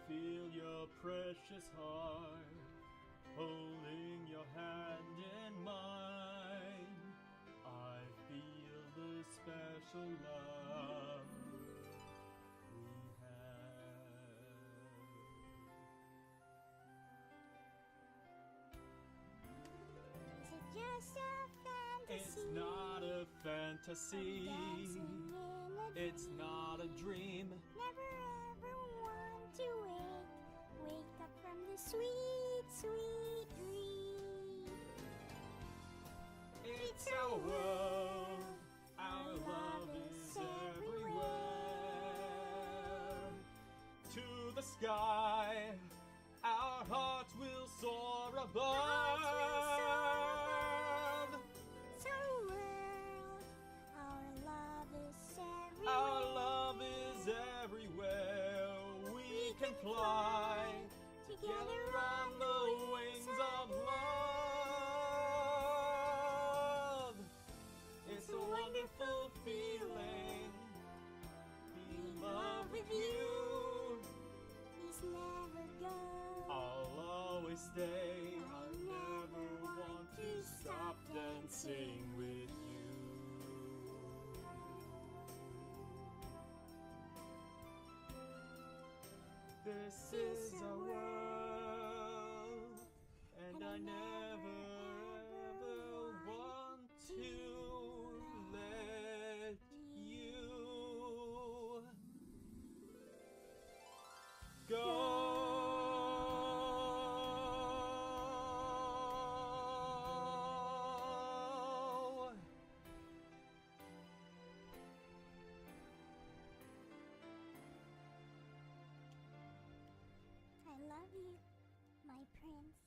feel your precious heart holding your hand in mine. I feel the special love we have. Is it just a fantasy? It's not a fantasy. It's not a dream. Never ever want to wake up from the sweet, sweet dream. It's our world. Our love is everywhere. To the sky, our hearts will soar above. Our love is everywhere. We can fly together on the wings of love. It's a wonderful feeling. Be in love with you. Please never go. I'll always stay. I'll never want to stop dancing with you. This is a world, and I never ever want to let you go. I love you, my prince.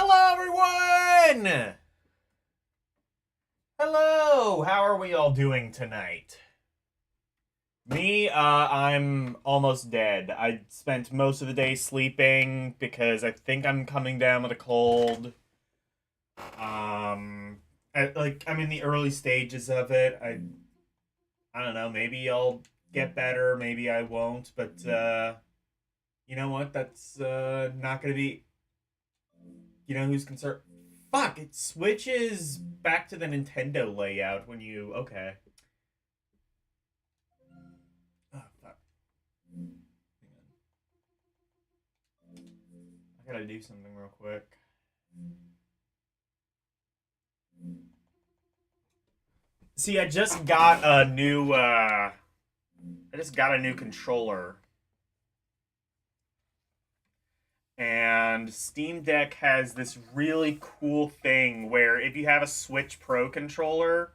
Hello, everyone! Hello! How are we all doing tonight? Me, I'm almost dead. I spent most of the day sleeping because I think I'm coming down with a cold. I'm in the early stages of it. I don't know, maybe I'll get better, maybe I won't, but, you know what? That's, not gonna be... You know who's concerned? Fuck, it switches back to the Nintendo layout when you... Okay. Oh, fuck. I gotta do something real quick. See, I just got a new, controller. And Steam Deck has this really cool thing where if you have a Switch Pro controller,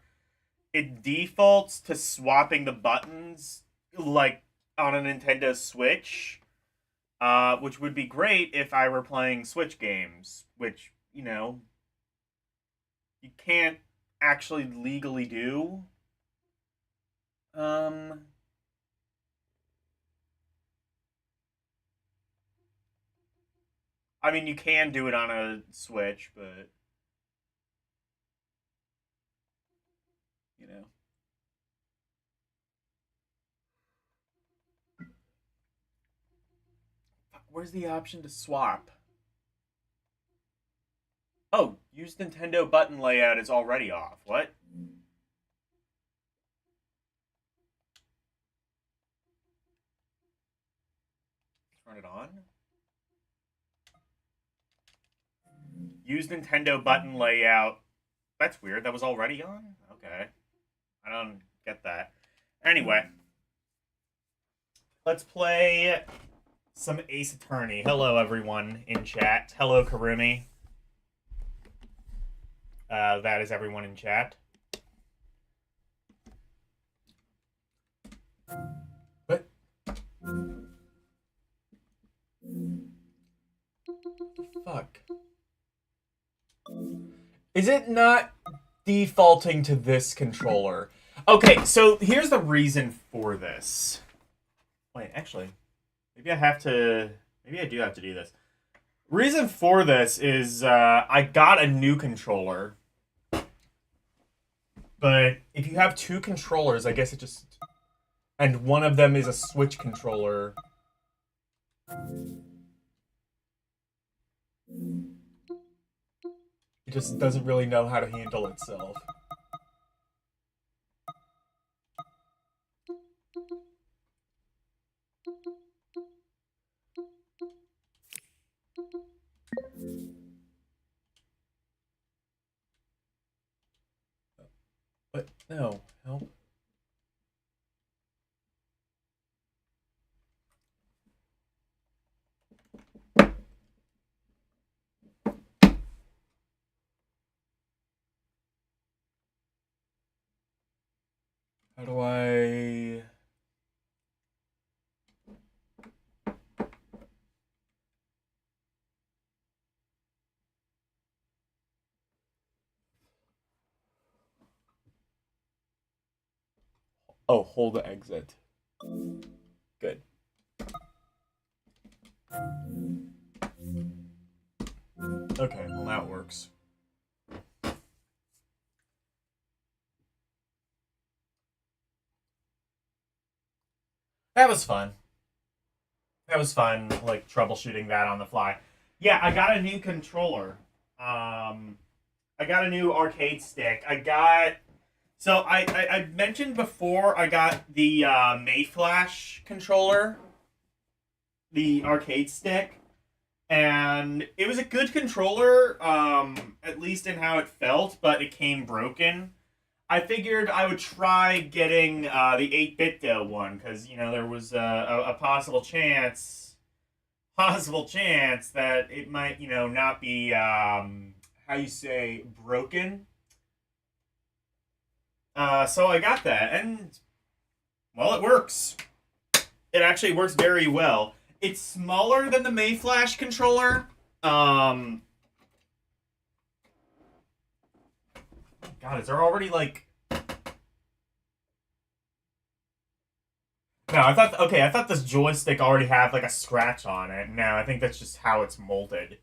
it defaults to swapping the buttons like on a Nintendo Switch, which would be great if I were playing Switch games, which, you know, you can't actually legally do. I mean, you can do it on a Switch, but you know. Where's the option to swap? Oh, use Nintendo button layout is already off. What? Turn it on? Use Nintendo button layout. That's weird. That was already on? Okay. I don't get that. Anyway. Let's play some Ace Attorney. Hello, everyone in chat. Hello, Karumi. That is everyone in chat. What? Fuck. Is it not defaulting to this controller? Okay, so here's the reason for this. Wait, actually, maybe I do have to do this. Reason for this is I got a new controller. But if you have two controllers, I guess it just... And one of them is a Switch controller. It just doesn't really know how to handle itself. But no, help. How do I... Oh, hold the exit. Good. Okay, well that works. That was fun. That was fun, like, troubleshooting that on the fly. Yeah, I got a new controller. I got a new arcade stick. So I mentioned before I got the Mayflash controller, the arcade stick, and it was a good controller, at least in how it felt, but it came broken. I figured I would try getting the 8-bit one, because, you know, there was a possible chance that it might, you know, not be, how you say, broken. So I got that, and, well, it works. It actually works very well. It's smaller than the Mayflash controller, God, is there already like... No, I thought this joystick already had like a scratch on it. No, I think that's just how it's molded.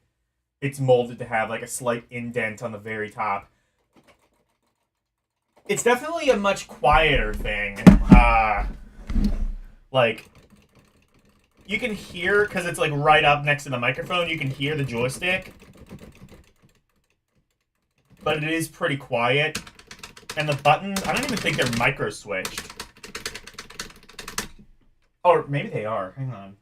It's molded to have like a slight indent on the very top. It's definitely a much quieter thing. Like, you can hear, because it's like right up next to the microphone, you can hear the joystick. But it is pretty quiet. And the buttons, I don't even think they're micro switched. Or maybe they are. Hang on.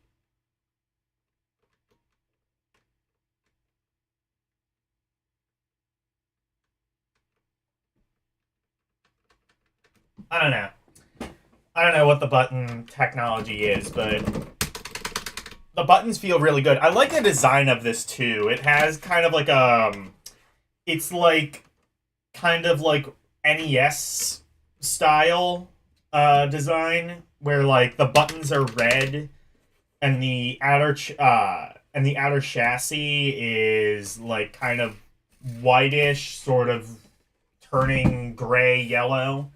I don't know. I don't know what the button technology is, but the buttons feel really good. I like the design of this too. It has kind of like it's like kind of like NES style design where like the buttons are red and the outer chassis is like kind of whitish, sort of turning gray yellow.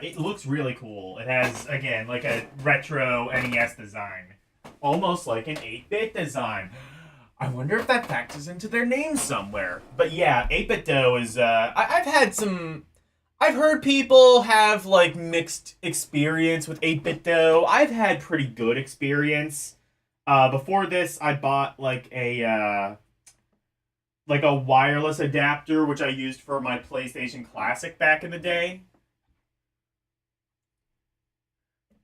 It looks really cool. It has, again, like a retro NES design. Almost like an 8-bit design. I wonder if that factors into their name somewhere. But yeah, 8-bit dough is, I've heard people have, like, mixed experience with 8-bit dough. I've had pretty good experience. Before this, I bought, like a wireless adapter, which I used for my PlayStation Classic back in the day.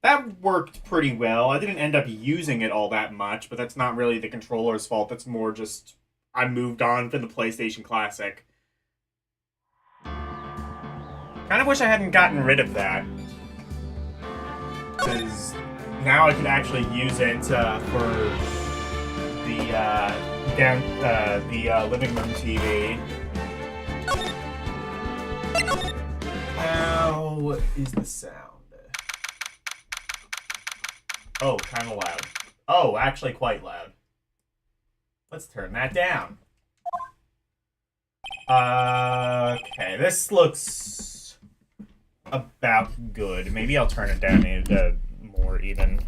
That worked pretty well. I didn't end up using it all that much, but that's not really the controller's fault. That's more just I moved on from the PlayStation Classic. Kind of wish I hadn't gotten rid of that. Because now I can actually use it for the living room TV. How is the sound? Oh, kind of loud. Oh, actually quite loud. Let's turn that down. Okay, this looks about good. Maybe I'll turn it down to more even.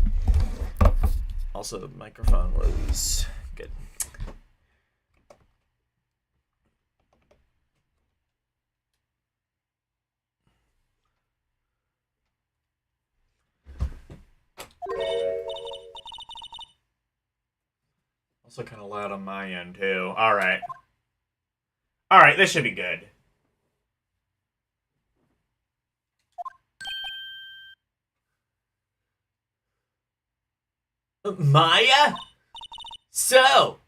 Also, the microphone was good. Also kind of loud on my end, too. Alright. Alright, this should be good. Maya? So,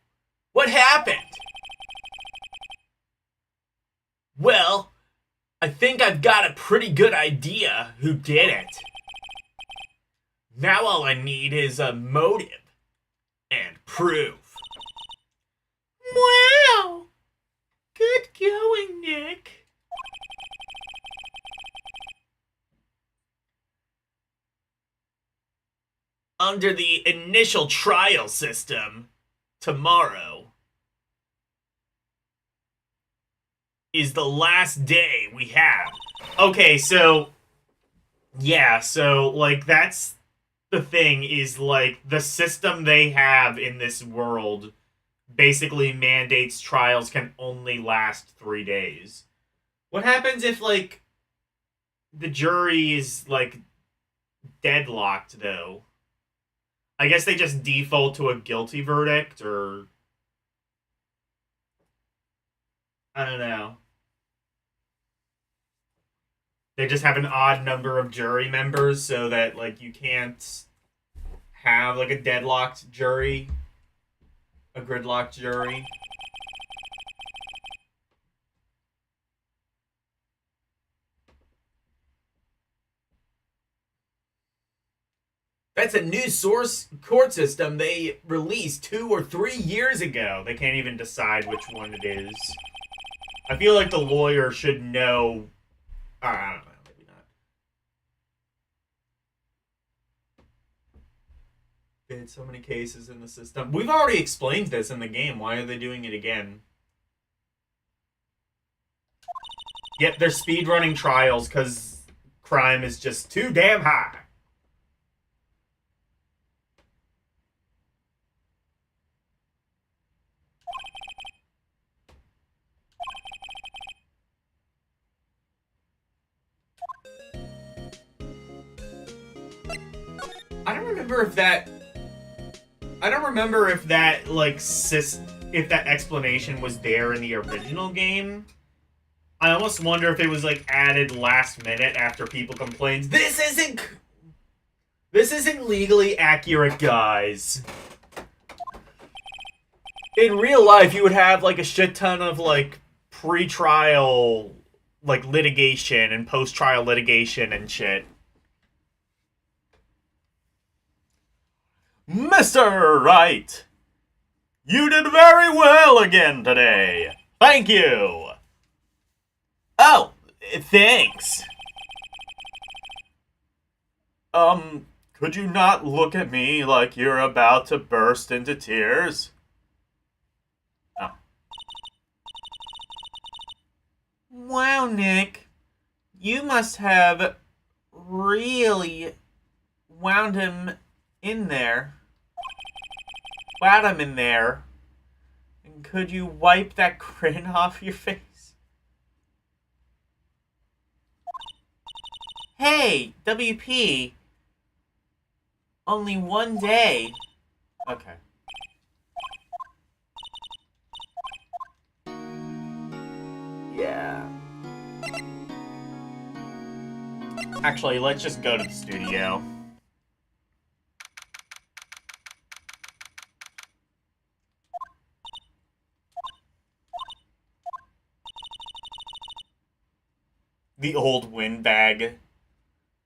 what happened? Well, I think I've got a pretty good idea who did it. Now all I need is a motive and proof. Wow! Good going, Nick. Under the initial trial system, tomorrow is the last day we have. Okay, so... yeah, so, like, that's the thing, is, like, the system they have in this world basically mandates trials can only last 3 days. What happens if, like, the jury is, like, deadlocked, though? I guess they just default to a guilty verdict, or... I don't know. They just have an odd number of jury members so that, like, you can't have, like, a deadlocked jury. A gridlocked jury. That's a new source court system they released 2 or 3 years ago. They can't even decide which one it is. I feel like the lawyer should know. I don't know, maybe not. They had so many cases in the system. We've already explained this in the game. Why are they doing it again? Yep, they're speedrunning trials because crime is just too damn high. I don't remember if that like if that explanation was there in the original game. I almost wonder if it was like added last minute after people complained. This isn't legally accurate, guys. In real life, you would have like a shit ton of like pre-trial like litigation and post-trial litigation and shit. Mr. Wright, you did very well again today. Thank you. Oh, thanks. Could you not look at me like you're about to burst into tears? Oh. Wow, Nick. You must have really wound him in there. Wound him in there. And could you wipe that grin off your face? Hey, WP. Only one day. Okay. Yeah. Actually, let's just go to the studio. The old windbag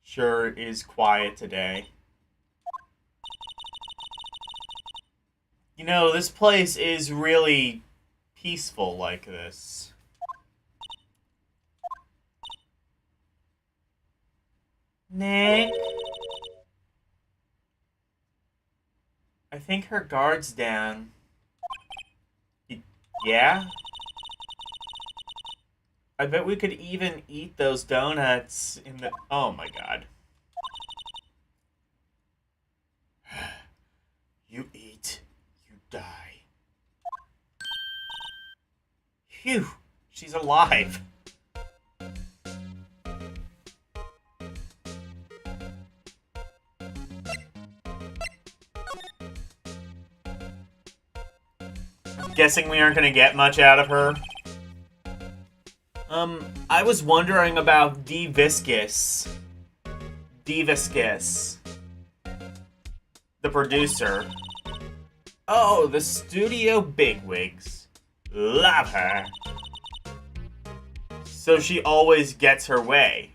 sure is quiet today. You know, this place is really peaceful like this. Nick? I think her guard's down. Yeah? I bet we could even eat those donuts in the... Oh my god. You eat, you die. Phew, she's alive. I'm guessing we aren't gonna get much out of her. I was wondering about D-Viscous. D-Viscous. The producer. Oh, the studio bigwigs. Love her. So she always gets her way.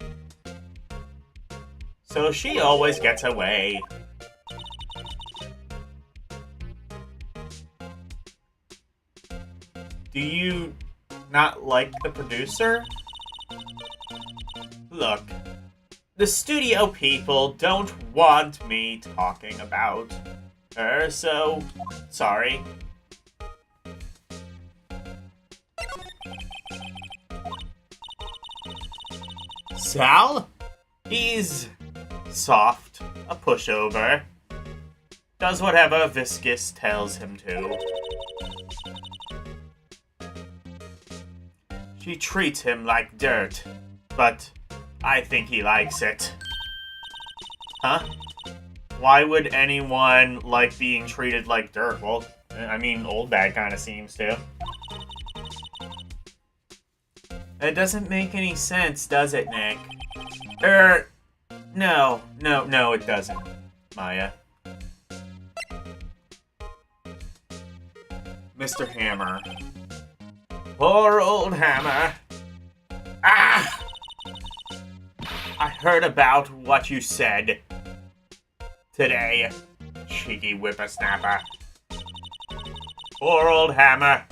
So she always gets her way. Do you not like the producer? Look, the studio people don't want me talking about her, so sorry. Sal? He's soft, a pushover. Does whatever Viscous tells him to. She treats him like dirt, but I think he likes it. Huh? Why would anyone like being treated like dirt? Well, I mean, Old Bag kind of seems to. It doesn't make any sense, does it, Nick? No, it doesn't, Maya. Mr. Hammer. Poor old Hammer. Ah! I heard about what you said today, cheeky whippersnapper. Poor old Hammer.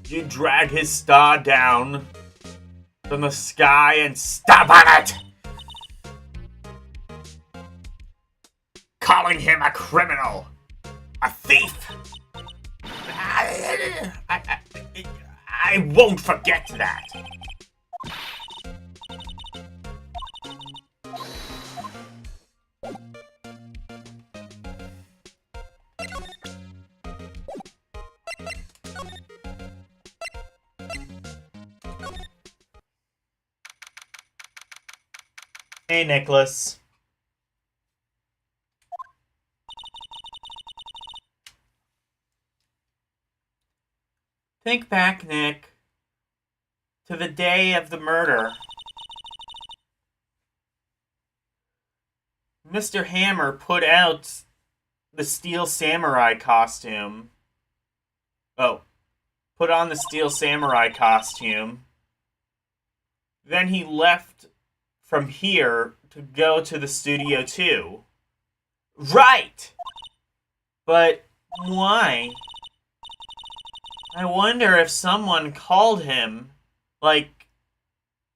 You drag his star down from the sky and stomp on it! Calling him a criminal, a thief. I won't forget that. Hey, Nicholas. Think back, Nick, to the day of the murder. Mr. Hammer put out the Steel Samurai costume. Oh, put on the Steel Samurai costume. Then he left from here to go to the Studio 2. Right! But why? I wonder if someone called him, like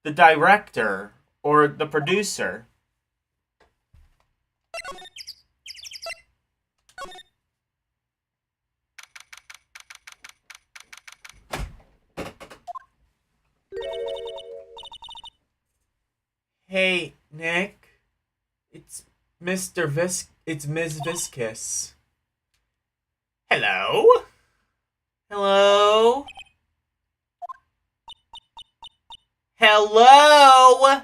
the director or the producer. Hey, Nick. It's it's Ms. Viscous. Hello? Hello? Hello?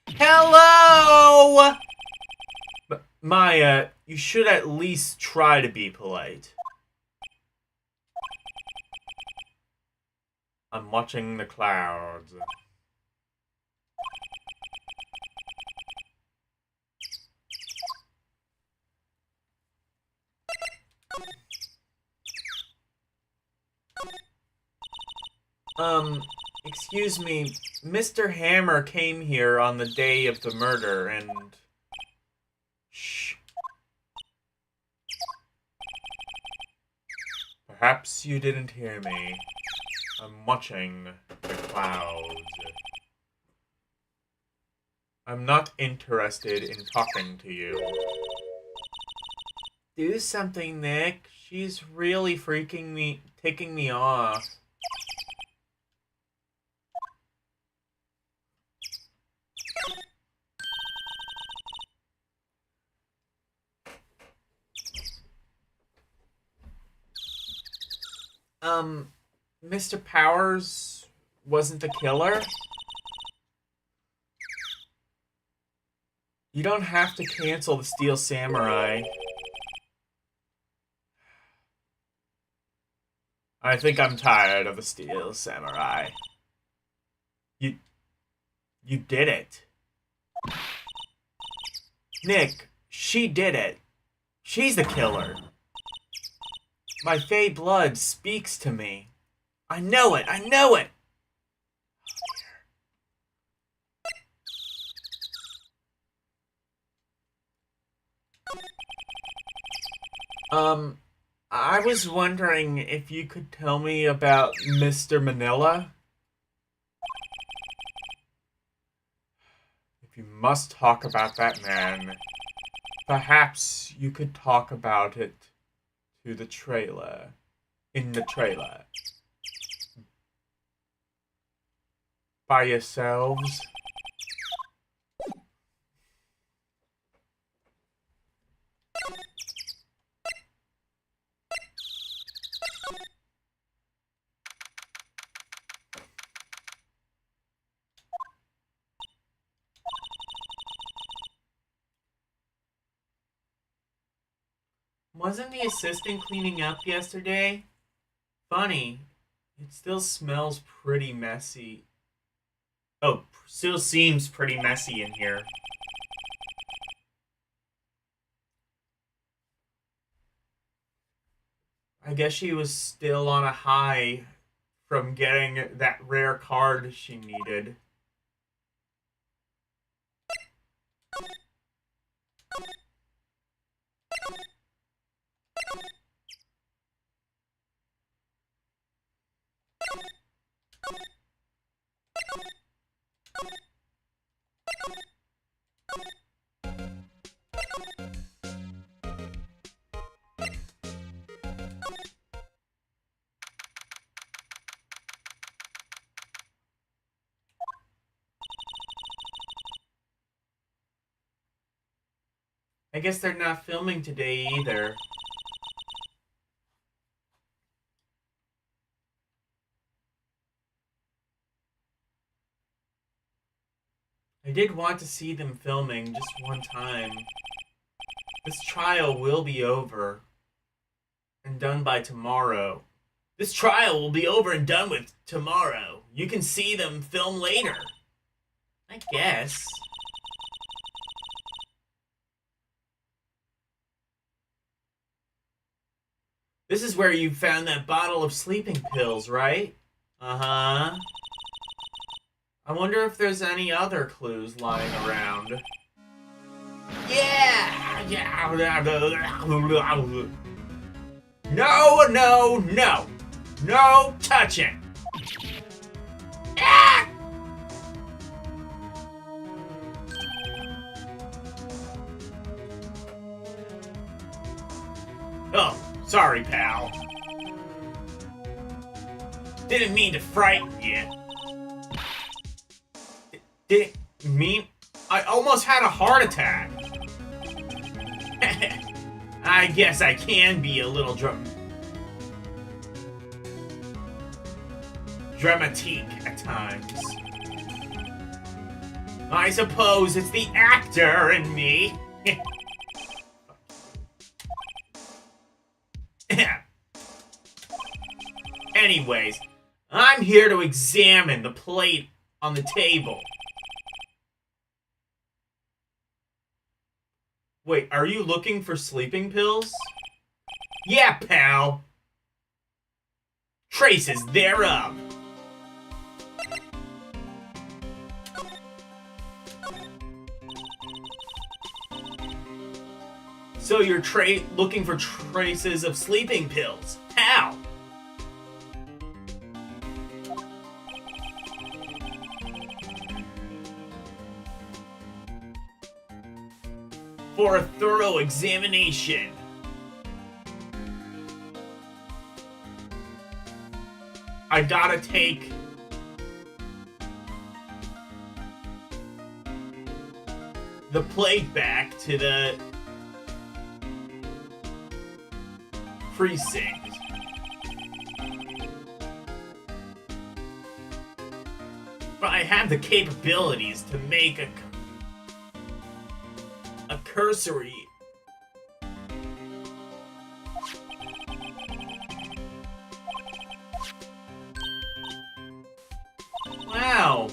Hello? Maya, you should at least try to be polite. I'm watching the clouds. Excuse me, Mr. Hammer came here on the day of the murder and... Shh. Perhaps you didn't hear me. I'm watching the clouds. I'm not interested in talking to you. Do something, Nick. She's really taking me off. Mr. Powers wasn't the killer? You don't have to cancel the Steel Samurai. I think I'm tired of the Steel Samurai. You did it. Nick, she did it. She's the killer. My Fey blood speaks to me. I know it! I know it! I was wondering if you could tell me about Mr. Manila? If you must talk about that man, perhaps you could talk about it to the trailer. In the trailer. By yourselves. Wasn't the assistant cleaning up yesterday? Funny. It still smells pretty messy. Oh, still seems pretty messy in here. I guess she was still on a high from getting that rare card she needed. I guess they're not filming today either. I did want to see them filming just one time. This trial will be over and done by tomorrow. This trial will be over and done with tomorrow. You can see them film later. I guess. This is where you found that bottle of sleeping pills, right? Uh-huh. I wonder if there's any other clues lying around. Yeah! No, no, no! No touching! Ah! Oh, sorry, pal. Didn't mean to frighten you. Did it mean? I almost had a heart attack. I guess I can be a little dramatique at times. I suppose it's the actor in me. Anyways, I'm here to examine the plate on the table. Wait, are you looking for sleeping pills? Yeah, pal. Traces thereof. So you're looking for traces of sleeping pills. How? For a thorough examination. I gotta take the plate back to the precinct. But I have the capabilities to make a cursory. Wow.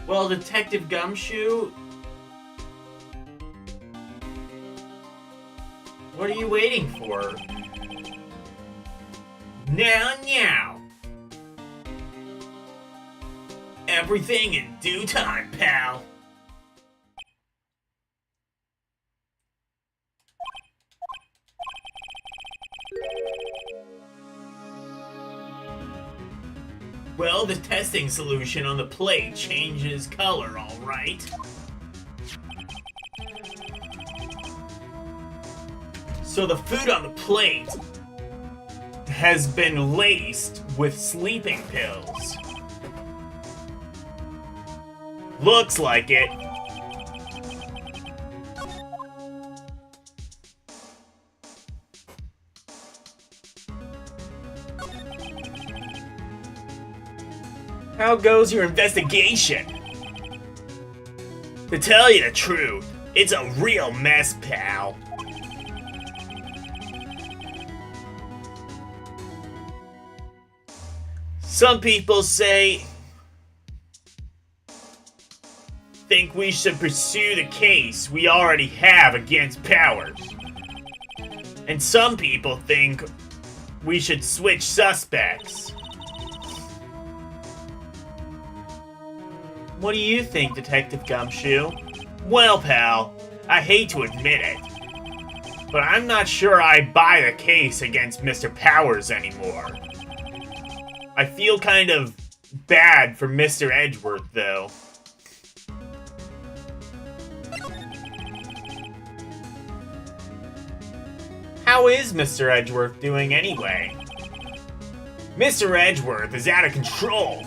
Well, Detective Gumshoe, what are you waiting for? Now. Everything in due time, pal. Well, the testing solution on the plate changes color, all right. So the food on the plate has been laced with sleeping pills. Looks like it. How goes your investigation? To tell you the truth, it's a real mess, pal. Some people think we should pursue the case we already have against Powers. And some people think we should switch suspects. What do you think, Detective Gumshoe? Well, pal, I hate to admit it, but I'm not sure I buy the case against Mr. Powers anymore. I feel kind of bad for Mr. Edgeworth, though. How is Mr. Edgeworth doing anyway? Mr. Edgeworth is out of control.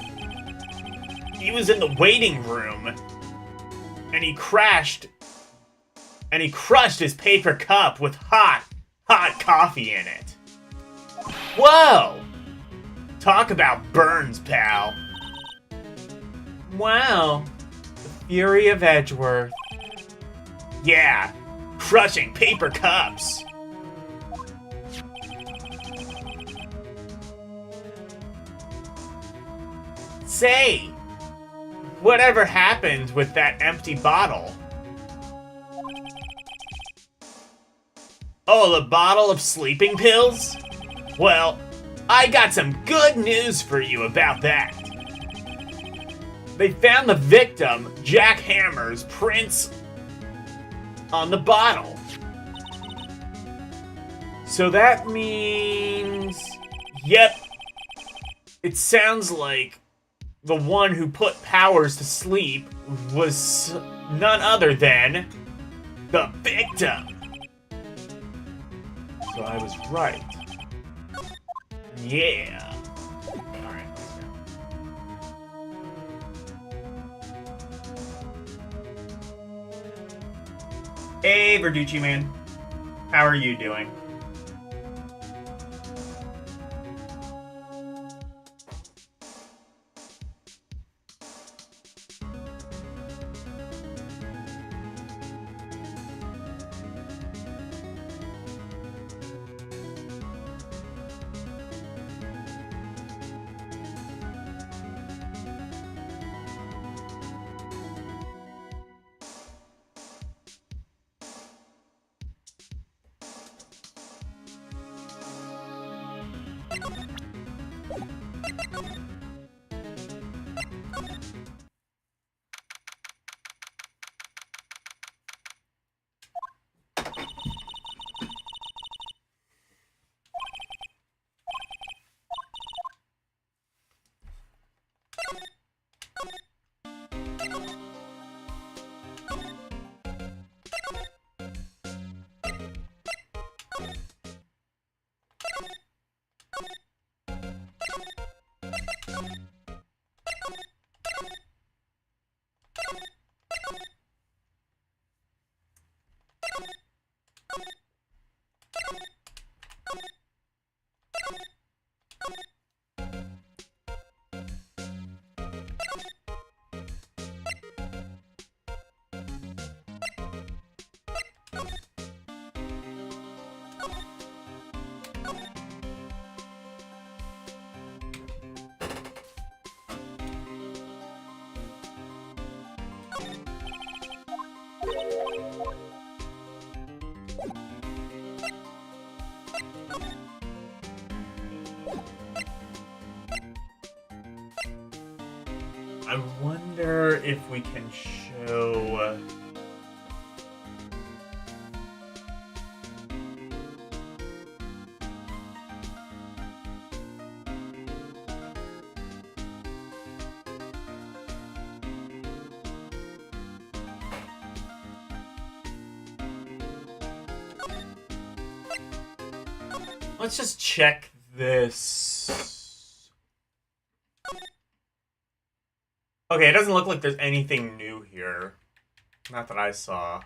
He was in the waiting room, and he crashed and he crushed his paper cup with hot coffee in it. Whoa! Talk about burns, pal. Wow. The fury of Edgeworth. Yeah, crushing paper cups. Say, whatever happened with that empty bottle? Oh, the bottle of sleeping pills? Well, I got some good news for you about that. They found the victim, Jack Hammer's prints on the bottle. So that means... Yep. It sounds like the one who put Powers to sleep was none other than the victim. So I was right. Yeah. Alright, let's go. Hey, Verducci man. How are you doing? I wonder if we can show... Let's just check this. Okay, it doesn't look like there's anything new here. Not that I saw.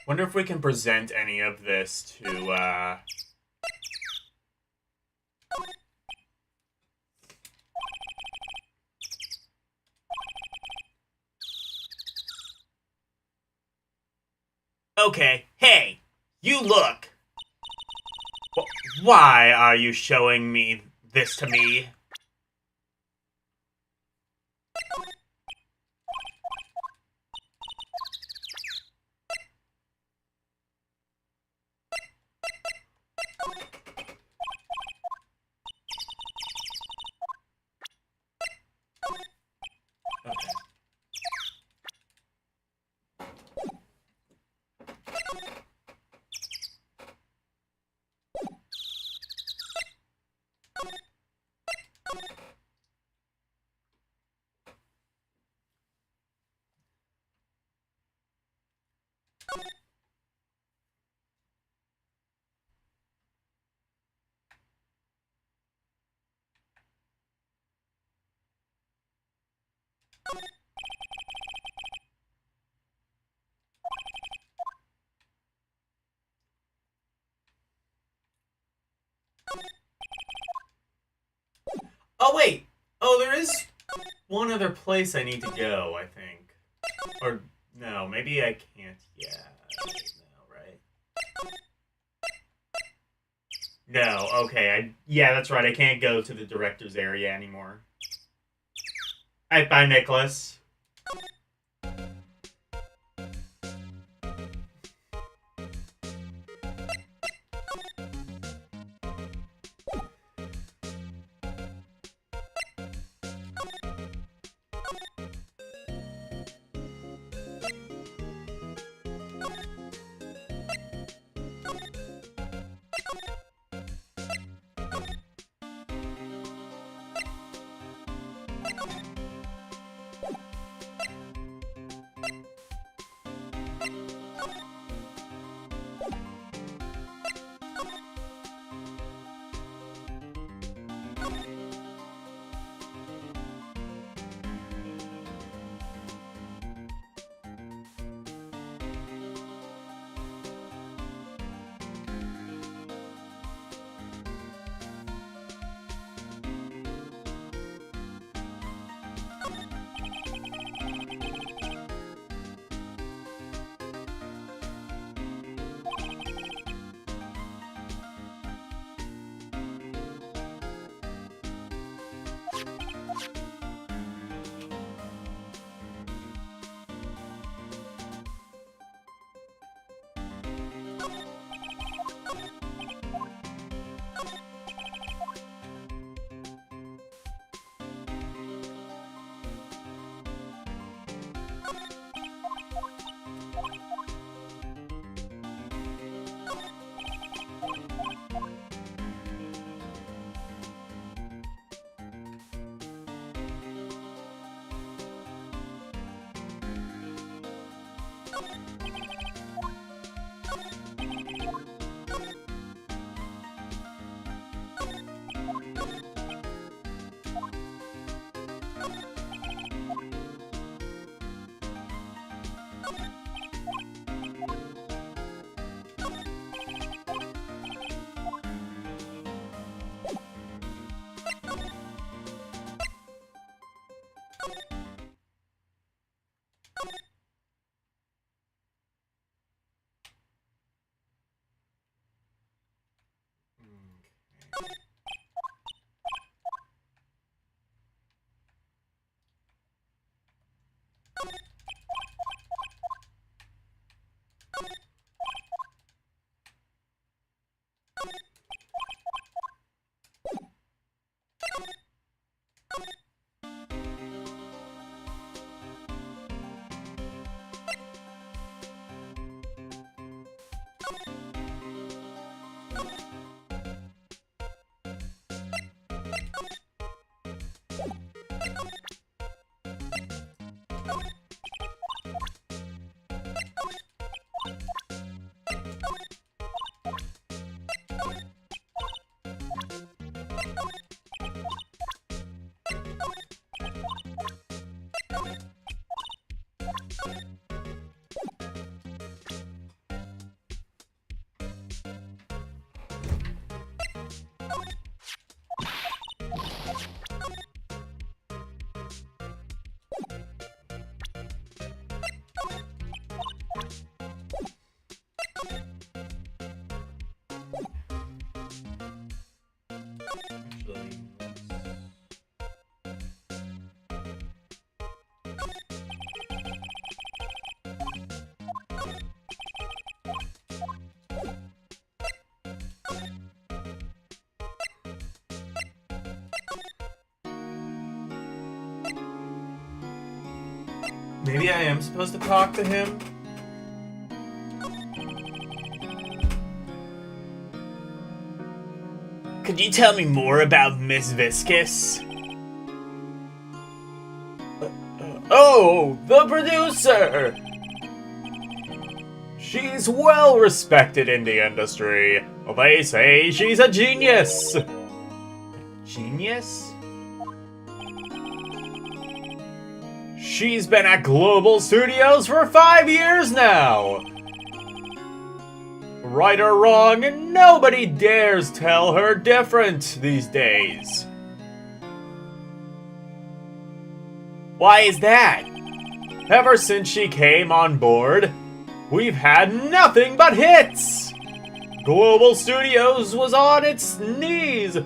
Wonder if we can present any of this to, Okay, hey, you look! Why are you showing me this to me? Okay. Oh, wait. Oh, there is one other place I need to go, I think. Or, no, maybe I can't yet. No, right? No, okay. Yeah, that's right. I can't go to the director's area anymore. Alright, bye, Nicholas. Maybe I am supposed to talk to him? Could you tell me more about Miss Viscous? Oh, the producer! She's well respected in the industry. They say she's a genius. Genius? She's been at Global Studios for 5 years now. Right or wrong, nobody dares tell her different these days. Why is that? Ever since she came on board, we've had nothing but hits. Global Studios was on its knees,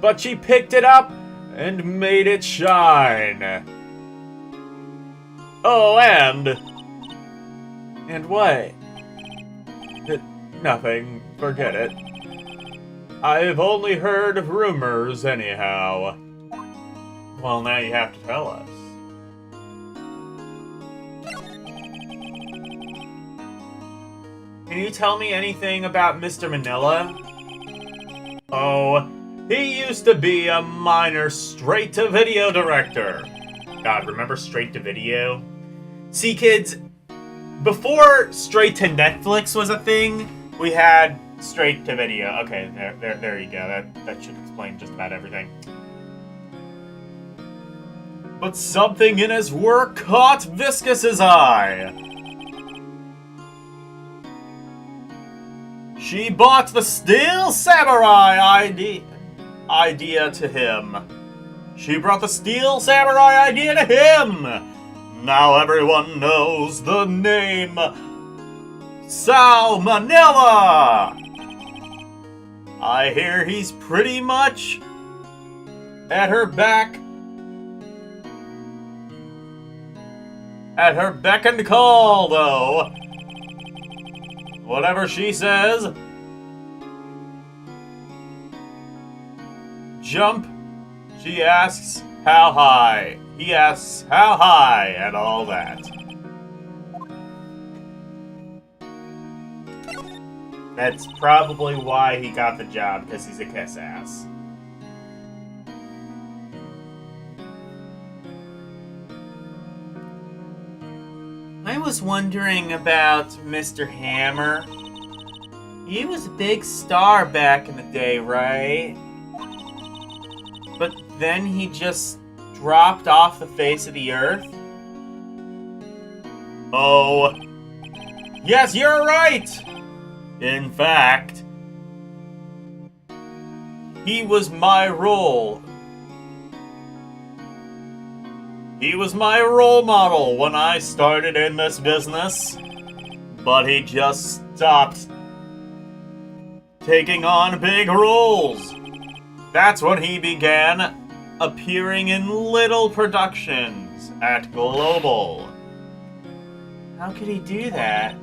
but she picked it up and made it shine. Oh, and what? Nothing. Forget it. I've only heard rumors anyhow. Well, now you have to tell us. Can you tell me anything about Mr. Manila? Oh, he used to be a minor straight-to-video director. God, remember straight to video? See, kids, before straight to Netflix was a thing, We had straight to video. Okay, there you go. That should explain just about everything. But something in his work caught Viscus's eye. She bought the Steel Samurai idea to him. She brought the Steel Samurai idea to him. Now everyone knows the name Sal Manila. I hear he's pretty much at her beck and call, though. Whatever she says, jump. She asks how high. He asks how high, and all that. That's probably why he got the job, because he's a kiss ass. I was wondering about Mr. Hammer. He was a big star back in the day, right? But then he just dropped off the face of the earth? Oh, yes, you're right. In fact, he was my role. He was my role model when I started in this business, but he just stopped taking on big roles. That's when he began appearing in little productions at Global. How could he do that?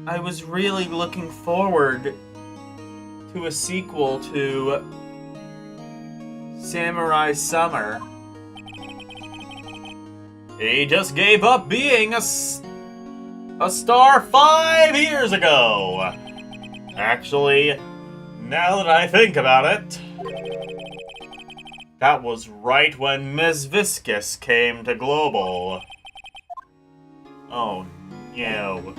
I was really looking forward to a sequel to Samurai Summer. He just gave up being a star 5 years ago. Actually, now that I think about it, that was right when Ms. Viscus came to Global. Oh, no.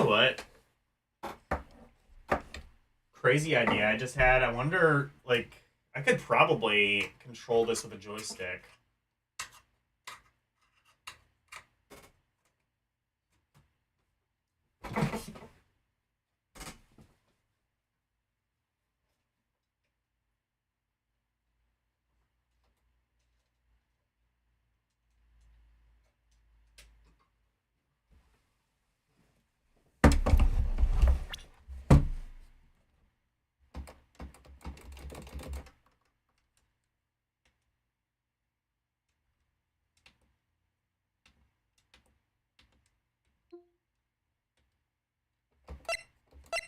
what? Crazy idea I just had. I wonder, like, I could probably control this with a joystick.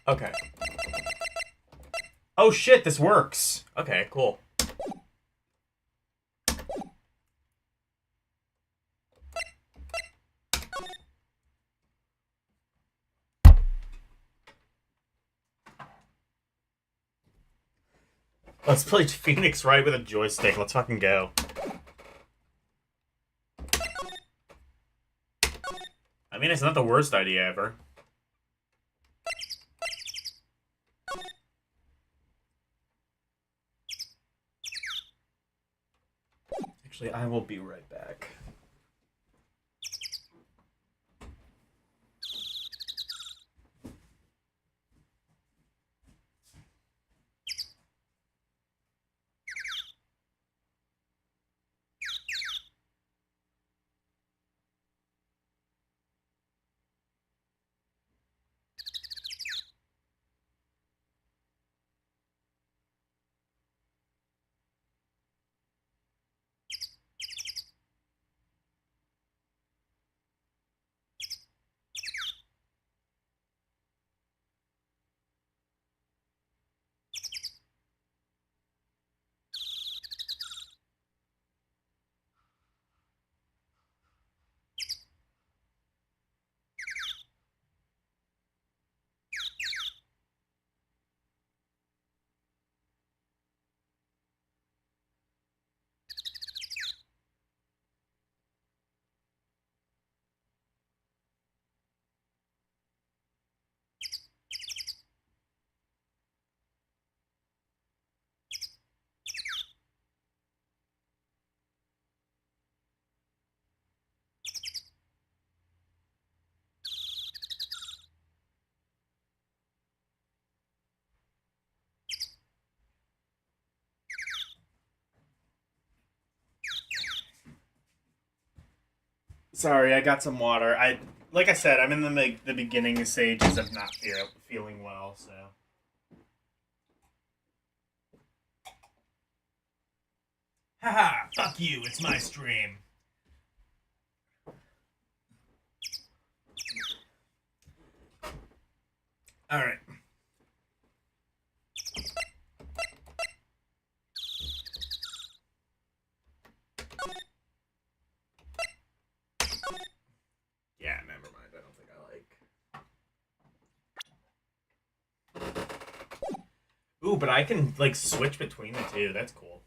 Okay. Oh shit, this works. Okay, cool. Let's play Phoenix Wright with a joystick. Let's fucking go. I mean, it's not the worst idea ever. Actually, I will be right back. Sorry, I got some water. Like I said, I'm in the beginning stages of not feeling well, so. Haha, fuck you, it's my stream. Alright. Yeah, never mind. I don't think I like. Ooh, but I can, like, switch between the two. That's cool.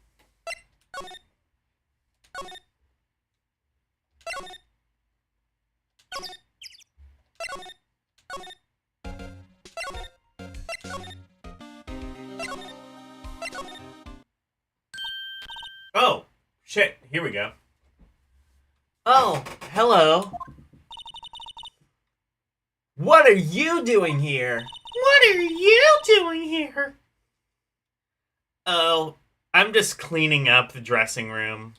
Oh, shit. Here we go. Oh, hello. What are you doing here? What are you doing here? Oh, I'm just cleaning up the dressing room.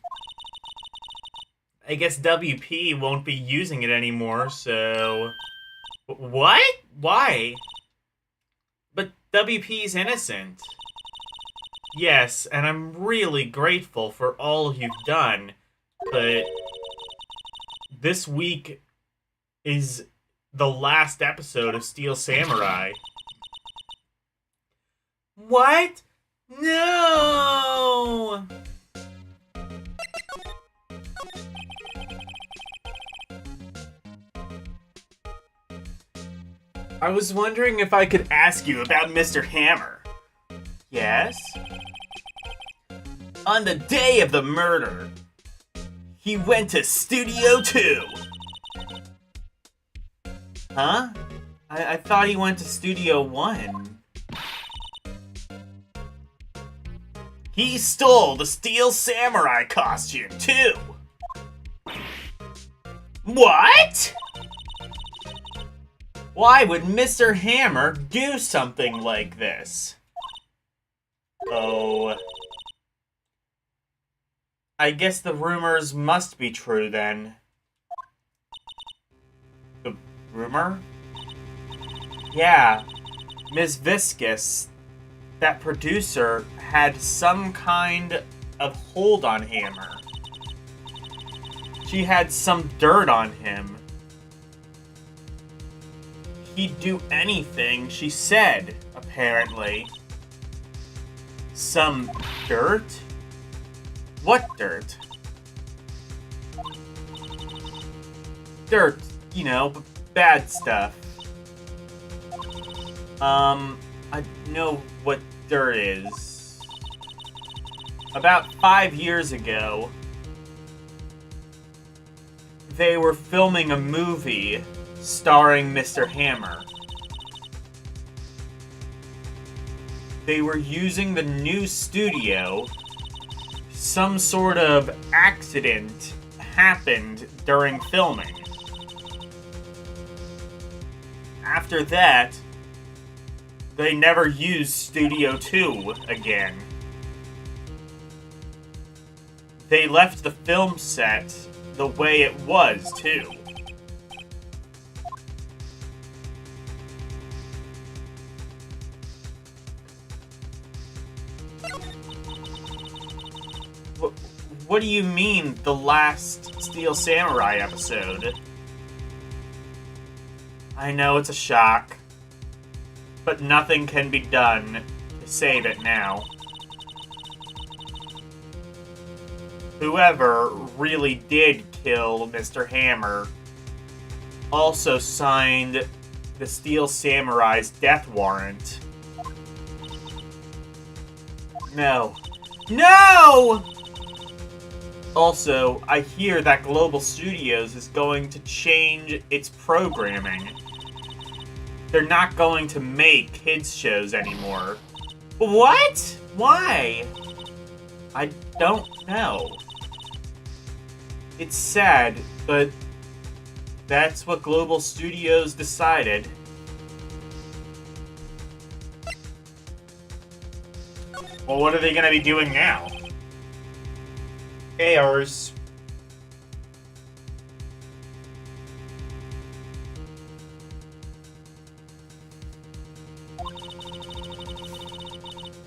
I guess WP won't be using it anymore, so... What? Why? But WP's innocent. Yes, and I'm really grateful for all you've done, but... This week is the last episode of Steel Samurai. What? No! I was wondering if I could ask you about Mr. Hammer. Yes? On the day of the murder, he went to Studio 2. Huh? I thought he went to Studio One. He stole the Steel Samurai costume, too! What? Why would Mr. Hammer do something like this? Oh. I guess the rumors must be true then. The rumor? Yeah. Ms. Viscus, that producer, had some kind of hold on Hammer. She had some dirt on him. He'd do anything she said, apparently. Some dirt? What dirt? Dirt, you know, bad stuff. I know what dirt is. About 5 years ago, they were filming a movie starring Mr. Hammer. They were using the new studio. Some sort of accident happened during filming. After that, they never used Studio 2 again. They left the film set the way it was, too. What do you mean, the last Steel Samurai episode? I know it's a shock, but nothing can be done to save it now. Whoever really did kill Mr. Hammer also signed the Steel Samurai's death warrant. No. No! Also, I hear that Global Studios is going to change its programming. They're not going to make kids shows anymore. What? Why? I don't know. It's sad, but that's what Global Studios decided. Well, what are they gonna be doing now? Airs.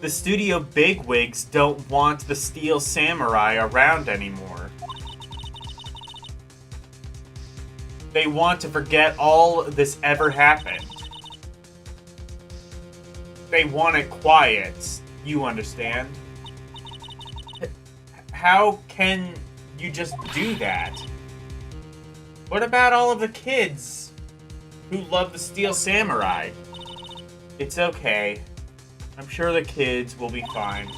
The studio bigwigs don't want the Steel Samurai around anymore. They want to forget all this ever happened. They want it quiet, you understand? How can you just do that? What about all of the kids who love the Steel Samurai? It's okay. I'm sure the kids will be fine.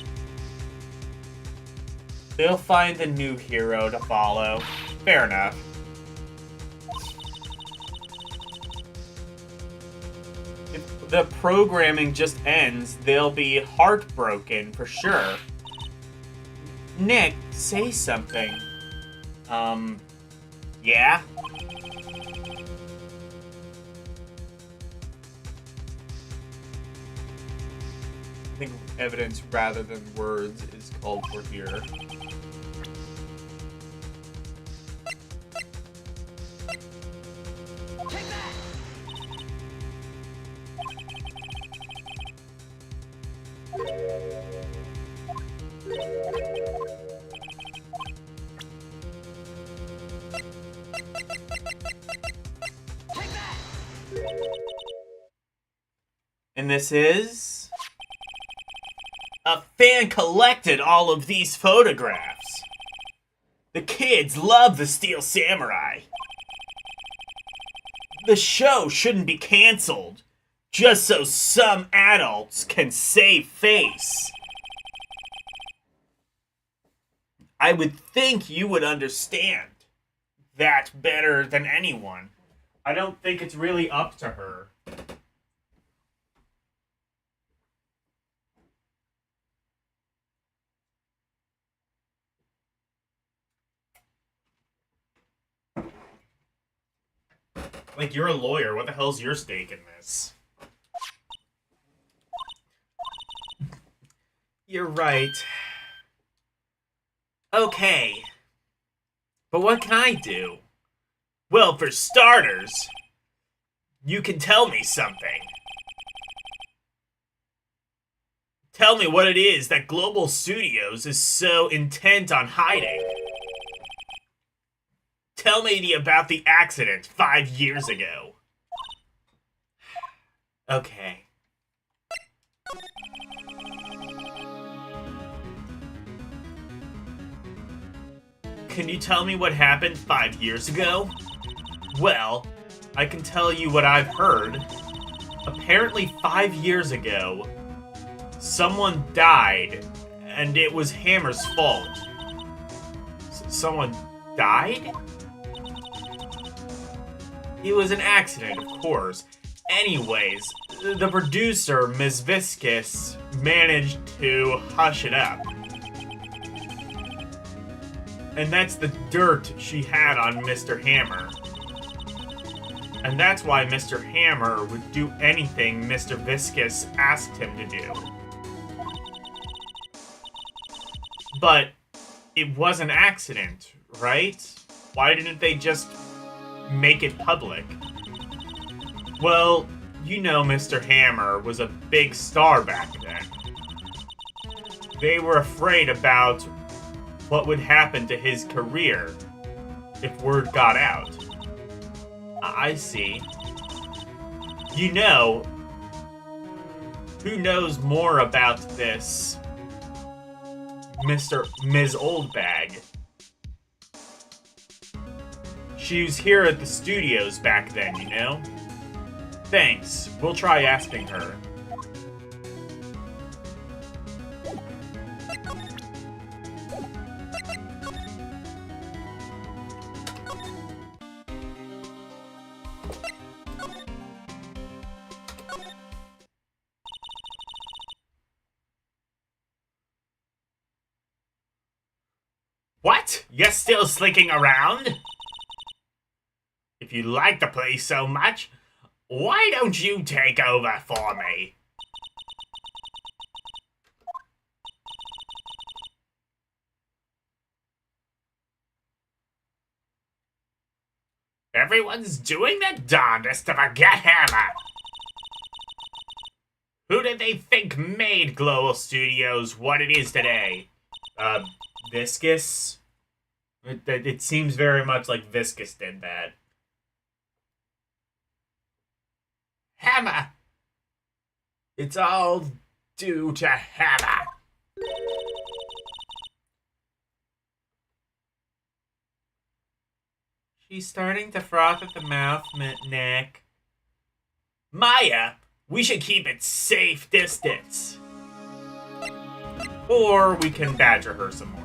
They'll find a new hero to follow. Fair enough. If the programming just ends, they'll be heartbroken for sure. Nick, say something. Yeah? I think evidence rather than words is called for here. And this is... A fan collected all of these photographs. The kids love the Steel Samurai. The show shouldn't be canceled, just so some adults can save face. I would think you would understand that better than anyone. I don't think it's really up to her. Like, you're a lawyer. What the hell's your stake in this? You're right. Okay. But what can I do? Well, for starters, you can tell me something. Tell me what it is that Global Studios is so intent on hiding. Tell me about the accident 5 years ago. Okay. Can you tell me what happened 5 years ago? Well, I can tell you what I've heard. Apparently 5 years ago, someone died, and it was Hammer's fault. Someone died? It was an accident, of course. Anyways, the producer, Ms. Viscus, managed to hush it up. And that's the dirt she had on Mr. Hammer. And that's why Mr. Hammer would do anything Mr. Viscus asked him to do. But it was an accident, right? Why didn't they just make it public? Well, you know Mr. Hammer was a big star back then. They were afraid about what would happen to his career if word got out. I see. You know, who knows more about this? Ms. Oldbag. She was here at the studios back then, you know? Thanks. We'll try asking her. What? You're still slinking around? If you like the place so much, why don't you take over for me? Everyone's doing their darndest to forget Hammer. Who did they think made Global Studios what it is today? Viscus? It seems very much like Viscus did that. Hammer! It's all due to Hammer. She's starting to froth at the mouth, Nick. Maya, we should keep it safe distance. Or we can badger her some more.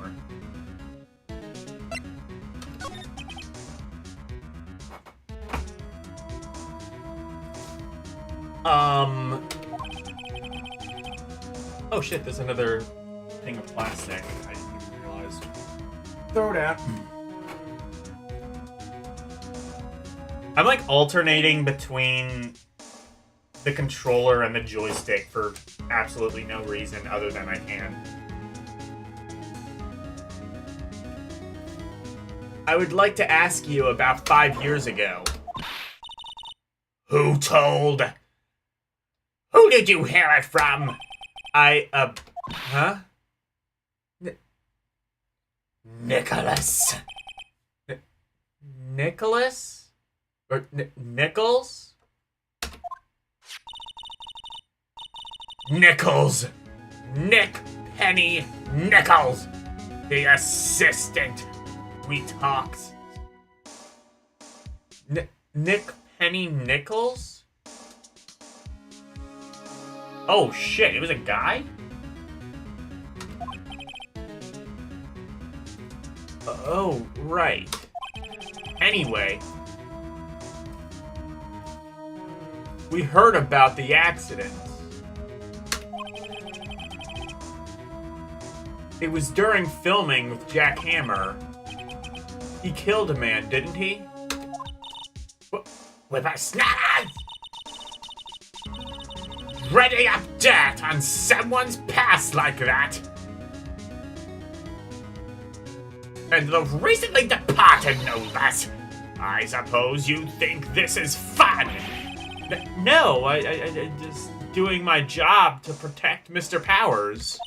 Oh shit, there's another thing of plastic. I didn't even realize. Throw it out. I'm like alternating between the controller and the joystick for absolutely no reason other than I can. I would like to ask you about 5 years ago. Who told? Who did you hear it from? Huh? Nicholas. Nicholas? Or Nichols? Nichols. Nick Penny Nichols. The assistant. We talked. Nick Penny Nichols? Oh shit, it was a guy? Oh, right. Anyway. We heard about the accident. It was during filming with Jack Hammer. He killed a man, didn't he? Whippersnappers! Ready up dirt on someone's past like that? And the recently departed, no less. I suppose you think this is fun? No, I just doing my job to protect Mr. Powers.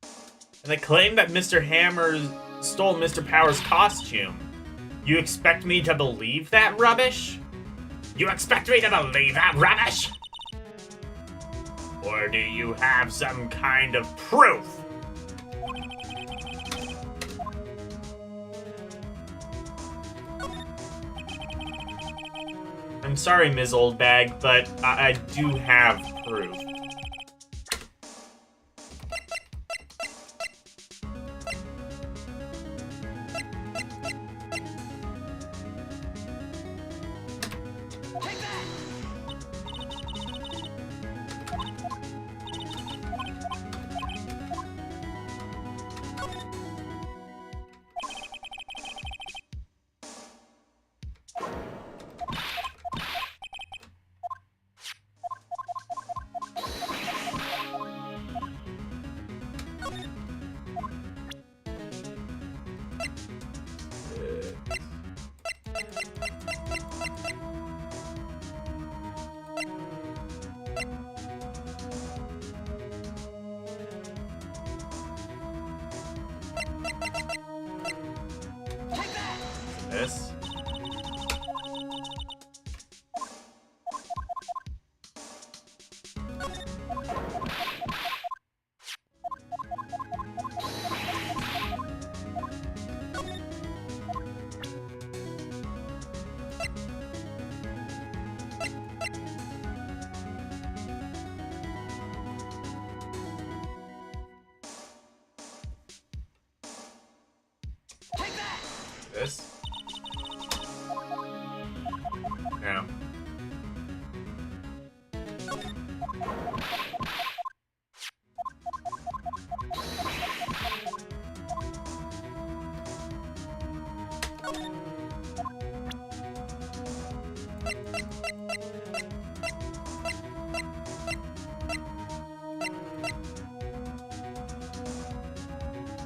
And they claim that Mr. Hammer stole Mr. Powers' costume. You expect me to believe that rubbish? You expect me to believe that rubbish? Or do you have some kind of proof? I'm sorry, Ms. Oldbag, but I do have proof. This. This. Now.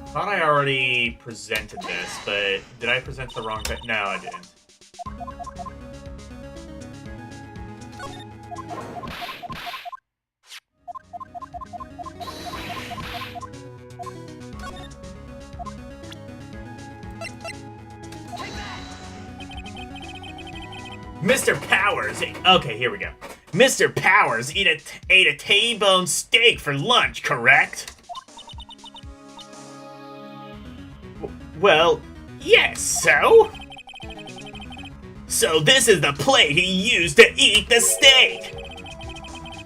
I thought I already presented this, but did I present the wrong thing? No, I didn't. Mr. Powers! Okay, here we go. Mr. Powers ate a T-bone steak for lunch, correct? Well, yes, so? So this is the plate he used to eat the steak.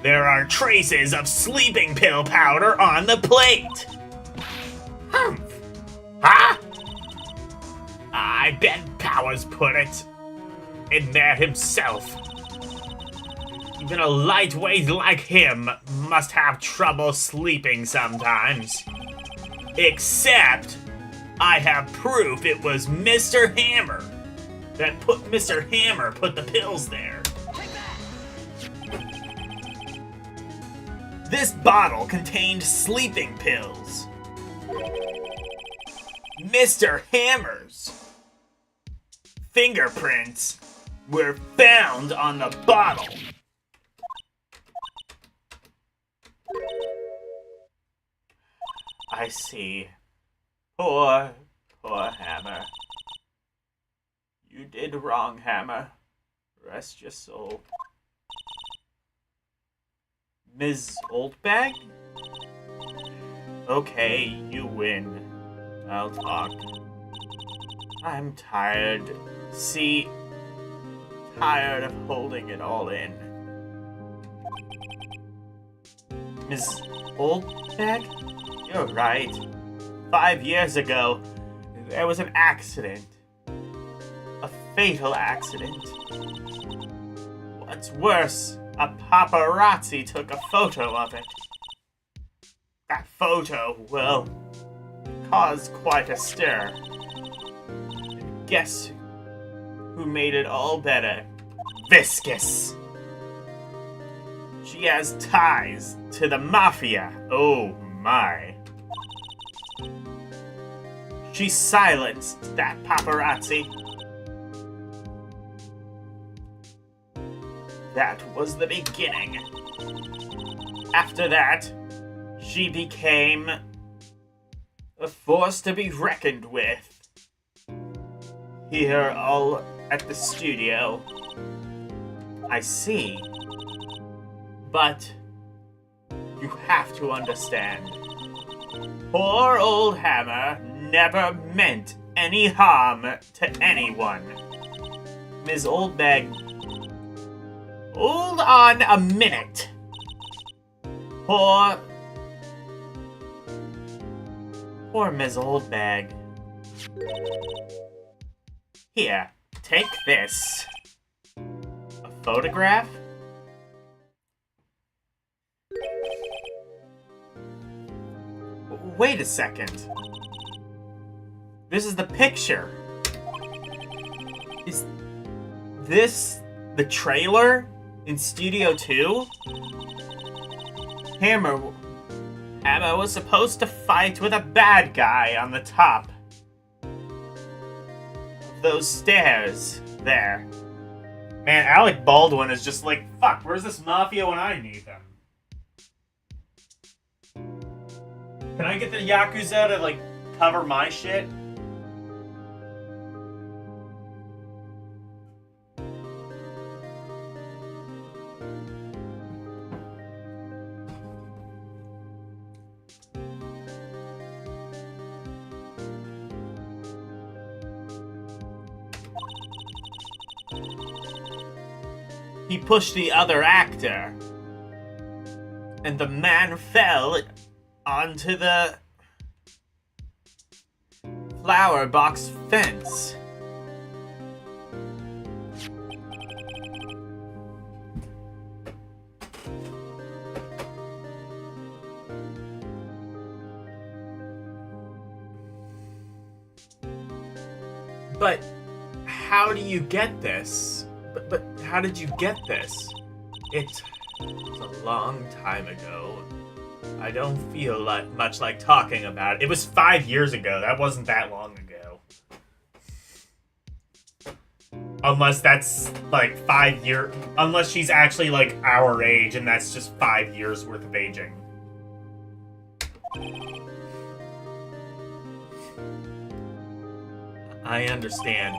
There are traces of sleeping pill powder on the plate. Humph. Huh? I bet Powers put it in there himself. Even a lightweight like him must have trouble sleeping sometimes. Except, I have proof it was Mr. Hammer that Mr. Hammer put the pills there. This bottle contained sleeping pills. Mr. Hammer's fingerprints were found on the bottle. I see. Poor Hammer. You did wrong, Hammer. Rest your soul. Ms. Oldbag? Okay, you win. I'll talk. I'm tired. See, tired of holding it all in. Ms. Oldbag? You're right. 5 years ago, there was an accident. A fatal accident. What's worse, a paparazzi took a photo of it. That photo, well, caused quite a stir. And who made it all better. Viscous. She has ties to the mafia. Oh my. She silenced that paparazzi. That was the beginning. After that, she became a force to be reckoned with. Here, all at the studio. I see. But you have to understand. Poor old Hammer never meant any harm to anyone. Ms. Oldbag, hold on a minute. Poor Ms. Oldbag. Here, take this. A photograph? Wait a second. This is the picture. Is this the trailer in Studio 2? Hammer was supposed to fight with a bad guy on the top of those stairs there. Man, Alec Baldwin is just like, fuck, where's this mafia when I need them? Can I get the Yakuza to, like, cover my shit? He pushed the other actor, and the man fell onto the flower box fence. But how do you get this? But how did you get this? It was a long time ago. I don't feel much like talking about it. It was 5 years ago. That wasn't that long ago. Unless that's like 5 years. Unless she's actually like our age and that's just 5 years worth of aging. I understand.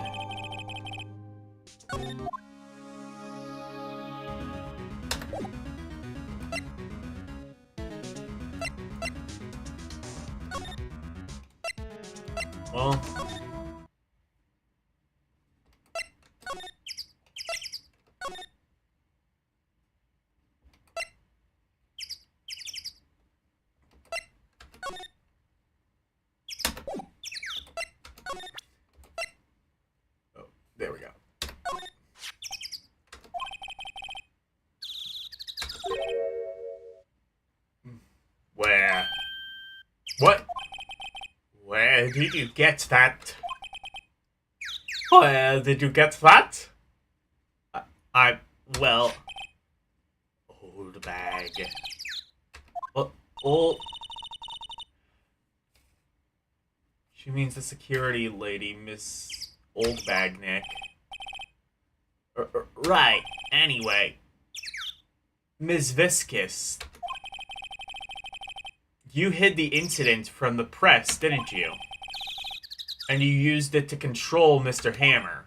Well, oh, there we go. Where? What? Where did you get that? Where did you get that? Well, old bag. Old. She means the security lady, Miss Oldbag Nick. Right. Anyway, Ms. Viscous. You hid the incident from the press, didn't you? And you used it to control Mr. Hammer.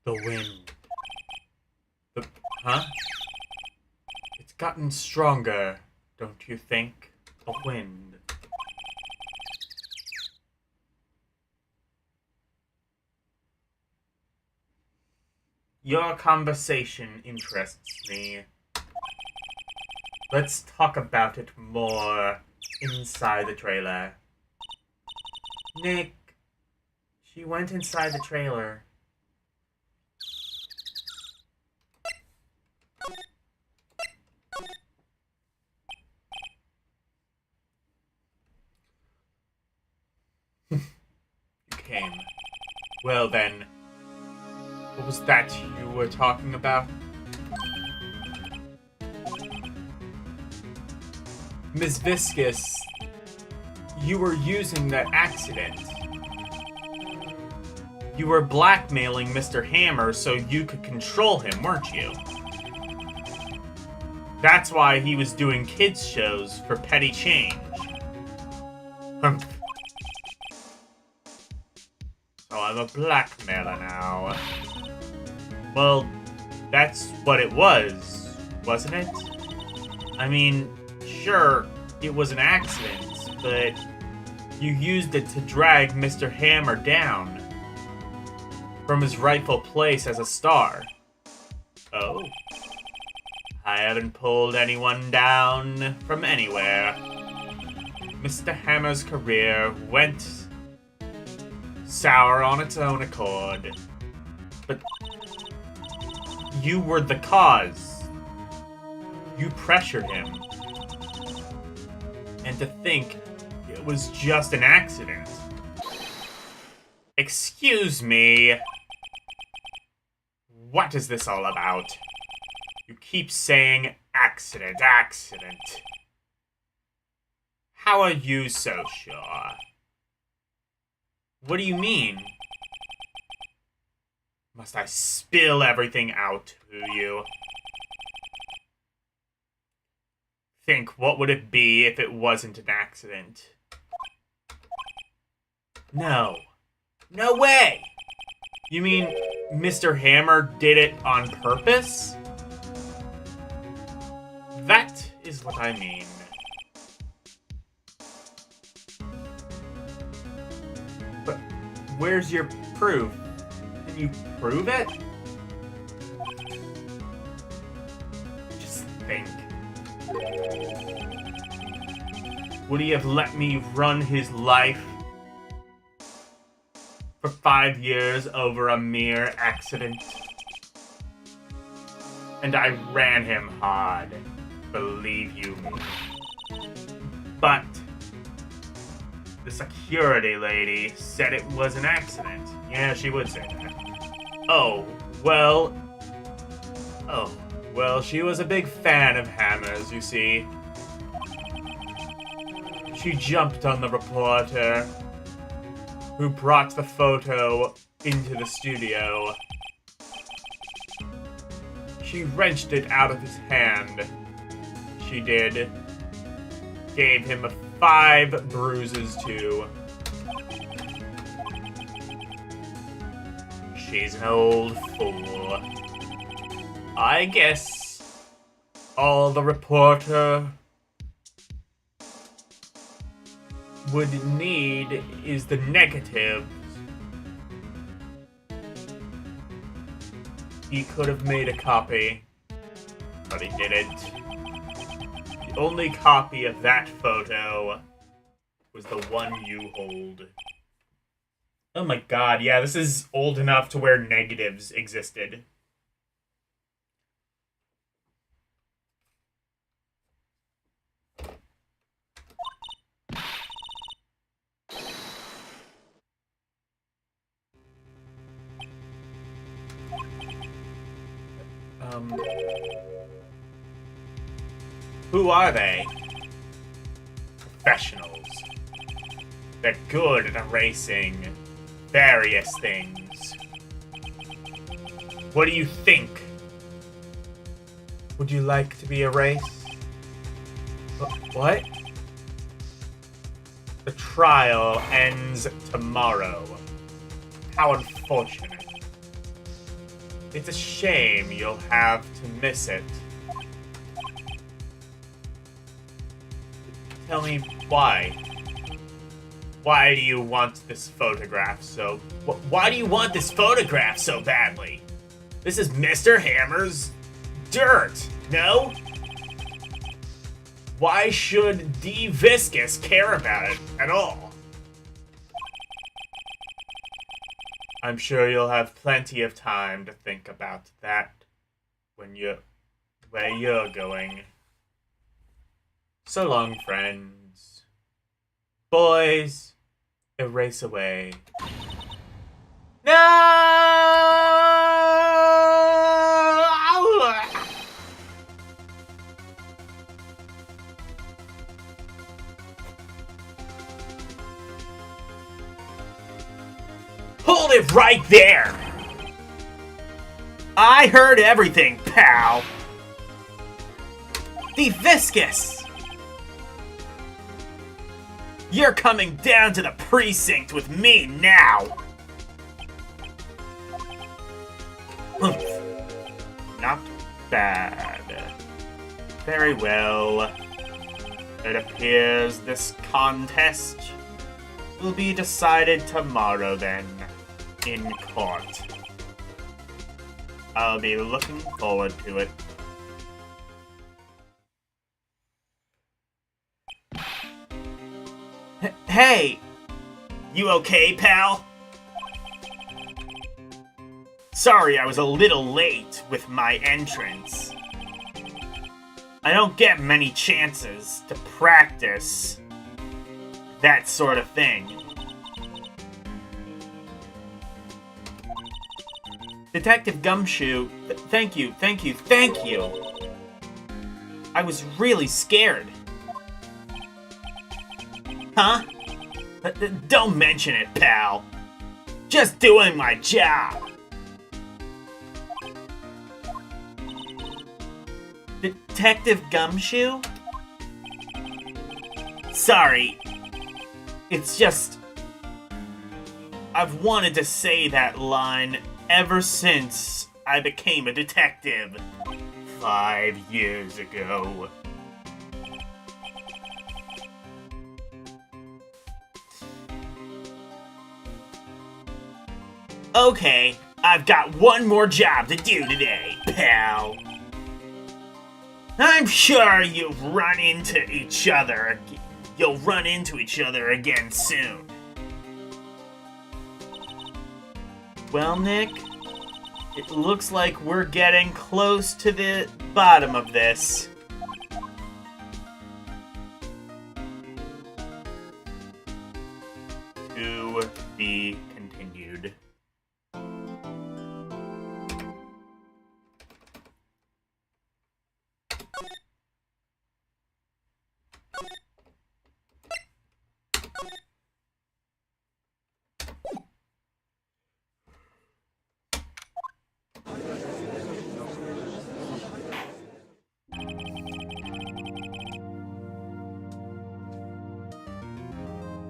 The wind. Huh? It's gotten stronger, don't you think? The wind. Your conversation interests me. Let's talk about it more inside the trailer. Nick, she went inside the trailer. You came. Well then, what was that you were talking about? Ms. Viscous, you were using that accident. You were blackmailing Mr. Hammer so you could control him, weren't you? That's why he was doing kids shows for petty change. So I'm a blackmailer now. Well, that's what it was, wasn't it? I mean, sure, it was an accident, but you used it to drag Mr. Hammer down from his rightful place as a star. Oh. I haven't pulled anyone down from anywhere. Mr. Hammer's career went sour on its own accord. But you were the cause. You pressured him. And to think it was just an accident. Excuse me. What is this all about? You keep saying accident, accident. How are you so sure? What do you mean? Must I spill everything out to you? Think, what would it be if it wasn't an accident? No. No way! You mean Mr. Hammer did it on purpose? That is what I mean. But where's your proof? Can you prove it? Just think. Would he have let me run his life for 5 years over a mere accident? And I ran him hard. Believe you me. But the security lady said it was an accident. Yeah, she would say that. Oh, well, she was a big fan of Hammer's, you see. She jumped on the reporter who brought the photo into the studio. She wrenched it out of his hand. She did. Gave him 5 bruises, too. She's an old fool. I guess all the reporter would need is the negatives. He could have made a copy, but he didn't. The only copy of that photo was the one you hold. Oh my god, yeah, this is old enough to where negatives existed. Who are they? Professionals. They're good at erasing various things. What do you think? Would you like to be erased? What? The trial ends tomorrow. How unfortunate. It's a shame you'll have to miss it. Tell me why. Why do you want this photograph so... Why do you want this photograph so badly? This is Mr. Hammer's dirt, no? Why should D. Viscous care about it at all? I'm sure you'll have plenty of time to think about that when where you're going. So long, friends. Boys, erase away. Hold it right there! I heard everything, pal! The Viscous! You're coming down to the precinct with me now! Not bad. Very well. It appears this contest will be decided tomorrow then, in court. I'll be looking forward to it. Hey! You okay, pal? Sorry I was a little late with my entrance. I don't get many chances to practice that sort of thing. Detective Gumshoe, thank you. I was really scared. Huh? Don't mention it, pal. Just doing my job. Detective Gumshoe? Sorry. It's just... I've wanted to say that line ever since I became a detective 5 years ago. Okay, I've got one more job to do today, pal. I'm sure you'll run into each other again soon. Well, Nick, it looks like we're getting close to the bottom of this. To be continued.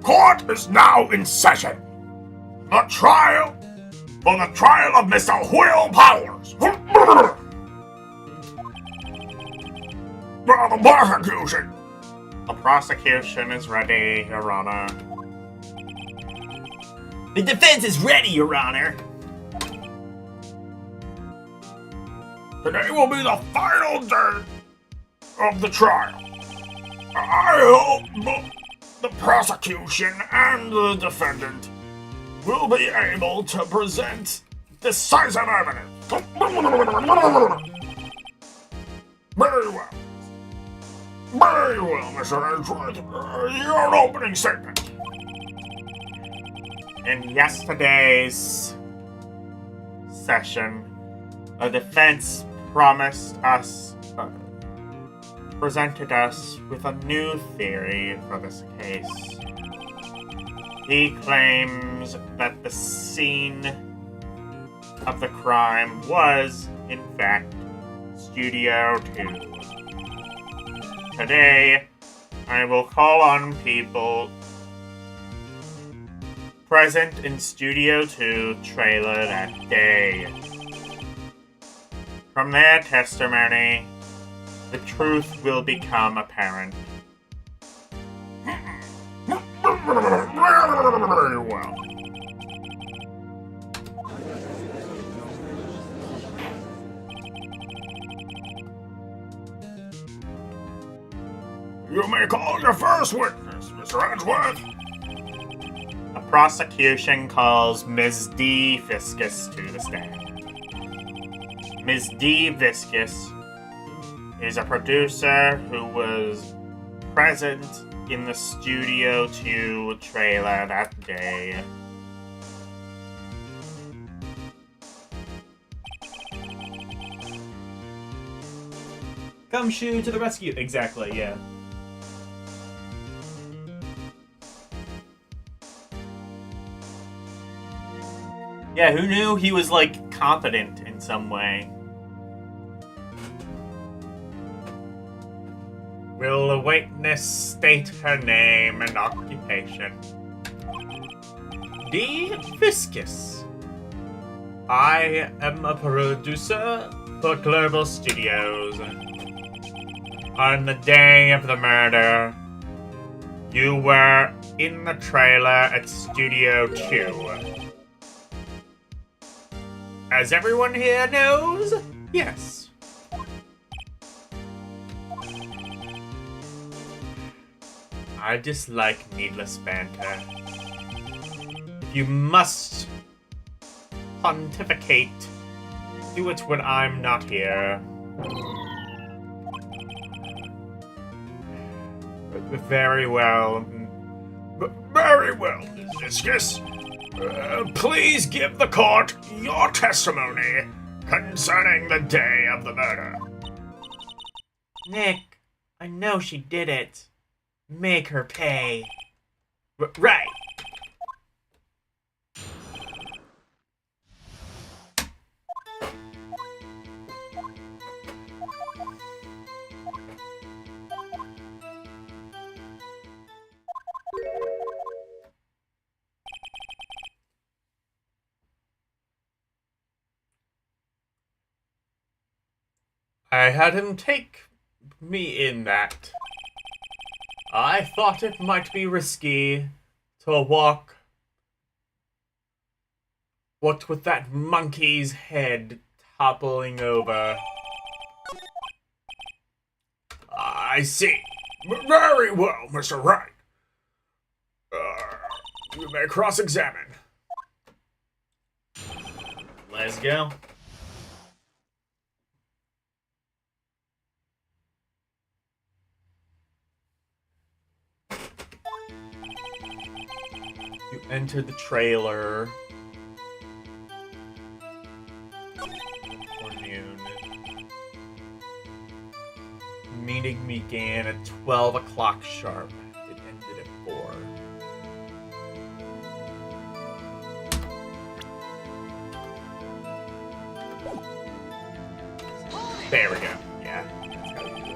Court is now in session. The trial of Mr. Will Powers. The prosecution. The prosecution is ready, Your Honor. The defense is ready, Your Honor. Today will be the final day of the trial. I hope the prosecution and the defendant will be able to present decisive evidence. Very well. Very well, Mr. Edgeworth. Your opening statement. In yesterday's session, the defense presented us with a new theory for this case. He claims that the scene of the crime was, in fact, Studio 2. Today, I will call on people present in Studio 2 trailer that day. From their testimony, the truth will become apparent. Very well. You may call your first witness, Mr. Edgeworth. The prosecution calls Ms. D. Viscous to the stand. Ms. D. Viscous is a producer who was present in the Studio 2 trailer that day. Come shoo to the rescue. Exactly, yeah. Yeah, who knew he was, like, competent in some way? Will the witness state her name and occupation? D. Viscus. I am a producer for Global Studios. On the day of the murder, you were in the trailer at Studio 2. As everyone here knows, yes. I dislike needless banter. If you must pontificate, do it when I'm not here. Very well. Very well, Viscus. Please give the court your testimony concerning the day of the murder. Nick, I know she did it. Make her pay. Right. I had him take me in that. I thought it might be risky to walk. What with that monkey's head toppling over. I see. Very well, Mr. Wright. You may cross-examine. Let's go. You enter the trailer. Before noon. Meeting began at 12 o'clock sharp. It ended at 4. There we go. Yeah, that's how you do it.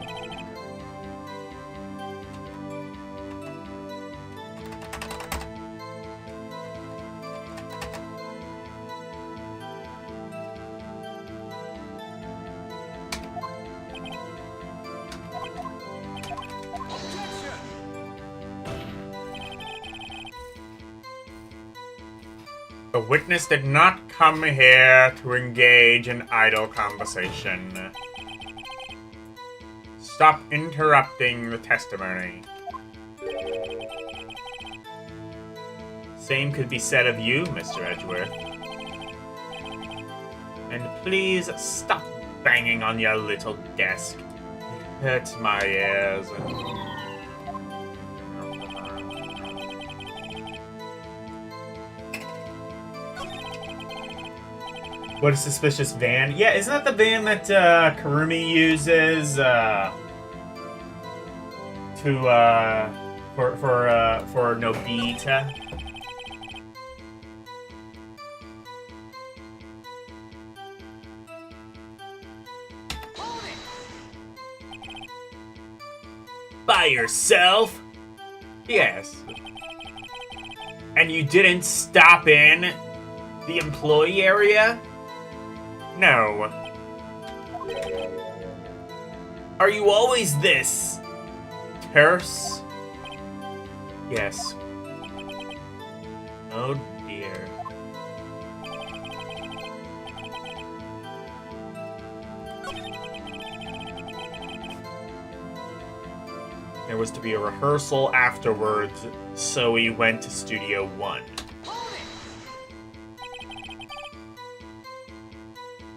The witness did not come here to engage in idle conversation. Stop interrupting the testimony. Same could be said of you, Mr. Edgeworth. And please stop banging on your little desk. It hurts my ears. What a suspicious van. Yeah, isn't that the van that Karumi uses for Nobita? By yourself? Yes. And you didn't stop in the employee area? No. Are you always this terse? Yes. Oh dear. There was to be a rehearsal afterwards, so we went to Studio 1.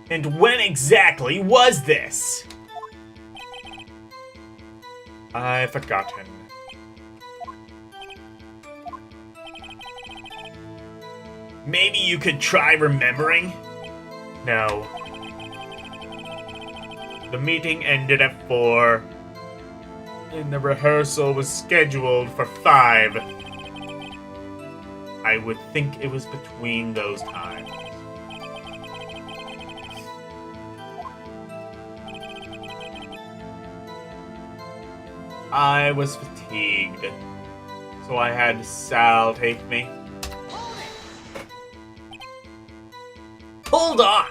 And when exactly was this? I've forgotten. Maybe you could try remembering? No. The meeting ended at 4, and the rehearsal was scheduled for 5. I would think it was between those times. I was fatigued, so I had Sal take me. Hold on!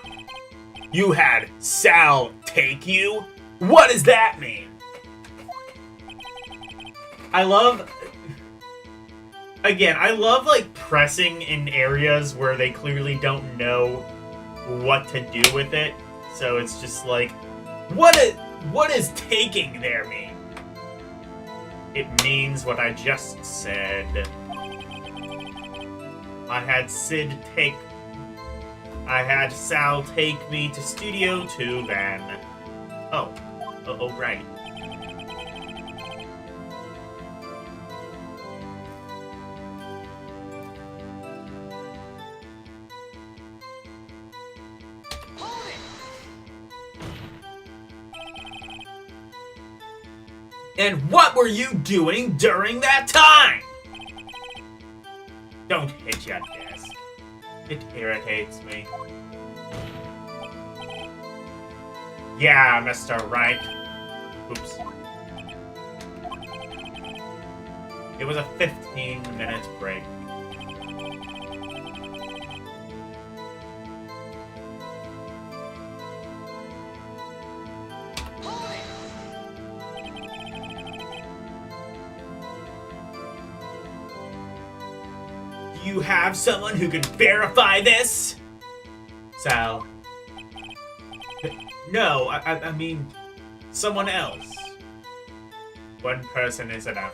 You had Sal take you? What does that mean? I love like pressing in areas where they clearly don't know what to do with it. So it's just like, what is taking there mean? It means what I just said. I had Sal take me to Studio 2 then. Oh, right. And what were you doing during that time? Don't hit your desk. It irritates me. Yeah, Mr. Wright. Oops. It was a 15-minute break. Do you have someone who can verify this? Sal. No, I mean, someone else. One person is enough.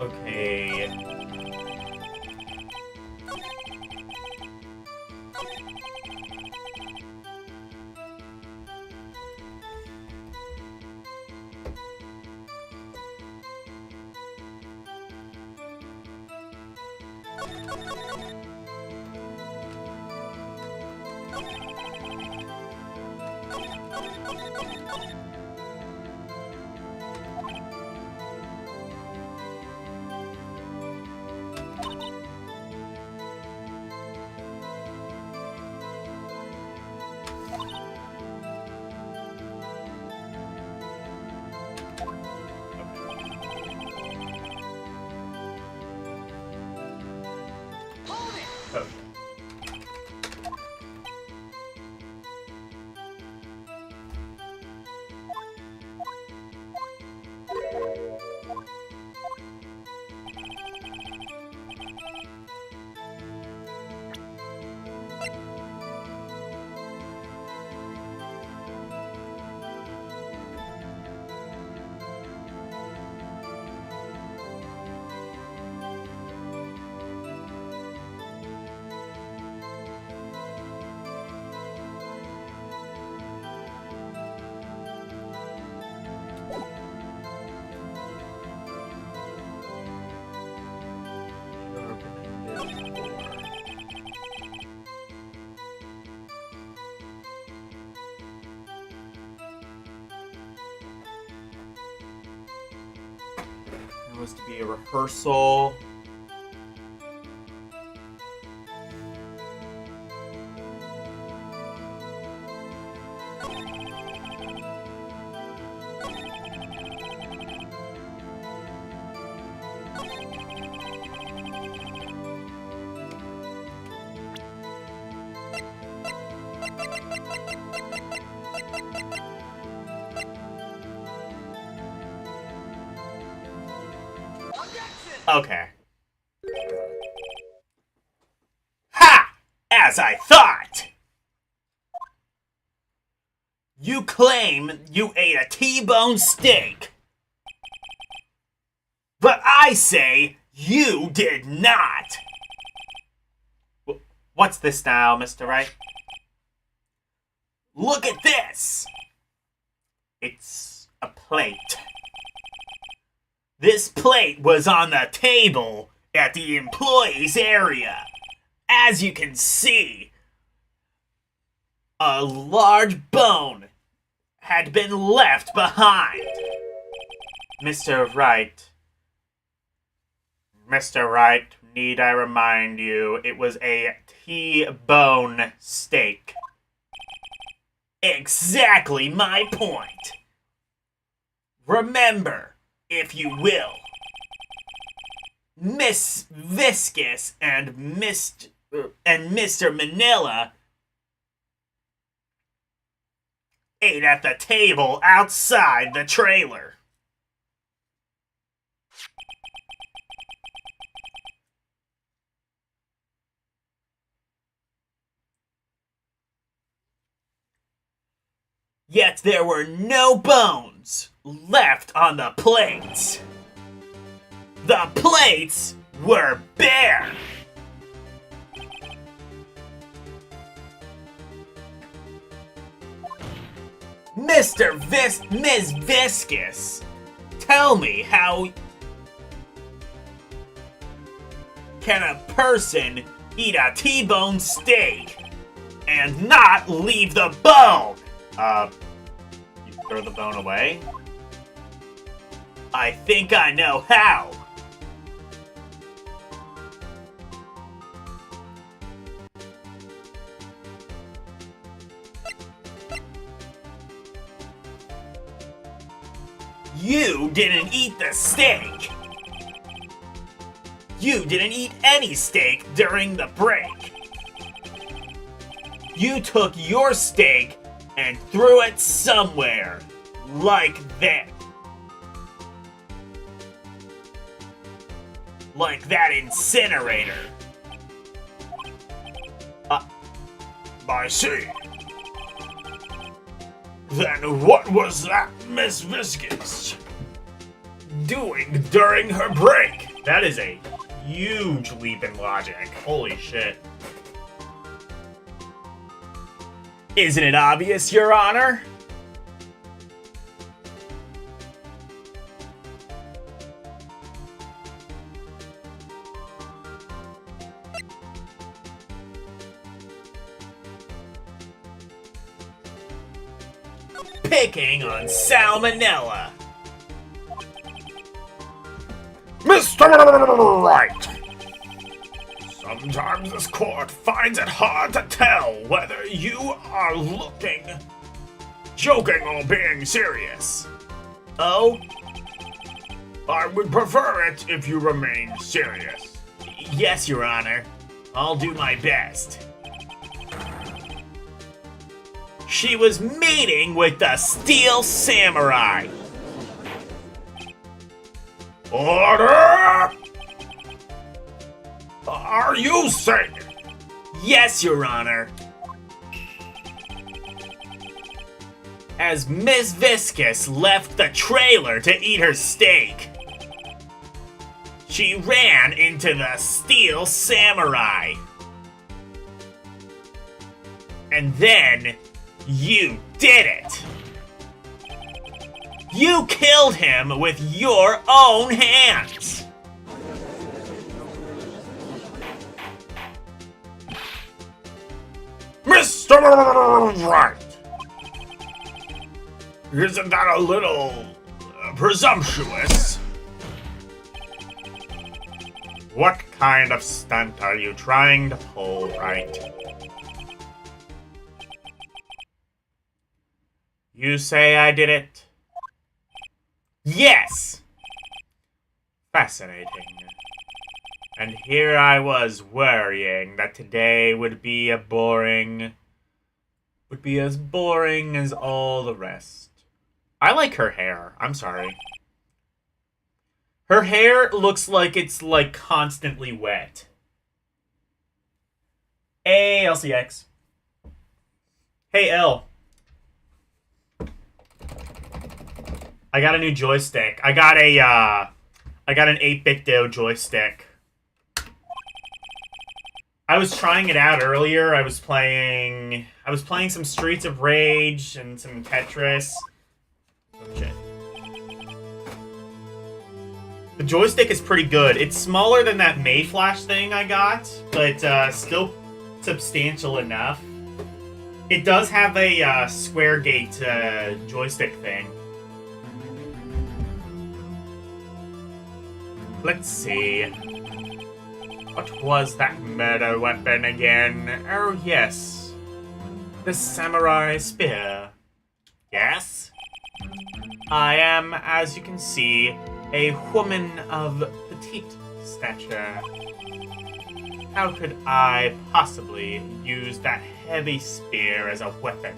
Okay. It was to be a rehearsal. Okay. Ha! As I thought! claim you ate a T-bone steak. But I say you did not. What's this now, Mr. Wright? Look at this. It's a plate. This plate was on the table at the employees area. As you can see, a large bone had been left behind. Mr. Wright, need I remind you, it was a T-bone steak. Exactly my point. Remember, if you will, Miss Viscous and Mr. Manila ate at the table outside the trailer. Yet there were no bones left on the plates. The plates were bare. Ms. Viscous, tell me, how can a person eat a T-bone steak and not leave the bone? You throw the bone away? I think I know how. You didn't eat the steak. You didn't eat any steak during the break. You took your steak and threw it somewhere, like that. Like that incinerator. I see. Then what was that Miss Viscous doing during her break? That is a huge leap in logic. Holy shit. Isn't it obvious, Your Honor? Picking on salmonella. Mr. Wright! Sometimes this court finds it hard to tell whether you are joking or being serious. Oh? I would prefer it if you remained serious. Yes, Your Honor. I'll do my best. She was meeting with the Steel Samurai. Order! Are you saying? Yes, Your Honor. As Miss Viscous left the trailer to eat her steak, she ran into the Steel Samurai. And then you did it. You killed him with your own hands. Mr. Wright! Isn't that a little presumptuous? What kind of stunt are you trying to pull, Wright? You say I did it? Yes! Fascinating. And here I was worrying that today would be as boring as all the rest. I like her hair. I'm sorry. Her hair looks like it's like constantly wet. Hey, LCX. Hey, L. I got a new joystick. I got an 8-bit joystick. I was trying it out earlier. I was playing some Streets of Rage and some Tetris. Oh, shit. The joystick is pretty good. It's smaller than that Mayflash thing I got, but still substantial enough. It does have a square gate joystick thing. Let's see. What was that murder weapon again? Oh, yes. The samurai spear. Yes? I am, as you can see, a woman of petite stature. How could I possibly use that heavy spear as a weapon?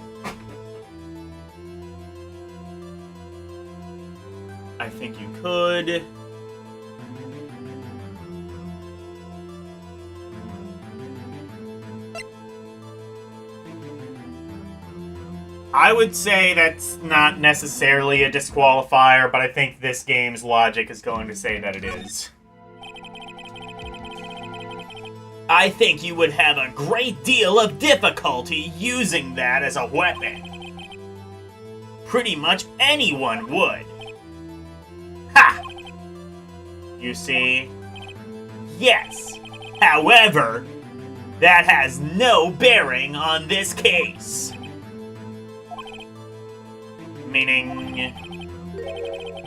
I think you could. I would say that's not necessarily a disqualifier, but I think this game's logic is going to say that it is. I think you would have a great deal of difficulty using that as a weapon. Pretty much anyone would. Ha! You see? Yes. However, that has no bearing on this case. Meaning,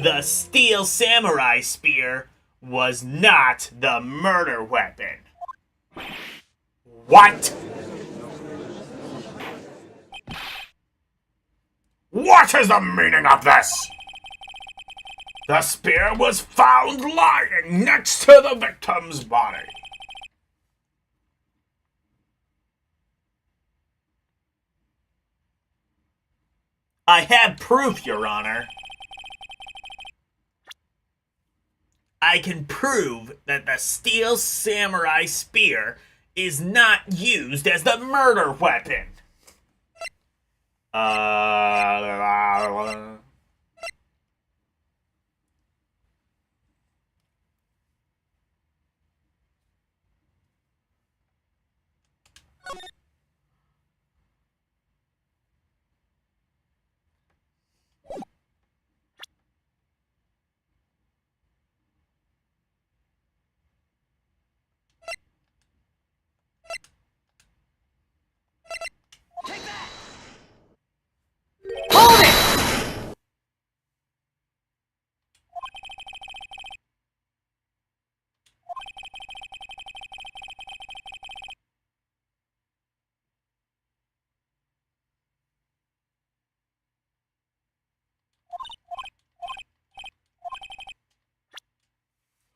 the steel samurai spear was not the murder weapon. What? What is the meaning of this? The spear was found lying next to the victim's body. I have proof, Your Honor. I can prove that the steel samurai spear is not used as the murder weapon.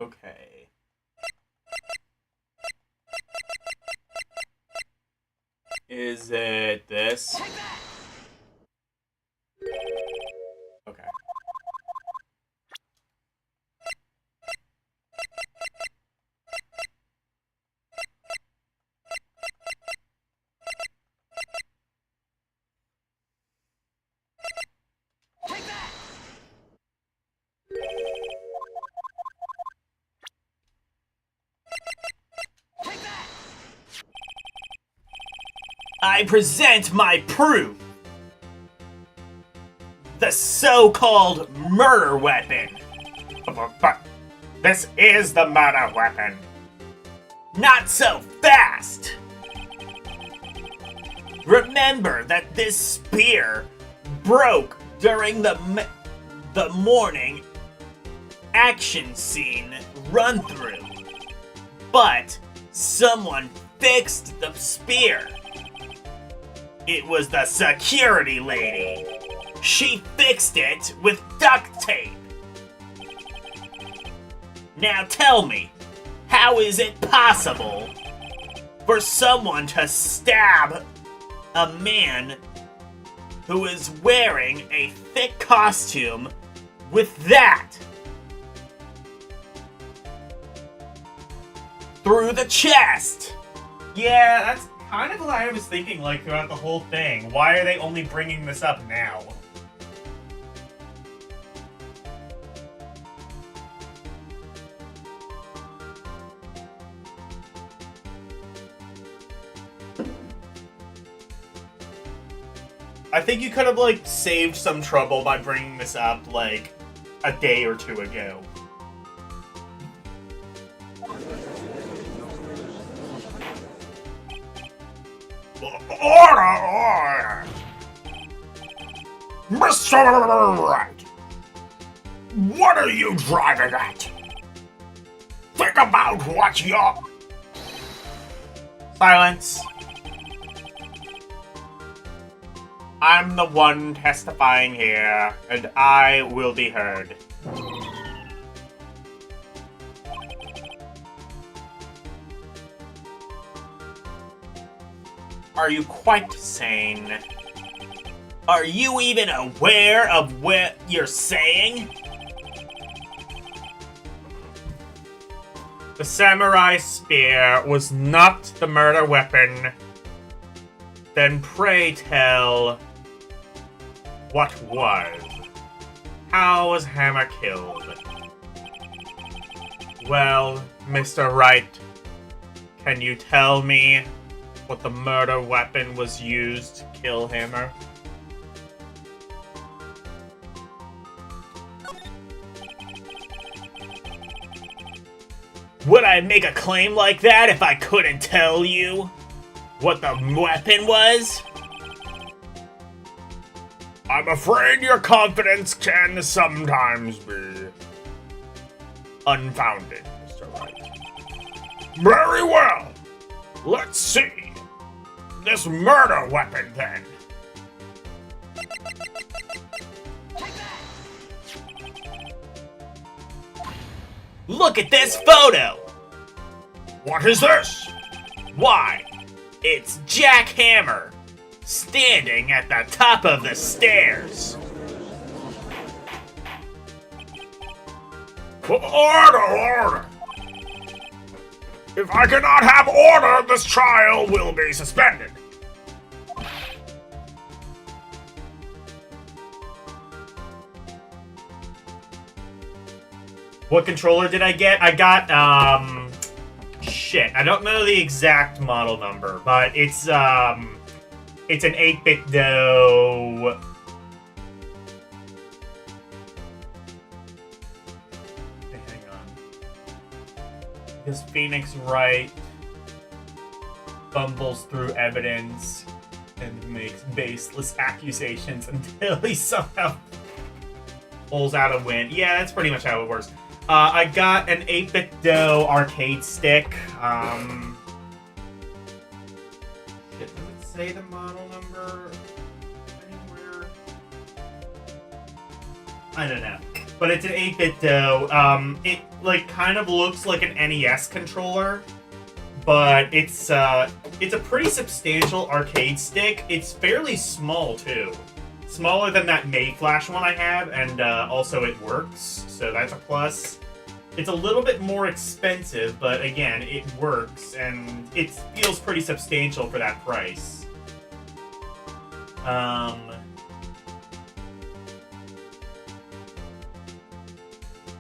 Okay. Is it this? Okay. I present my proof. The so-called murder weapon. But this is the murder weapon. Not so fast! Remember that this spear broke during the morning action scene run-through. But someone fixed the spear. It was the security lady. She fixed it with duct tape. Now tell me, how is it possible for someone to stab a man who is wearing a thick costume with that through the chest? Yeah, that's kind of what I was thinking, like, throughout the whole thing. Why are they only bringing this up now? I think you could have, like, saved some trouble by bringing this up, like, a day or two ago. Order! Mr. Wright! What are you driving at? Think about what you're... Silence. I'm the one testifying here, and I will be heard. Are you quite sane? Are you even aware of what you're saying? The samurai spear was not the murder weapon. Then pray tell, what was? How was Hammer killed? Well, Mr. Wright, can you tell me what the murder weapon was used to kill Hammer? Would I make a claim like that if I couldn't tell you what the weapon was? I'm afraid your confidence can sometimes be Unfounded, Mr. Wright. very well. Let's see. This murder weapon, then. Look at this photo! What is this? Why, it's Jack Hammer, standing at the top of the stairs. Order! If I cannot have order, this trial will be suspended. What controller did I get? I got, shit. I don't know the exact model number, but it's an 8-bit dough. Hang on. Because Phoenix Wright fumbles through evidence and makes baseless accusations until he somehow pulls out a win. Yeah, that's pretty much how it works. I got an 8-bit dough arcade stick. Shit, does it say the model number anywhere? I don't know. But it's an 8-bit dough. It, like, kind of looks like an NES controller, but it's a pretty substantial arcade stick. It's fairly small, too. Smaller than that Mayflash one I have, and also it works, so that's a plus. It's a little bit more expensive, but again, it works, and it feels pretty substantial for that price.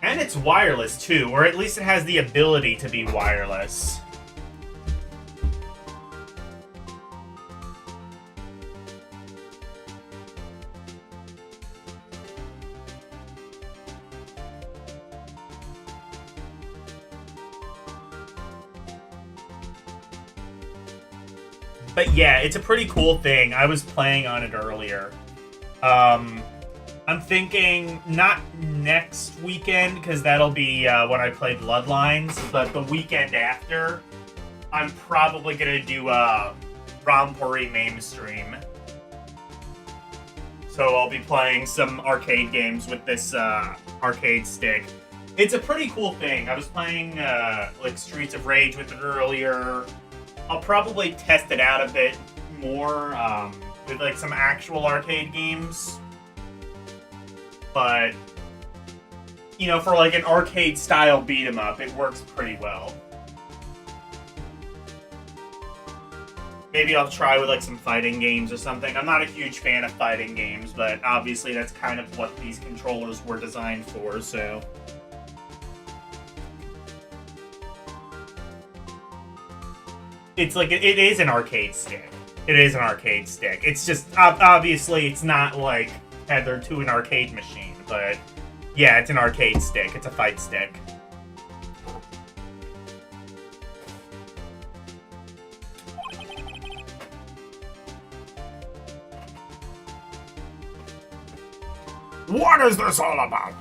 And it's wireless, too, or at least it has the ability to be wireless. But yeah, it's a pretty cool thing. I was playing on it earlier. I'm thinking not next weekend, because that'll be when I play Bloodlines, but the weekend after, I'm probably going to do a Rampuri MAME stream. So I'll be playing some arcade games with this arcade stick. It's a pretty cool thing. I was playing like Streets of Rage with it earlier. I'll probably test it out a bit more with like some actual arcade games. But, you know, for like an arcade style beat 'em up, it works pretty well. Maybe I'll try with like some fighting games or something. I'm not a huge fan of fighting games, but obviously that's kind of what these controllers were designed for, so. It's like, it is an arcade stick. It is an arcade stick. It's just, obviously, it's not, like, tethered to an arcade machine, but yeah, it's an arcade stick. It's a fight stick. What is this all about?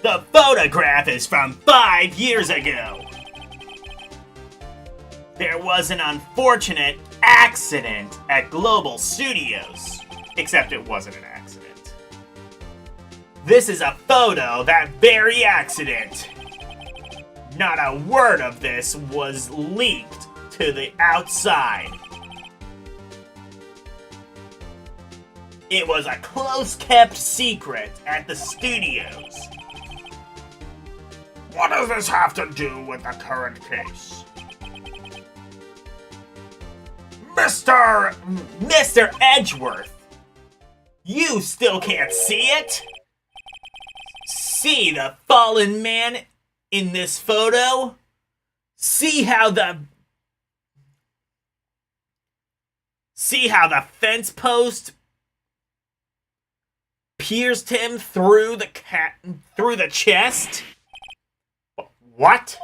The photograph is from 5 years ago. There was an unfortunate accident at Global Studios. Except it wasn't an accident. This is a photo of that very accident. Not a word of this was leaked to the outside. It was a close-kept secret at the studios. What does this have to do with the current case? Mr. Edgeworth, you still can't see it? See the fallen man in this photo? See how the fence post pierced him through the chest? What?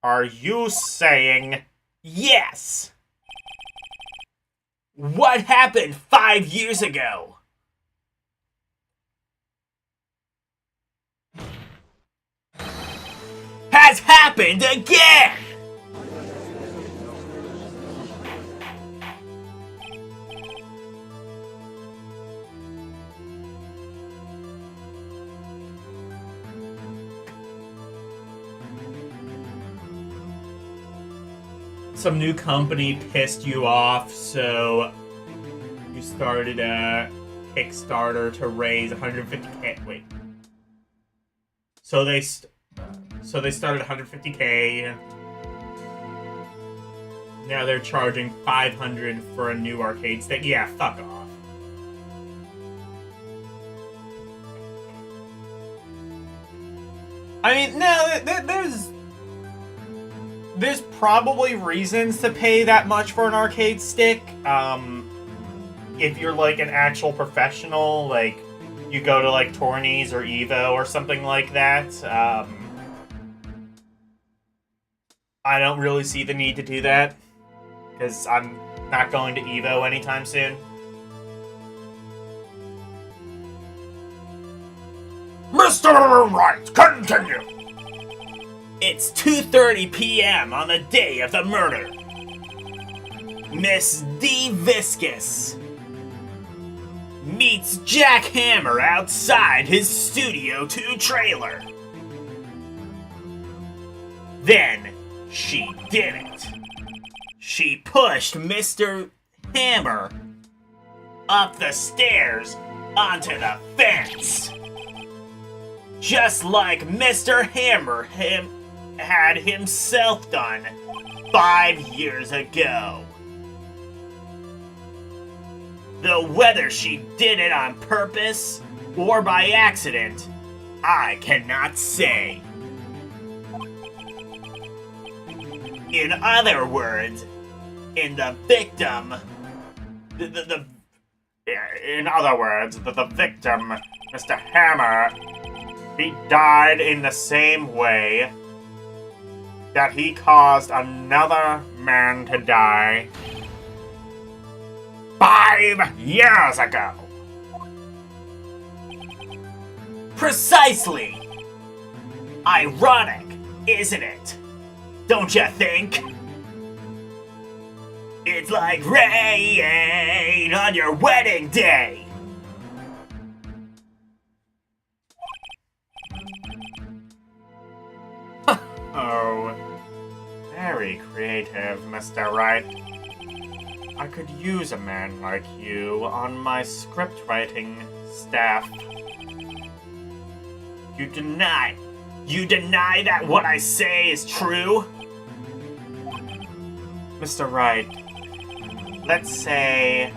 Are you saying... Yes. What happened 5 years ago? Has happened again! Some new company pissed you off, so you started a Kickstarter to raise 150k. Wait. So they started 150k. Now they're charging 500 for a new arcade stick. Yeah, fuck off. I mean, no, there's probably reasons to pay that much for an arcade stick. If you're like an actual professional, like you go to like Tourneys or Evo or something like that. I don't really see the need to do that because I'm not going to Evo anytime soon. Mr. Wright, continue. It's 2:30 p.m. on the day of the murder. Miss D. Viscus meets Jack Hammer outside his Studio 2 trailer. Then she did it. She pushed Mr. Hammer up the stairs onto the fence. Just like Mr. Hammer had himself done 5 years ago. Though whether she did it on purpose or by accident, I cannot say. In other words, in the victim, the victim, Mr. Hammer, he died in the same way that he caused another man to die 5 years ago. Precisely. Ironic, isn't it? Don't you think? It's like rain on your wedding day. Oh, very creative, Mr. Wright. I could use a man like you on my script writing staff. You deny that what I say is true? Mr. Wright, let's say,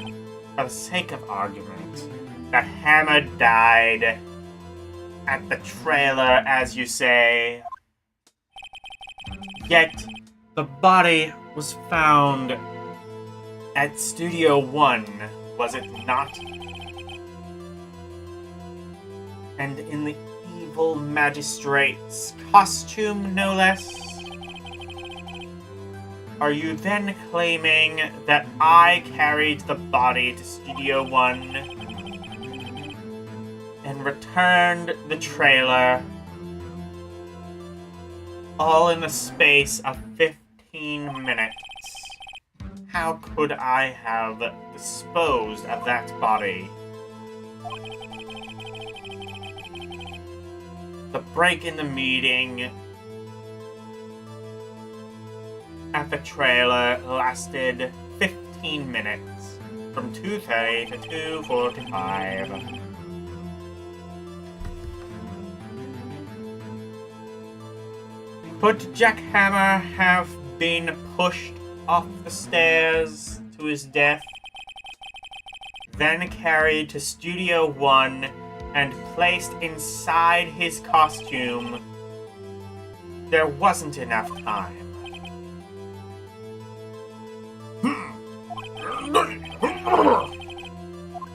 for the sake of argument, that Hammer died at the trailer, as you say. Yet, the body was found at Studio One, was it not? And in the evil magistrate's costume, no less? Are you then claiming that I carried the body to Studio One and returned the trailer all in the space of 15 minutes? How could I have disposed of that body? The break in the meeting at the trailer lasted 15 minutes, from 2:30 to 2:45. Could Jackhammer have been pushed off the stairs to his death, then carried to Studio One and placed inside his costume? There wasn't enough time.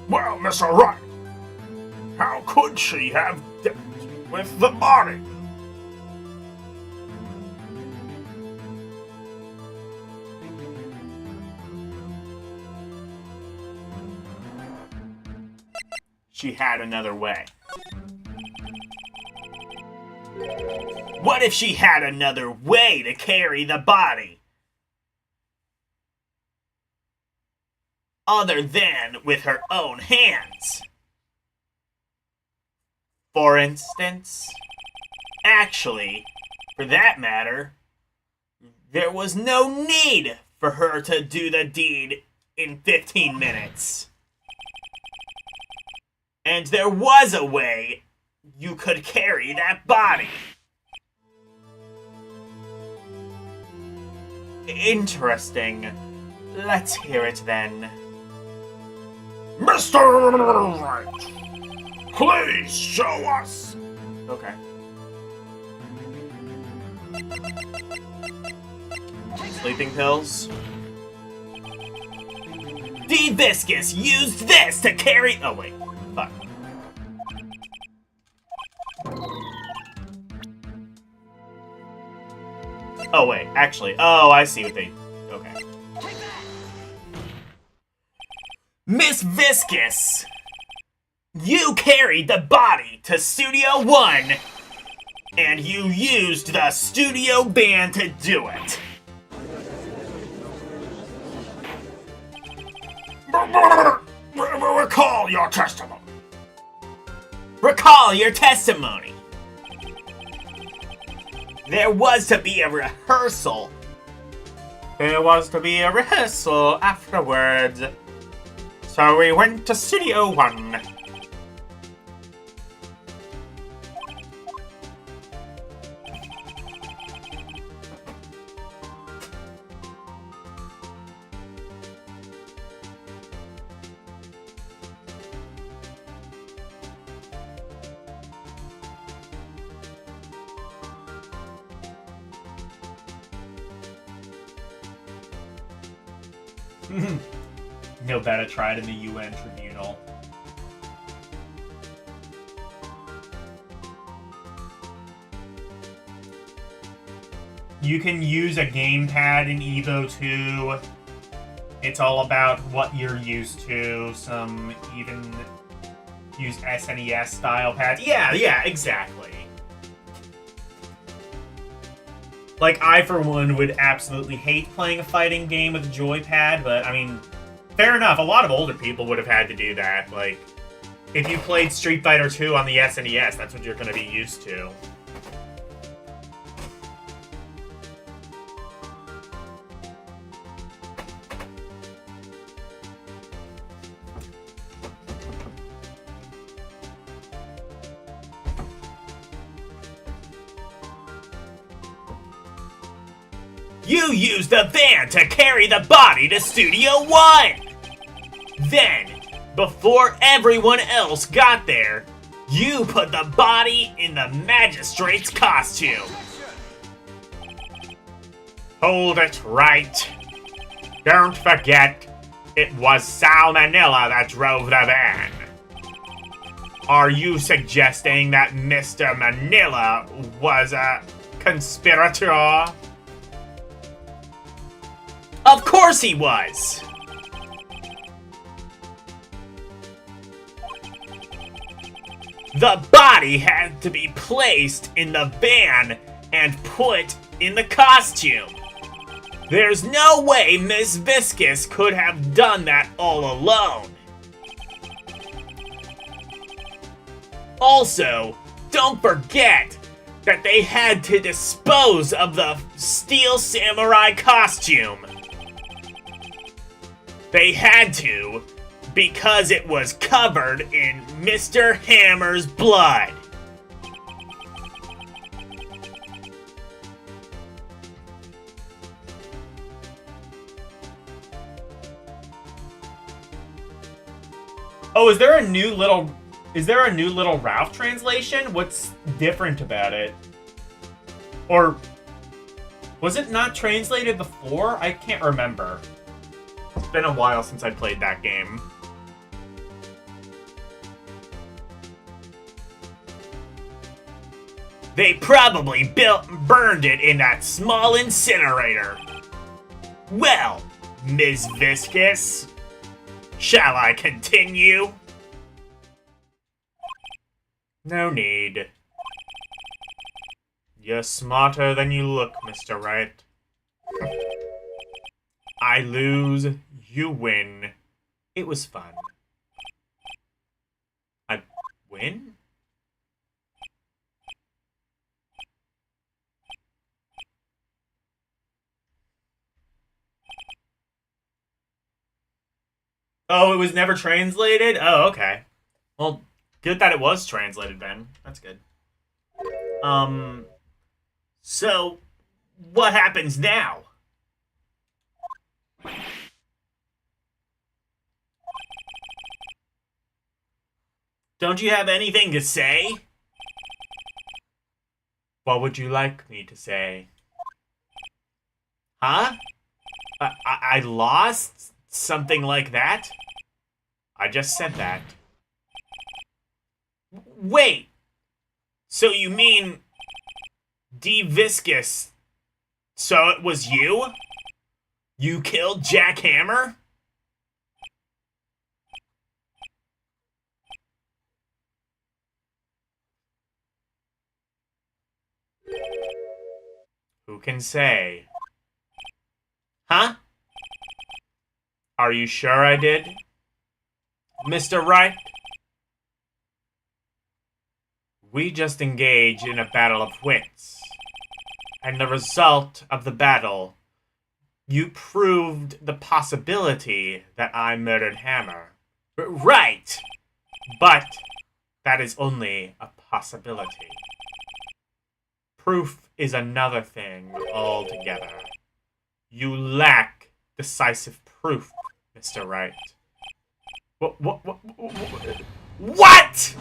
Well, Miss Wright, how could she have dealt with the body? She had another way. What if she had another way to carry the body? Other than with her own hands. For instance, actually, for that matter, there was no need for her to do the deed in 15 minutes. And there was a way you could carry that body. Interesting. Let's hear it then. Mr. Wright, please show us. Okay. Sleeping pills. D-Viscus used this to carry. Oh, wait. Fuck. Oh, wait. Actually. Oh, I see what they. Okay. Miss Viscus! You carried the body to Studio One, and you used the studio band to do it. Recall your testimony. Recall your testimony. There was to be a rehearsal. There was to be a rehearsal afterwards. So we went to Studio One. No better tried in the UN tribunal. You can use a gamepad in Evo 2. It's all about what you're used to. Some even use SNES style pads. Yeah, exactly. Like, I, for one, would absolutely hate playing a fighting game with a joypad, but, I mean, fair enough. A lot of older people would have had to do that. Like, if you played Street Fighter 2 on the SNES, that's what you're going to be used to. You used the van to carry the body to Studio One! Then, before everyone else got there, you put the body in the magistrate's costume. Hold it right. Don't forget, it was Sal Manila that drove the van. Are you suggesting that Mr. Manila was a conspirator? Of course he was! The body had to be placed in the van and put in the costume. There's no way Miss Viscous could have done that all alone. Also, don't forget that they had to dispose of the Steel Samurai costume. They had to because it was covered in Mr. Hammer's blood. Oh, is there a new little Ralph translation? What's different about it? Or was it not translated before? I can't remember. It's been a while since I played that game. They probably burned it in that small incinerator. Well, Ms. Viscous, shall I continue? No need. You're smarter than you look, Mr. Wright. I lose, you win. It was fun. I win? Oh, it was never translated? Oh, okay. Well, good that it was translated then. That's good. So, what happens now? Don't you have anything to say? What would you like me to say? Huh? I lost? Something like that? I just said that. Wait! So you mean... D. Viscous? So it was you? You killed Jack Hammer? Who can say? Huh? Are you sure I did? Mr. Wright? We just engaged in a battle of wits. And the result of the battle, you proved the possibility that I murdered Hammer. Right! But that is only a possibility. Proof is another thing altogether. You lack decisive proof, Mr. Wright. What?!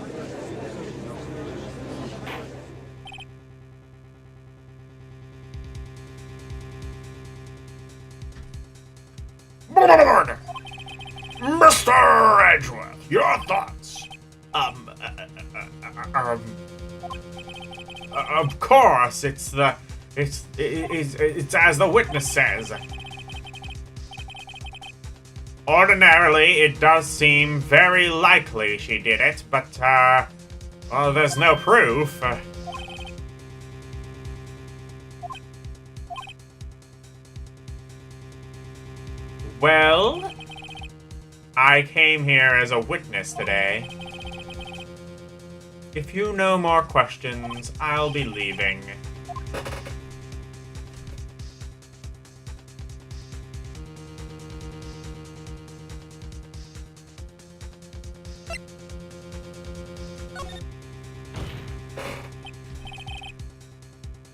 Mr. Edgeworth, your thoughts? Of course, it's as the witness says. Ordinarily, it does seem very likely she did it, but, well, there's no proof. Well, I came here as a witness today. If you no more questions, I'll be leaving.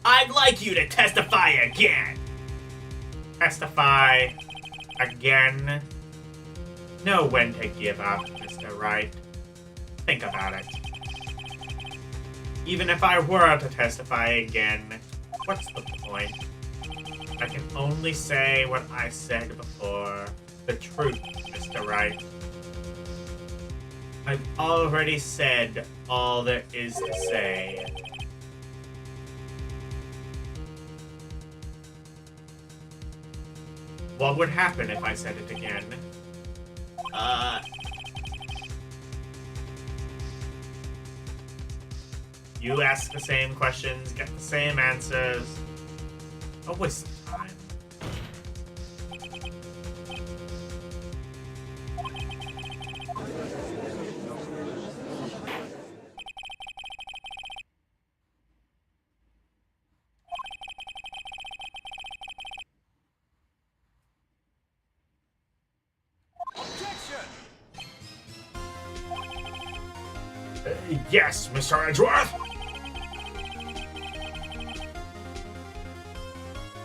I'd like you to testify again. Testify again? Know when to give up, Mr. Wright. Think about it. Even if I were to testify again, what's the point? I can only say what I said before. The truth, Mr. Wright. I've already said all there is to say. What would happen if I said it again? You ask the same questions, get the same answers. A waste of time. Yes, Mr. Edgeworth?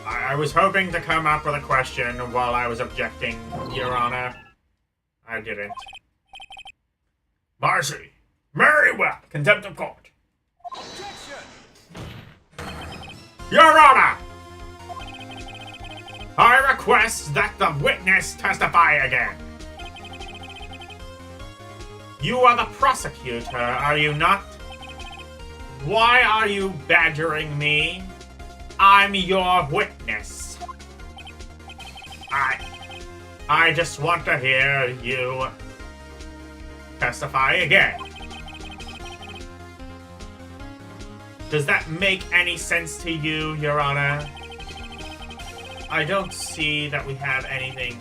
I was hoping to come up with a question while I was objecting, Your Honor. I didn't. Marcy. Very well. Contempt of court. Your Honor! I request that the witness testify again. You are the prosecutor, are you not? Why are you badgering me? I'm your witness. I just want to hear you testify again. Does that make any sense to you, Your Honor? I don't see that we have anything.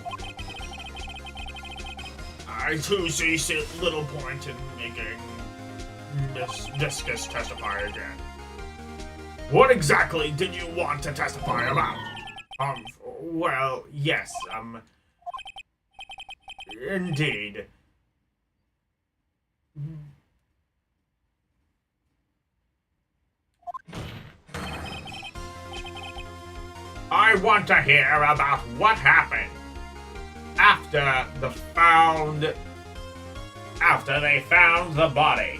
I too see little point in making Miss Discus testify again. What exactly did you want to testify about? Well, yes, indeed. I want to hear about what happened after they found the body.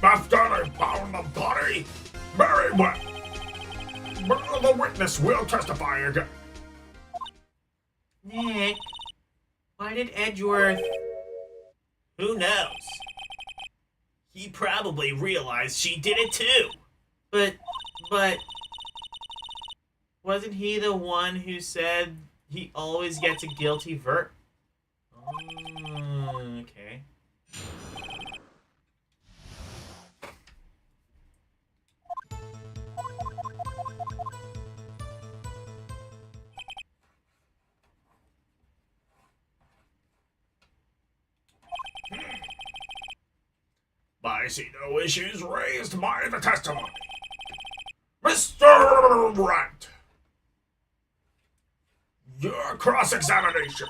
After they found the body? Very well. The witness will testify again. Nick, why did Edgeworth? Who knows? He probably realized she did it too. But, wasn't he the one who said he always gets a guilty verdict? Okay. I see no issues raised by the testimony. Mr. Wright, your cross-examination.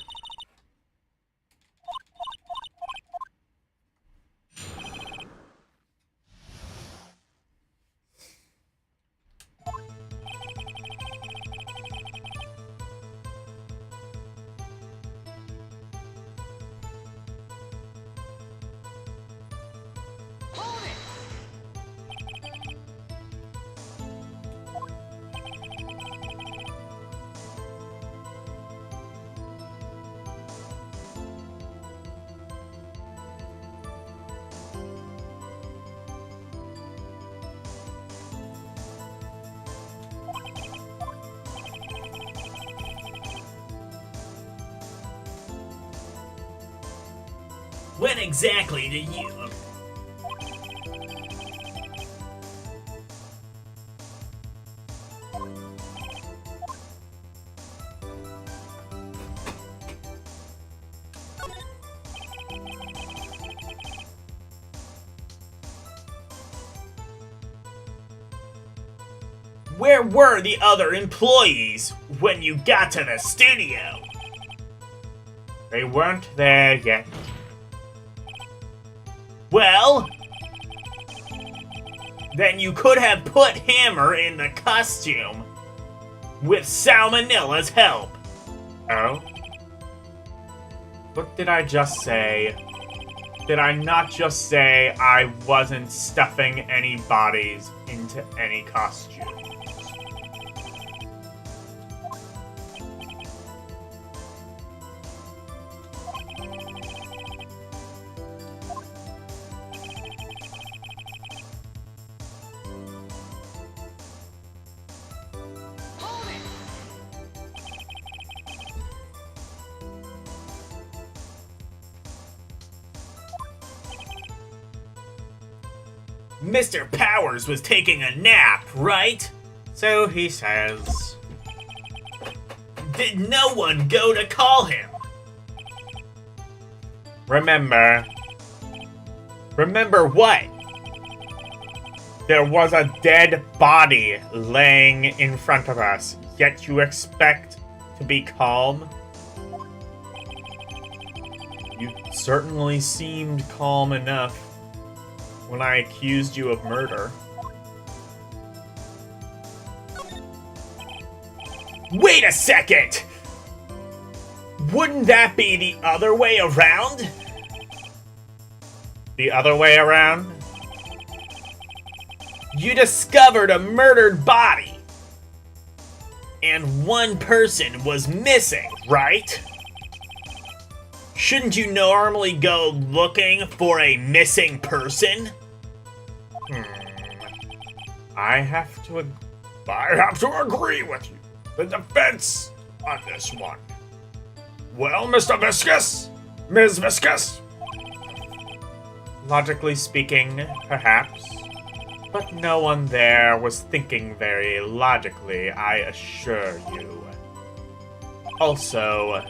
When exactly did you... Where were the other employees when you got to the studio? They weren't there yet. Well, then you could have put Hammer in the costume with Salmonella's help. Oh? What did I just say? Did I not just say I wasn't stuffing any bodies into any costume? Mr. Powers was taking a nap, right? So he says. Did no one go to call him? Remember what? There was a dead body laying in front of us, yet you expect to be calm? You certainly seemed calm enough when I accused you of murder. Wait a second! Wouldn't that be the other way around? The other way around? You discovered a murdered body. And one person was missing, right? Shouldn't you normally go looking for a missing person? I have to agree with you. The defense on this one. Well, Mr. Viscus? Ms. Viscus? logically speaking, perhaps. But no one there was thinking very logically, I assure you. Also,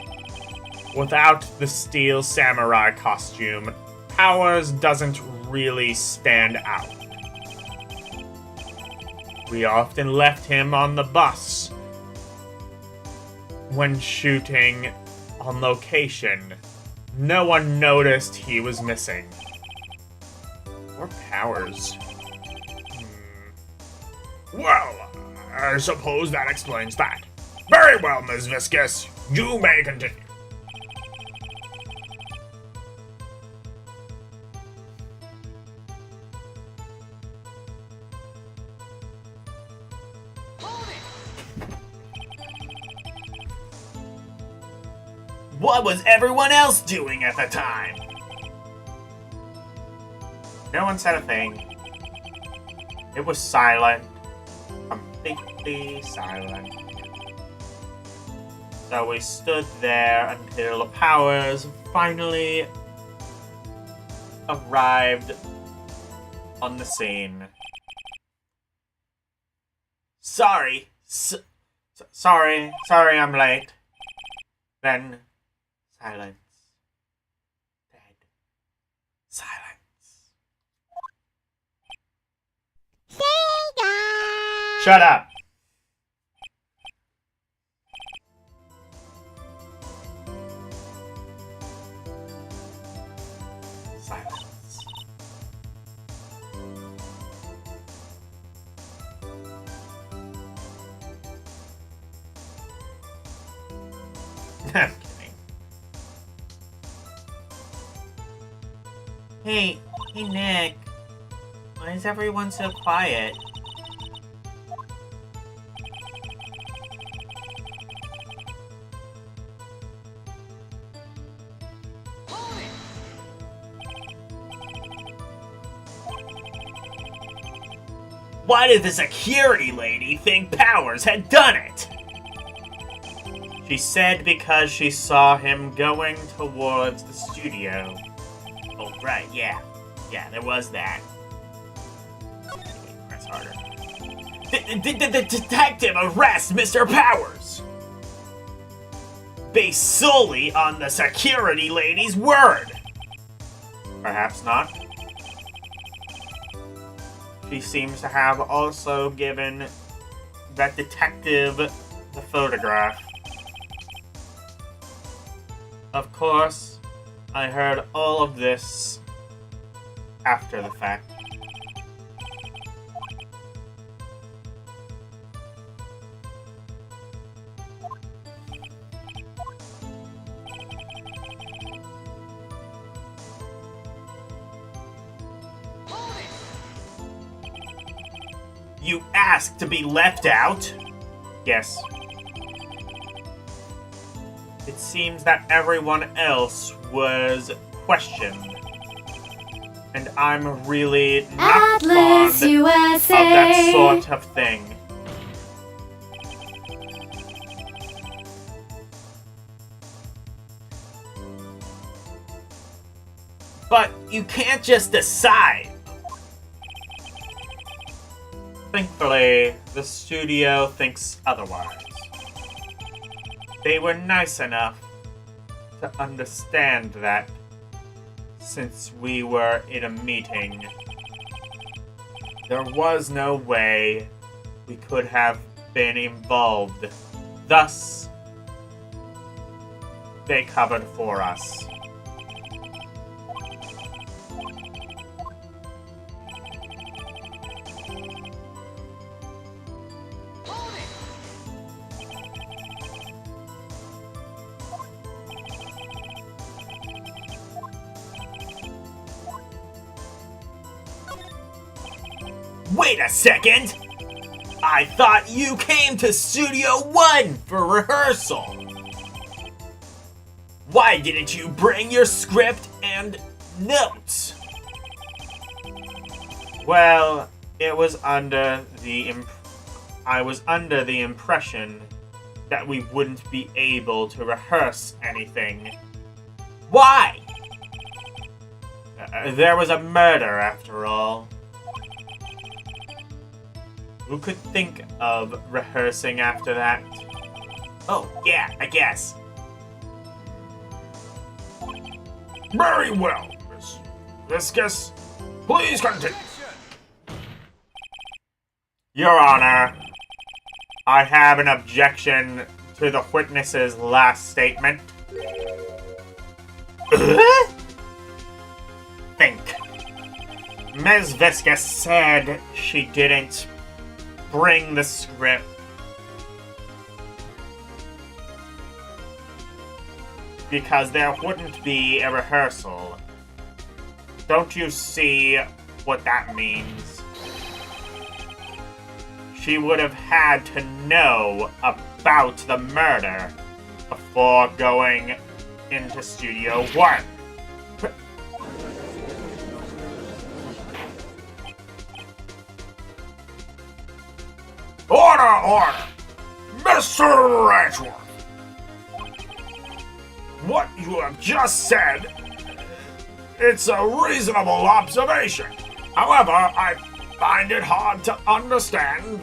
without the steel samurai costume, Powers doesn't really stand out. We often left him on the bus when shooting on location. No one noticed he was missing. Or Powers. Well, I suppose that explains that. Very well, Ms. Viscus. You may continue. What was everyone else doing at the time? No one said a thing. It was silent. Completely silent. So we stood there until Powers finally arrived on the scene. Sorry. Sorry I'm late. Then, silence. Dead. Silence. Sega! Shut up! Silence. I'm kidding. Hey Nick. Why is everyone so quiet? Why did the security lady think Powers had done it? She said because she saw him going towards the studio. Oh, right, yeah. Yeah, there was that. Press harder. The detective arrests Mr. Powers! Based solely on the security lady's word! Perhaps not. She seems to have also given that detective the photograph. Of course, I heard all of this after the fact. You asked to be left out? Yes. It seems that everyone else was questioned. And I'm really not Atlas fond USA. of that sort of thing. But you can't just decide. Thankfully, the studio thinks otherwise. They were nice enough to understand that since we were in a meeting, there was no way we could have been involved. Thus, they covered for us. Wait a second! I thought you came to Studio 1 for rehearsal! Why didn't you bring your script and notes? Well, it was under the I was under the impression that we wouldn't be able to rehearse anything. Why? There was a murder, after all. Who could think of rehearsing after that? Oh, yeah, I guess. Very well, Miss Viscous. Please continue. Your Honor, I have an objection to the witness's last statement. Think. Ms. Viscous said she didn't bring the script. Because there wouldn't be a rehearsal. Don't you see what that means? She would have had to know about the murder before going into Studio 1. Order! Mr. Edgeworth! What you have just said, it's a reasonable observation. However, I find it hard to understand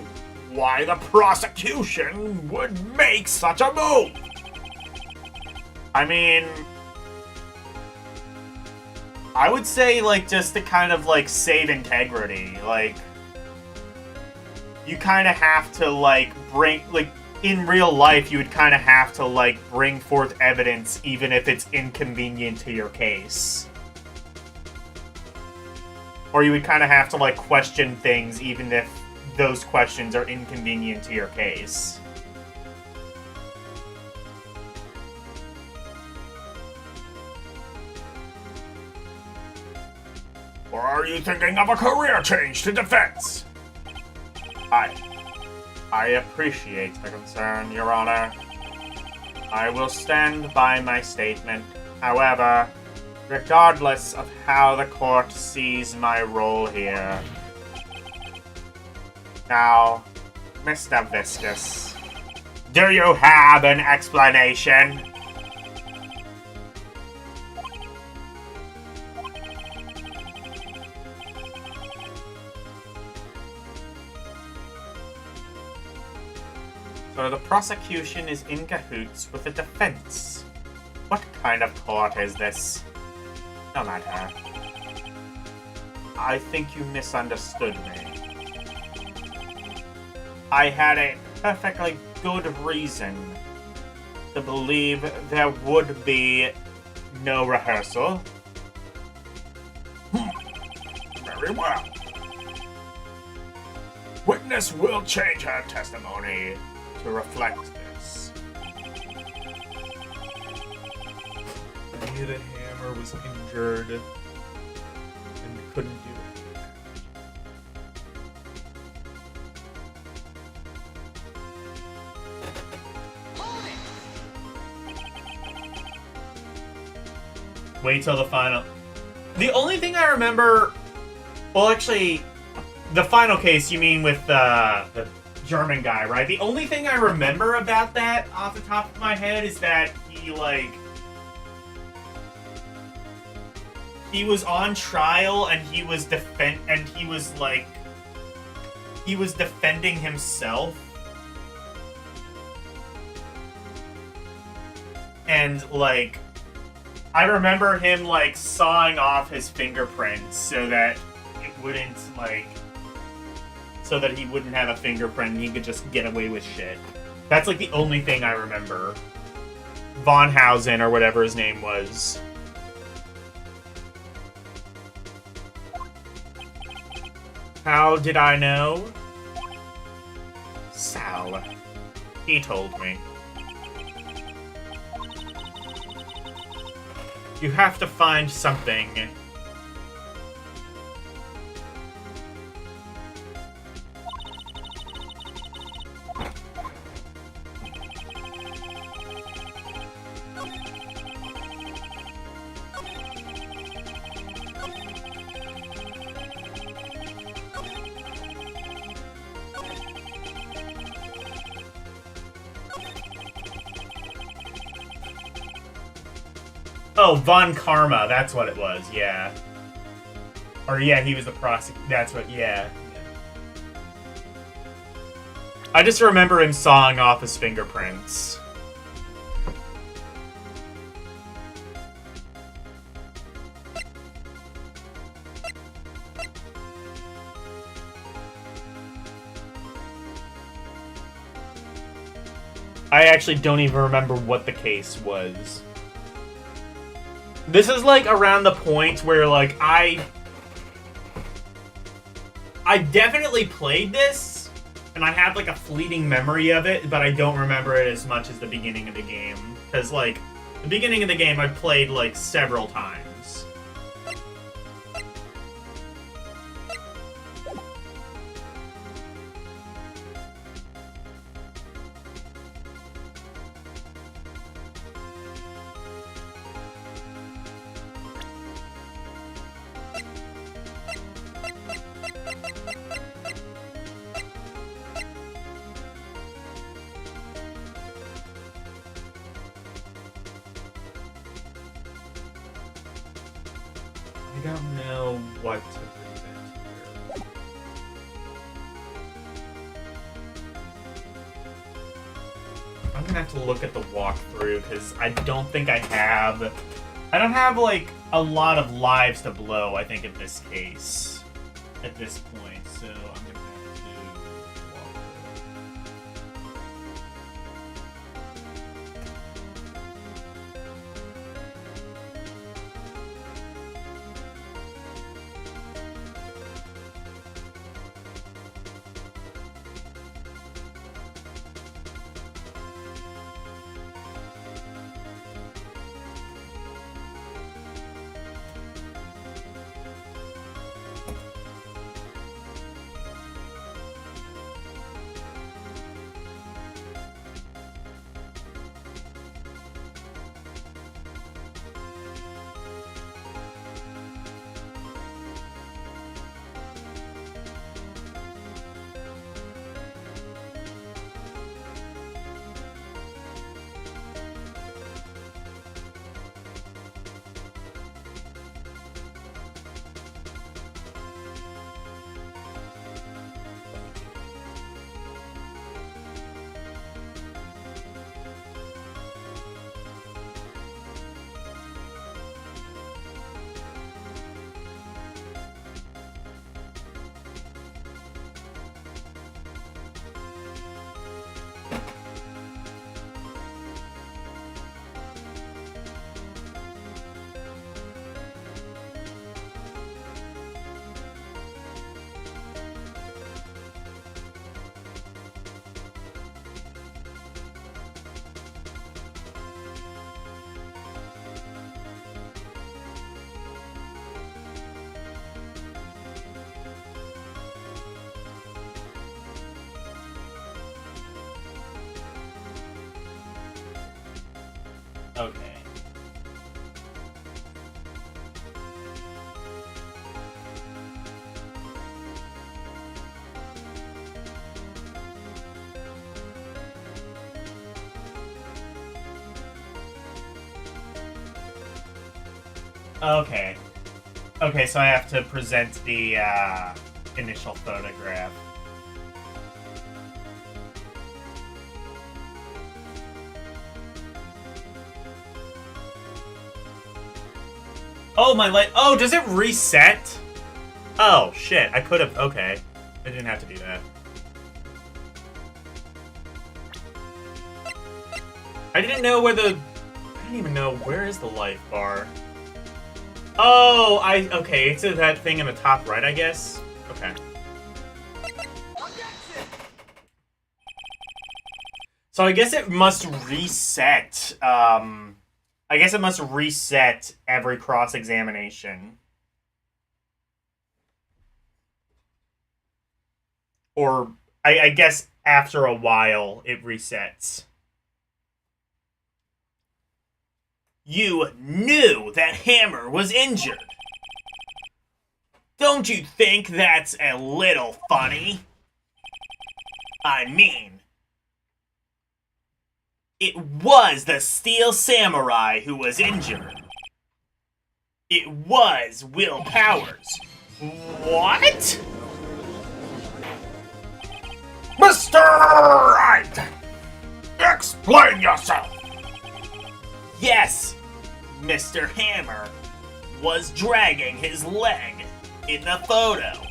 why the prosecution would make such a move. I mean, I would say, like, just to kind of, like, save integrity. Like, you kind of have to, like, bring, like, in real life, you would kind of have to, like, bring forth evidence even if it's inconvenient to your case. Or you would kind of have to, like, question things even if those questions are inconvenient to your case. Or are you thinking of a career change to defense? I appreciate the concern, Your Honor. I will stand by my statement. However, regardless of how the court sees my role here. Now, Mr. Viscous, do you have an explanation? So the prosecution is in cahoots with the defense. What kind of court is this? No matter. I think you misunderstood me. I had a perfectly good reason to believe there would be no rehearsal. Very well. Witness will change her testimony to reflect this. I knew that Hammer was injured and couldn't do it. Wait till the final. The only thing I remember, well, actually, the final case you mean with the German guy, right? The only thing I remember about that off the top of my head is that he was on trial and he was defending himself. And like I remember him like sawing off his fingerprints so that it wouldn't so that he wouldn't have a fingerprint and he could just get away with shit. That's like the only thing I remember. Von Hausen or whatever his name was. How did I know? Sal. He told me. You have to find something. Oh, Von Karma, that's what it was, yeah. Or yeah, he was the prosecutor, that's what, yeah. I just remember him sawing off his fingerprints. I actually don't even remember what the case was. This is like around the point where like I definitely played this and I have like a fleeting memory of it, but I don't remember it as much as the beginning of the game. Because like the beginning of the game I played like several times. I don't know what to present here. I'm gonna have to look at the walkthrough because I don't think I don't have like a lot of lives to blow, I think, in this case. At this point, so I'm gonna have to walk through. Okay. Okay. Okay, so I have to present the initial photograph. Oh, my light. Oh, does it reset? Oh, shit. I could have. Okay. I didn't have to do that. I didn't know where the... I didn't even know. Where is the life bar? Oh, okay, it's that thing in the top right, I guess? Okay. So I guess it must reset, I guess it must reset every cross-examination. Or, I guess after a while, it resets. You knew that Hammer was injured. Don't you think that's a little funny? I mean, it was the Steel Samurai who was injured. It was Will Powers. What? Mr. Wright! Explain yourself! Yes, Mr. Hammer was dragging his leg in the photo.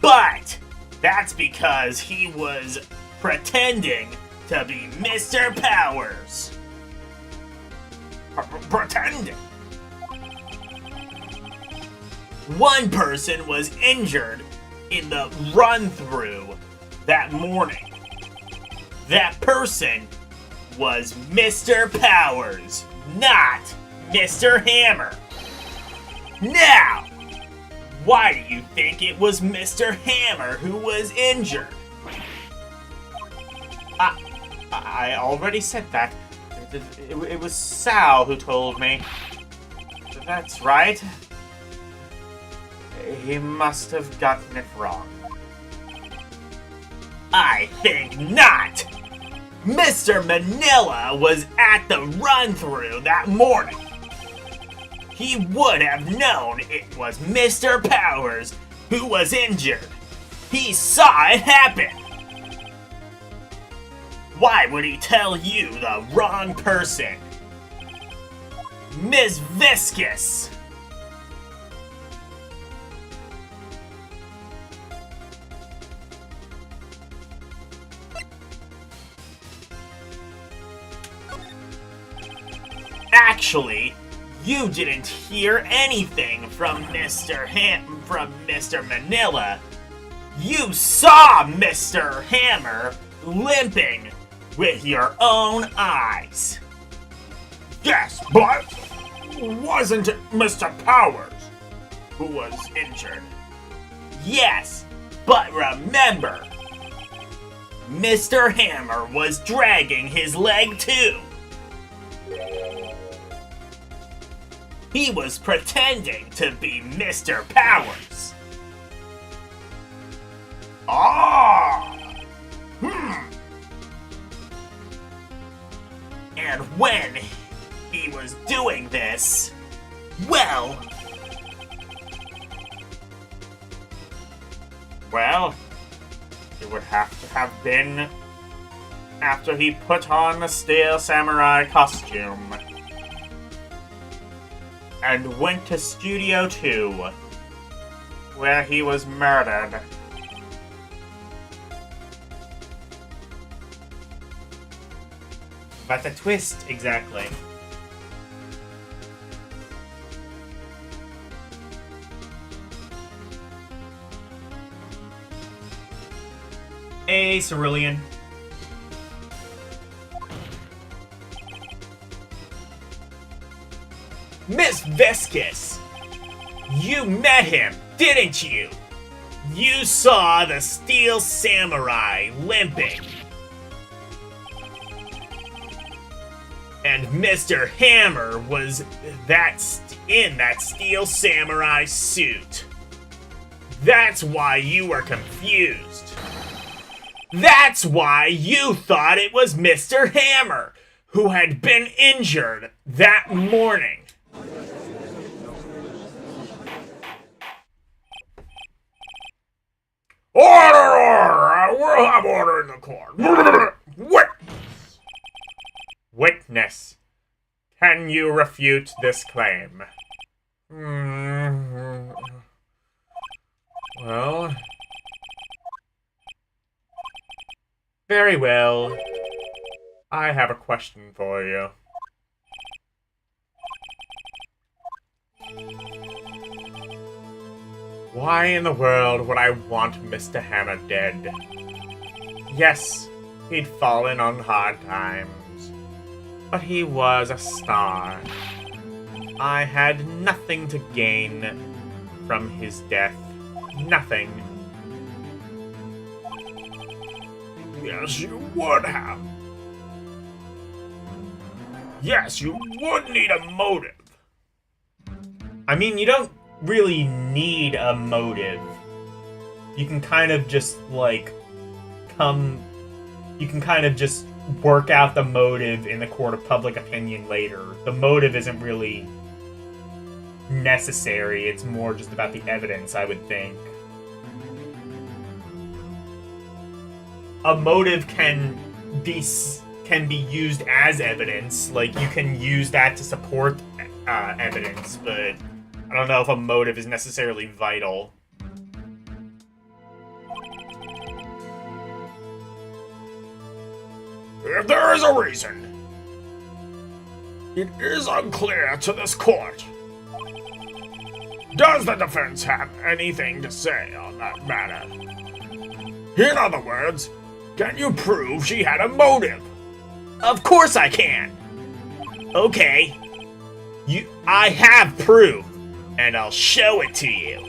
But that's because he was pretending to be Mr. Powers. Pretending? One person was injured in the run-through that morning. That person was Mr. Powers, not Mr. Hammer. Now, why do you think it was Mr. Hammer who was injured? I already said that. It was Sal who told me. That's right. He must have gotten it wrong. I think not. Mr. Manila was at the run-through that morning. He would have known it was Mr. Powers who was injured. He saw it happen. Why would he tell you the wrong person? Ms. Viscous. Actually, you didn't hear anything from Mr. Manila. You saw Mr. Hammer limping with your own eyes. Yes, but wasn't it Mr. Powers who was injured? Yes, but remember, Mr. Hammer was dragging his leg too. He was pretending to be Mr. Powers. Ah! And when he was doing this, well, it would have to have been after he put on the Steel Samurai costume and went to Studio 2, where he was murdered. But the twist, exactly. Hey, Cerulean. Miss Viscous, you met him, didn't you? You saw the Steel Samurai limping. And Mr. Hammer was in that Steel Samurai suit. That's why you were confused. That's why you thought it was Mr. Hammer, who had been injured that morning. We'll have order in the court. Witness, can you refute this claim? Well... Very well. I have a question for you. Why in the world would I want Mr. Hammer dead? Yes, he'd fallen on hard times, but he was a star. I had nothing to gain from his death. Nothing. Yes, you would have. Yes, you would need a motive. I mean, you don't really need a motive. You can kind of just, like, you can kind of just work out the motive in the court of public opinion later. The motive isn't really necessary. It's more just about the evidence, I would think. A motive can be used as evidence. Like, you can use that to support evidence, but I don't know if a motive is necessarily vital. If there is a reason, it is unclear to this court. Does the defense have anything to say on that matter? In other words, can you prove she had a motive? Of course I can. Okay. I have proof, and I'll show it to you.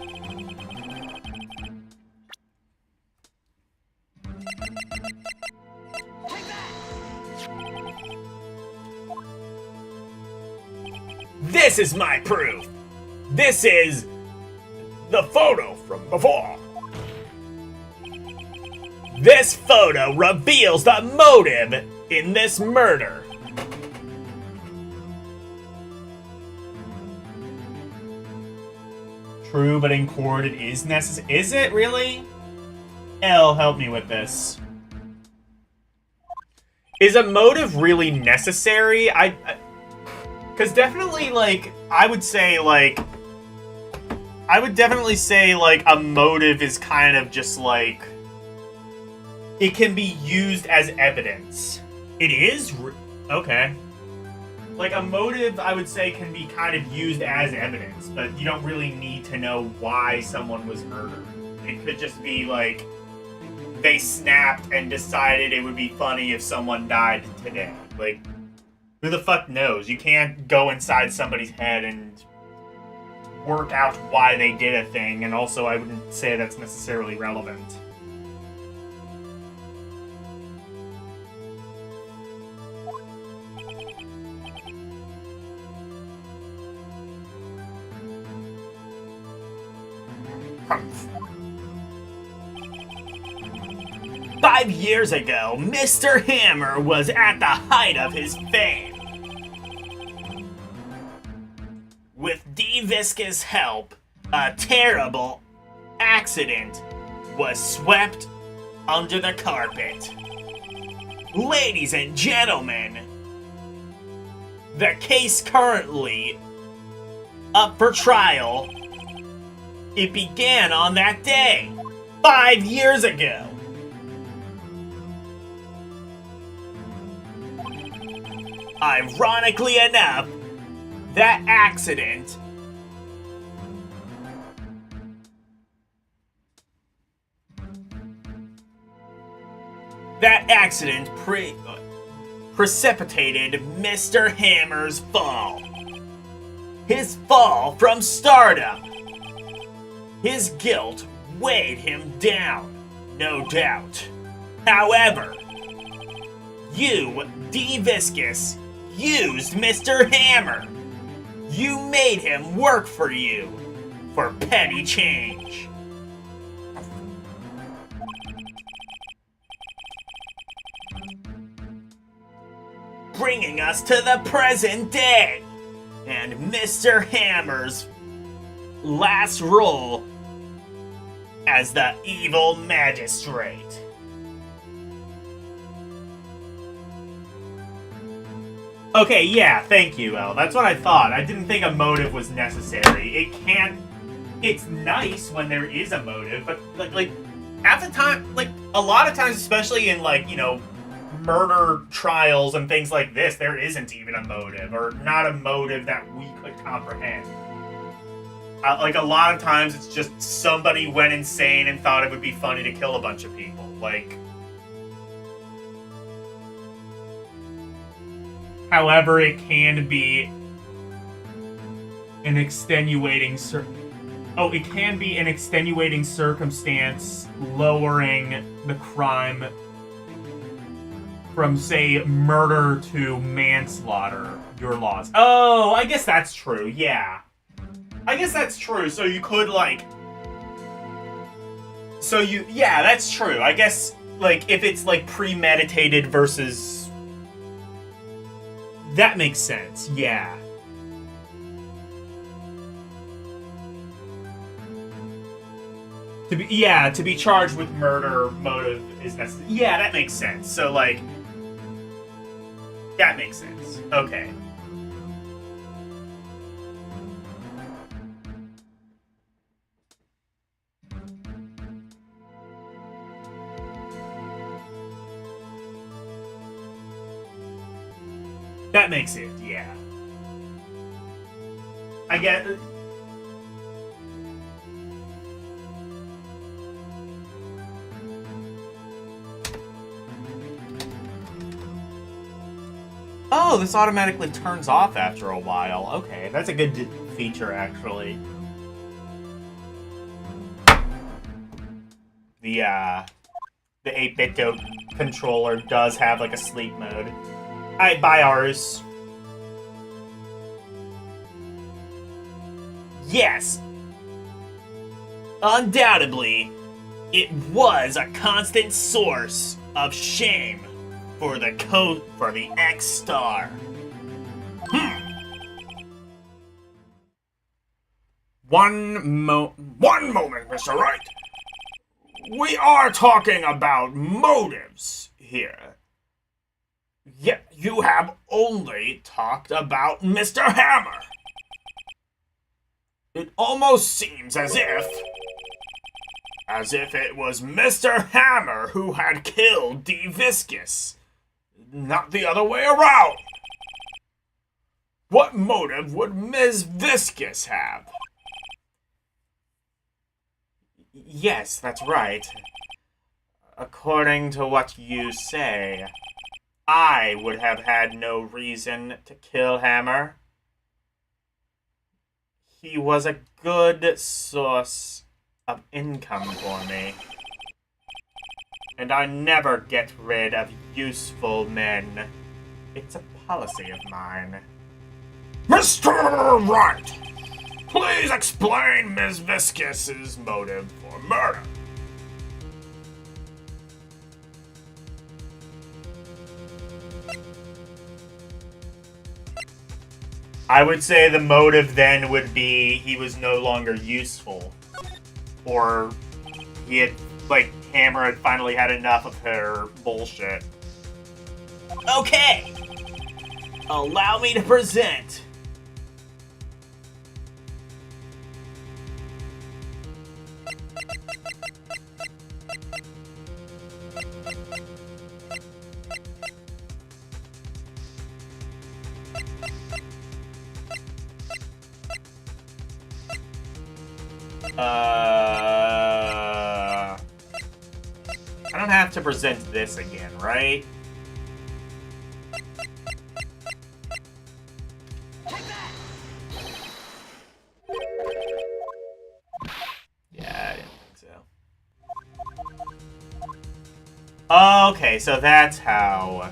This is my proof. This is The photo from before. This photo reveals the motive in this murder. True, but in court it is necessary. Is it really? Elle, help me with this. Is a motive really necessary? Because definitely, like, I would definitely say, like, a motive is kind of just, like, it can be used as evidence. It is? Okay. Like, a motive, I would say, can be kind of used as evidence, but you don't really need to know why someone was murdered. It could just be, like, they snapped and decided it would be funny if someone died today. Like, who the fuck knows? You can't go inside somebody's head and work out why they did a thing, and also I wouldn't say that's necessarily relevant. Humph. 5 years ago, Mr. Hammer was at the height of his fame. With D. Visca's help, a terrible accident was swept under the carpet. Ladies and gentlemen, the case currently up for trial, it began on that day, 5 years ago. Ironically enough, that accident precipitated Mr. Hammer's fall. His fall from stardom. His guilt weighed him down, no doubt. However, you, D. Viscus, used Mr. Hammer. You made him work for you for petty change. Bringing us to the present day and Mr. Hammer's last role as the evil magistrate. Okay, yeah, thank you, El. That's what I thought. I didn't think a motive was necessary. It's nice when there is a motive, but like at the time, like a lot of times, especially in like, you know, murder trials and things like this, there isn't even a motive, or not a motive that we could comprehend. Like a lot of times it's just somebody went insane and thought it would be funny to kill a bunch of people. Like, however, it can be an extenuating it can be an extenuating circumstance lowering the crime from, say, murder to manslaughter. Your laws. Oh, I guess that's true. Yeah. I guess that's true. So you could, like... Yeah, that's true. I guess, like, if it's, like, premeditated versus... That makes sense. Yeah. To be charged with murder motive is necessary. Yeah, that makes sense. So, like... That makes sense. Okay. That makes it, yeah. I get... Oh, this automatically turns off after a while. Okay, that's a good feature, actually. The 8-bit controller does have, like, a sleep mode. Alright, bye, Arus. Yes! Undoubtedly, it was a constant source of shame for the X-Star. One moment, Mr. Wright. We are talking about motives here. Yet you have only talked about Mr. Hammer. It almost seems as if it was Mr. Hammer who had killed D. Viscus, not the other way around. What motive would Ms. Viscus have? Yes, that's right. According to what you say, I would have had no reason to kill Hammer. He was a good source of income for me. And I never get rid of useful men. It's a policy of mine. Mr. Wright, please explain Ms. Viscus's motive for murder. I would say the motive then would be he was no longer useful. Or he had, like, Hammer had finally had enough of her bullshit. Okay. Allow me to present. I don't have to present this again, right? Yeah, I didn't think so. Okay, so that's how...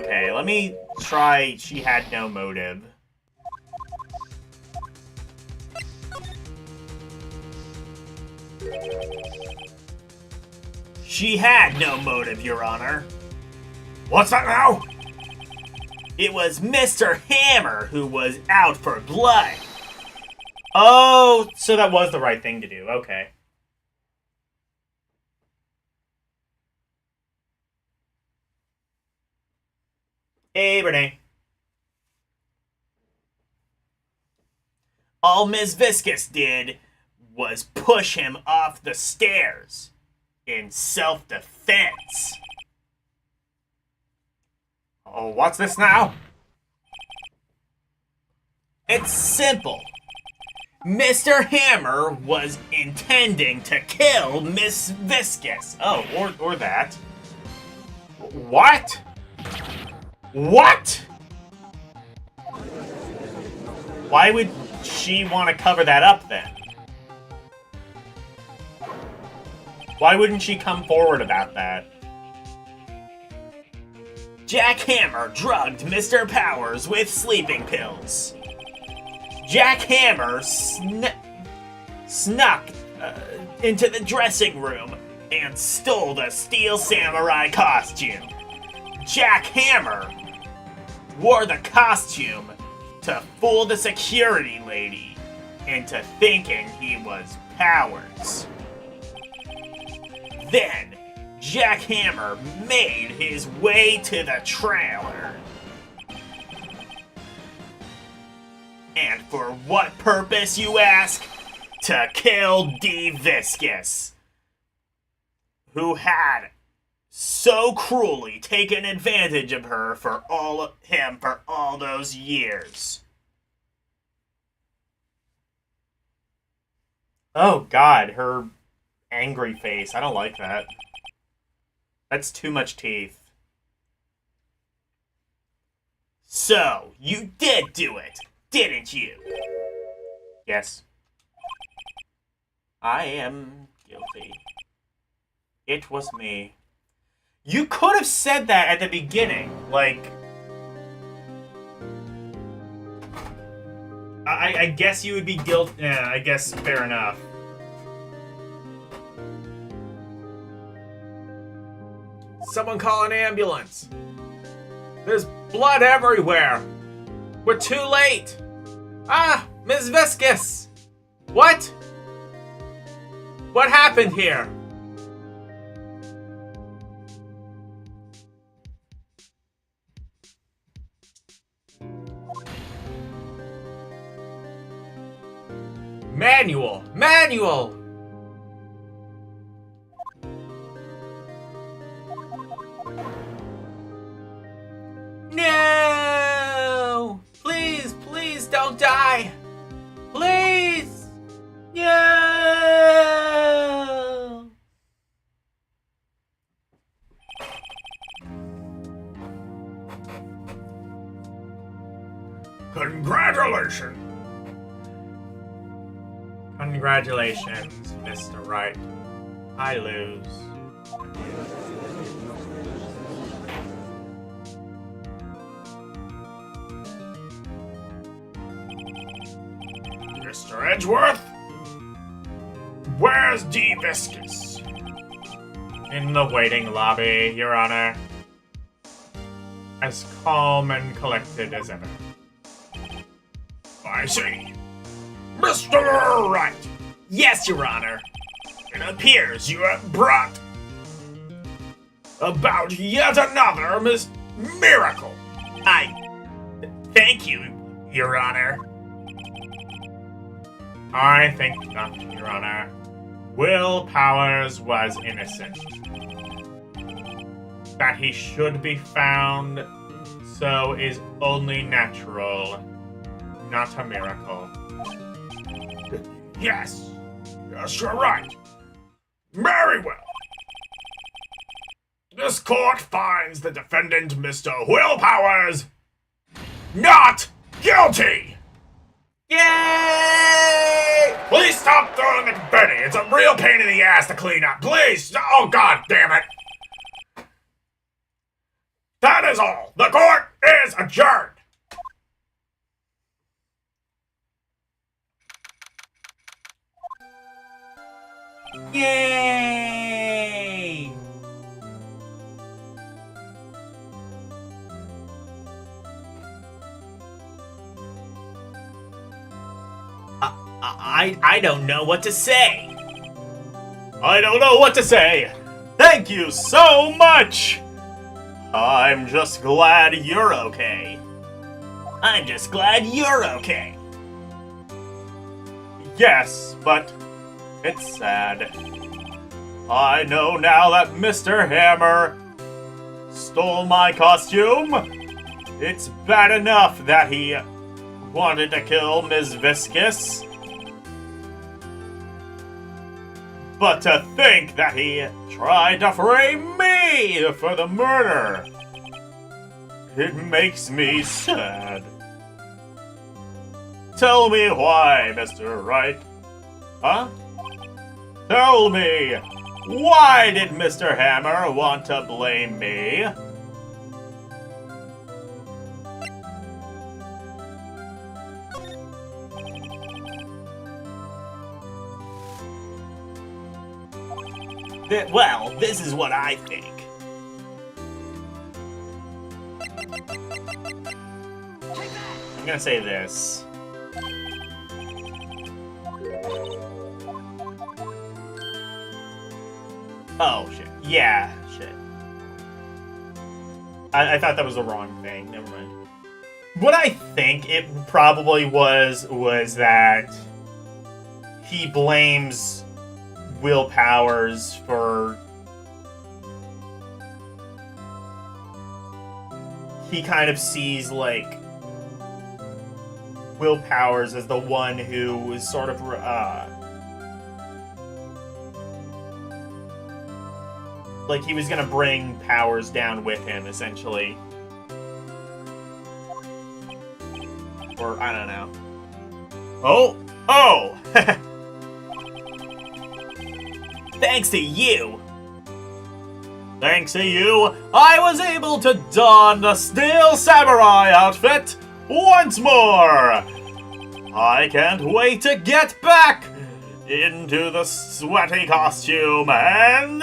Okay, let me try she had no motive. She had no motive, Your Honor. What's that now? It was Mr. Hammer who was out for blood. Oh, So that was the right thing to do. Okay. Hey, Renee. all Ms. Viscous did was push him off the stairs in self-defense. Oh, what's this now? It's simple. Mr. Hammer was intending to kill Miss Viscous. Oh, or that. What? What? Why would she want to cover that up then? Why wouldn't she come forward about that? Jack Hammer drugged Mr. Powers with sleeping pills. Jack Hammer snuck into the dressing room and stole the Steel Samurai costume. Jack Hammer wore the costume to fool the security lady into thinking he was Powers. Then, Jack Hammer made his way to the trailer. And for what purpose, you ask? To kill D. Viscous, who had so cruelly taken advantage of her for all those years. Oh God, her angry face. I don't like that. That's too much teeth. So, you did do it, didn't you? Yes. I am guilty. It was me. You could have said that at the beginning. Like... I guess you would be guilty. Yeah, I guess fair enough. Someone call an ambulance. There's blood everywhere. We're too late. Ah, Ms. Viscous. What? What happened here? Manual! Manual! No! Please, please don't die! Please! No! Congratulations! Congratulations, Mr. Wright. I lose. Mr. Edgeworth? Where's D. Viscous? In the waiting lobby, Your Honor. As calm and collected as ever. I see. Mr. Wright, Yes, Your Honor. it appears you have brought about yet another miracle. Thank you, Your Honor. I think not, Your Honor. Will Powers was innocent. That he should be found so is only natural, not a miracle. Yes, you're right. Very well. This court finds the defendant, Mr. Will Powers, not guilty. Yay! Please stop throwing the confetti. It's a real pain in the ass to clean up. Please. Oh, God damn it. That That is all. The court is adjourned. Yay! I don't know what to say. I don't know what to say. Thank you so much. I'm just glad you're okay. I'm just glad you're okay. Yes, but it's sad. I know now that Mr. Hammer stole my costume. It's bad enough that he wanted to kill Ms. Viscous. But to think that he tried to frame me for the murder, it makes me sad. Tell me why, Mr. Wright. Huh? Tell me, why did Mr. Hammer want to blame me? Well, this is what I think. I'm gonna say this. Oh, shit. Yeah, shit. I thought that was the wrong thing. Never mind. What I think it probably was that he blames Will Powers for... He kind of sees, like, Will Powers as the one who was sort of, like, he was gonna bring Powers down with him, essentially. Or, I don't know. Oh! Oh! Thanks to you. Thanks to you, I was able to don the Steel Samurai outfit once more! I can't wait to get back into the sweaty costume and...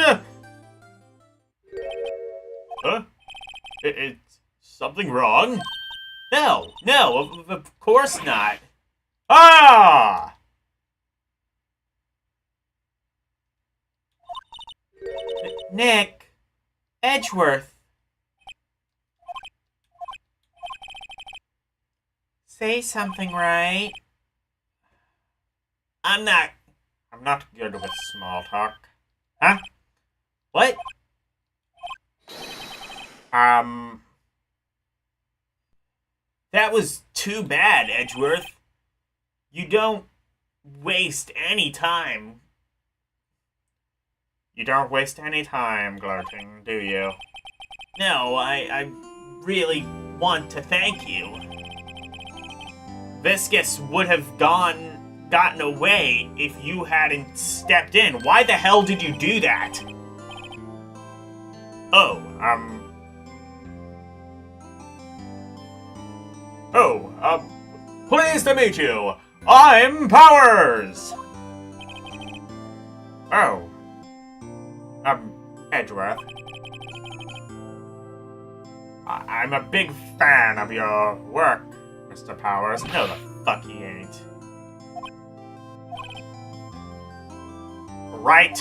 Huh? It's something wrong? No, of course not. Ah! Nick, Edgeworth. Say something, right? I'm not good with small talk. Huh? What? That was too bad, Edgeworth. You don't waste any time. You don't waste any time gloating, do you? No, I really want to thank you. Viscous would have gotten away if you hadn't stepped in. Why the hell did you do that? Oh, pleased to meet you. I'm Powers. Oh, Edgeworth. I'm a big fan of your work, Mr. Powers. No, the fuck he ain't. Right.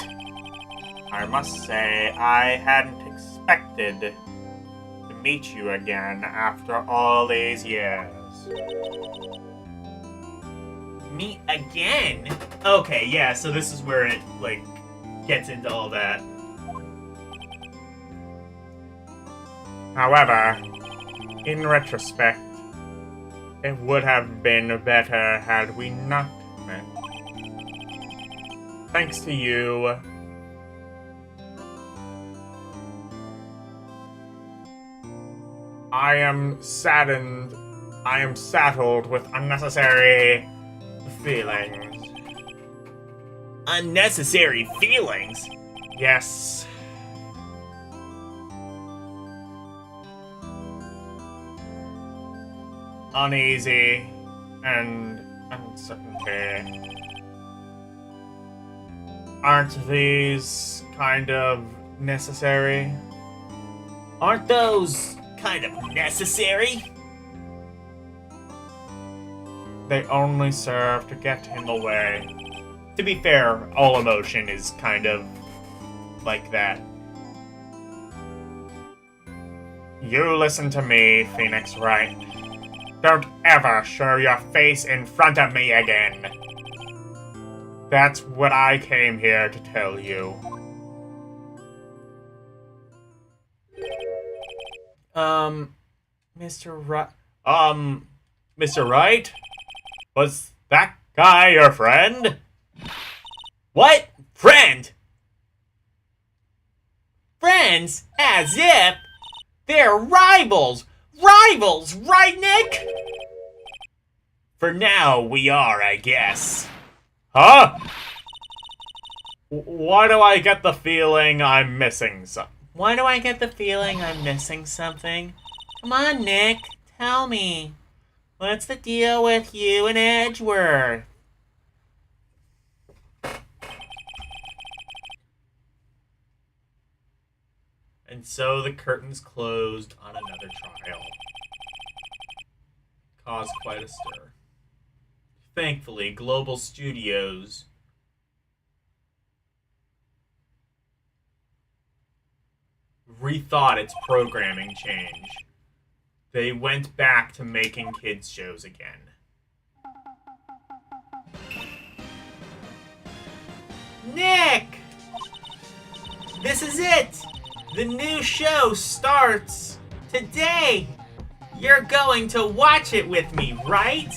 I must say, I hadn't expected to meet you again after all these years. Meet again? Okay, yeah, so this is where it, like, gets into all that. However, in retrospect, it would have been better had we not met. Thanks to you, I am saddened. I am saddled with unnecessary feelings. Unnecessary feelings? uneasy and uncertainty. Aren't these kind of necessary? Aren't those kind of necessary? They only serve to get him away. To be fair, all emotion is kind of like that. You listen to me, Phoenix Wright. Don't ever show your face in front of me again. That's what I came here to tell you. Mr. Wright? Mr. Wright? Was that guy your friend? What? Friend? Friends? As if they're rivals! Rivals, right, Nick? For now, we are, I guess. Huh? Why do I get the feeling I'm missing something? Why do I get the feeling I'm missing something? Come on, Nick, tell me. What's the deal with you and Edgeworth? And so the curtains closed on another trial. Caused quite a stir. Thankfully, Global Studios rethought its programming change. They went back to making kids shows again. Nick! This is it! The new show starts today! You're going to watch it with me, right?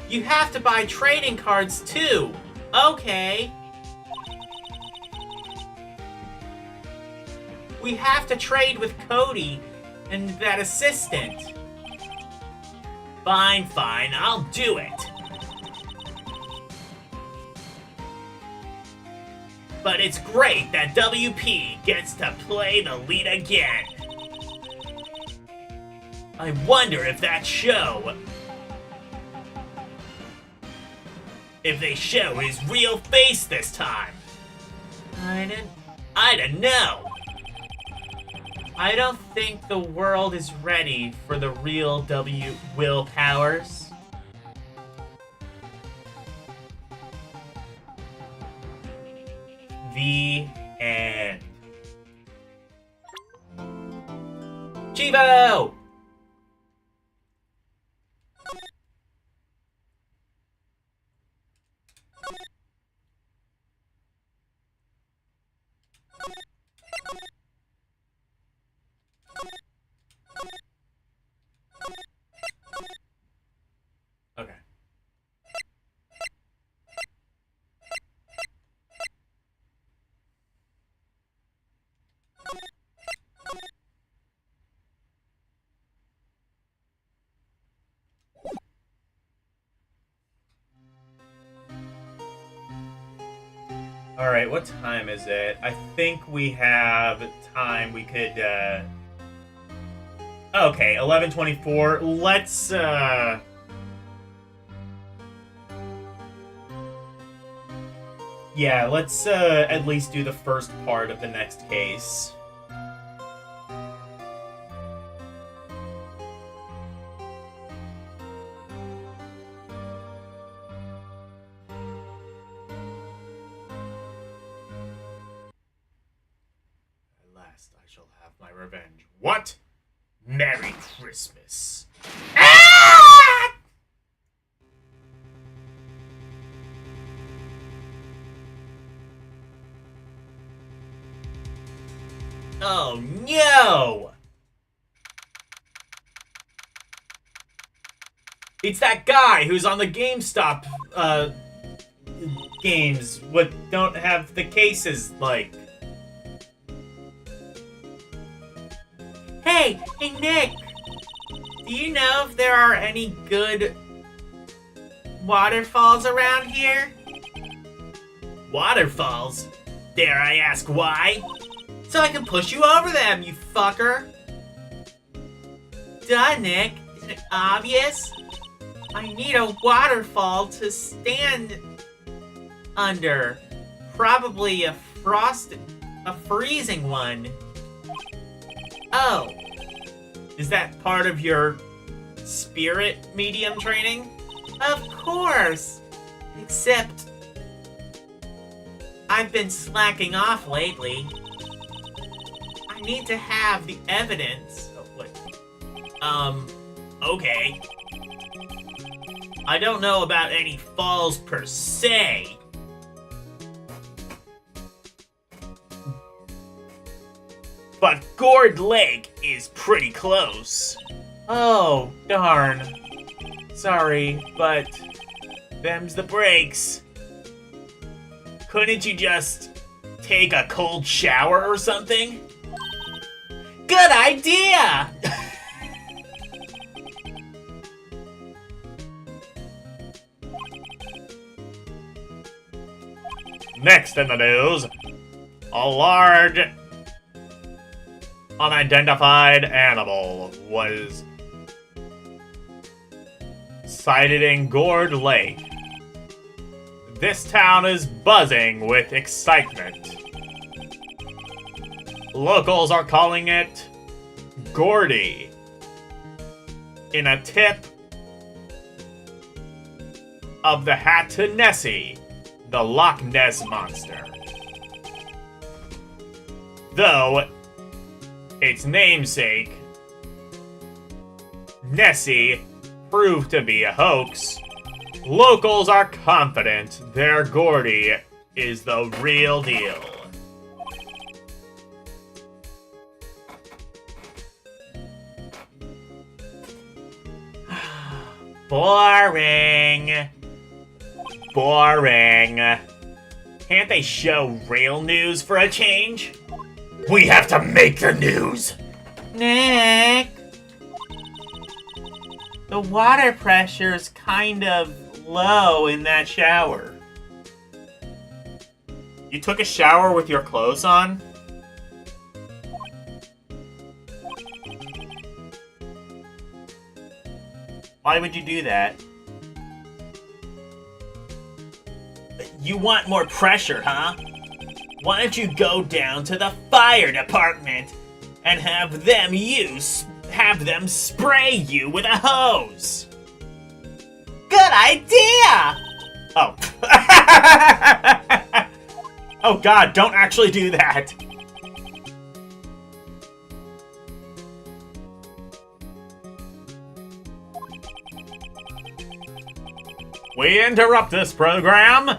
You have to buy trading cards too. Okay. We have to trade with Cody and that assistant. Fine, fine, I'll do it. But it's great that WP gets to play the lead again. I wonder if they show his real face this time. I don't know. I don't think the world is ready for the real Will Powers. The end. Chivo! Okay. Alright, what time is it? I think we have time. We could, okay, 11:24. Let's, yeah, let's, at least do the first part of the next case. I shall have my revenge. What? Merry Christmas. Ah! Oh no! It's that guy who's on the GameStop games what don't have the cases like. Hey, Nick! Do you know if there are any good waterfalls around here? Waterfalls? Dare I ask why? So I can push you over them, you fucker! Duh, Nick. Isn't it obvious? I need a waterfall to stand under. Probably a freezing one. Oh. Is that part of your spirit medium training? Of course! Except I've been slacking off lately. I need to have the evidence. Oh, wait. Okay. I don't know about any falls per se. But Gourd Lake is pretty close. Oh, darn. Sorry, but Them's the breaks. Couldn't you just take a cold shower or something? good idea! Next in the news, a large unidentified animal was sighted in Gourd Lake. This town is buzzing with excitement. Locals are calling it Gordy in a tip of the hat to Nessie, the Loch Ness Monster. Though its namesake, Nessie, proved to be a hoax, locals are confident their Gordy is the real deal. Boring. Boring. Can't they show real news for a change? We have to make the news. Nick! The water pressure's kind of low in that shower. You took a shower with your clothes on? Why would you do that? You want more pressure, huh? Why don't you go down to the fire department and have them spray you with a hose? Good idea! Oh. Oh god, don't actually do that. We interrupt this program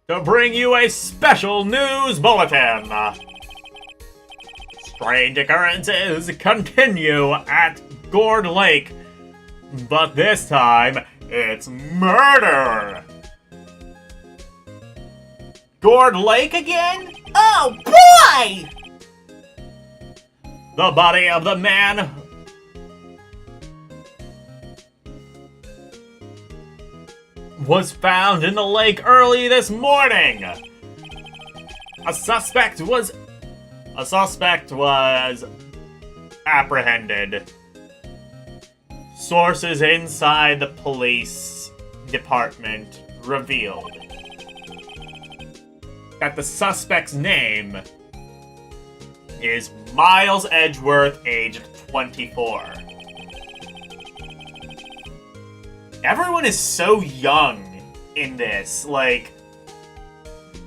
to bring you a special news bulletin. Strange occurrences continue at Gourd Lake, but this time it's murder. Gourd Lake again? Oh boy! The body of the man was found in the lake early this morning. A suspect was apprehended. Sources inside the police department revealed that the suspect's name is Miles Edgeworth, aged 24. Everyone is so young in this. Like,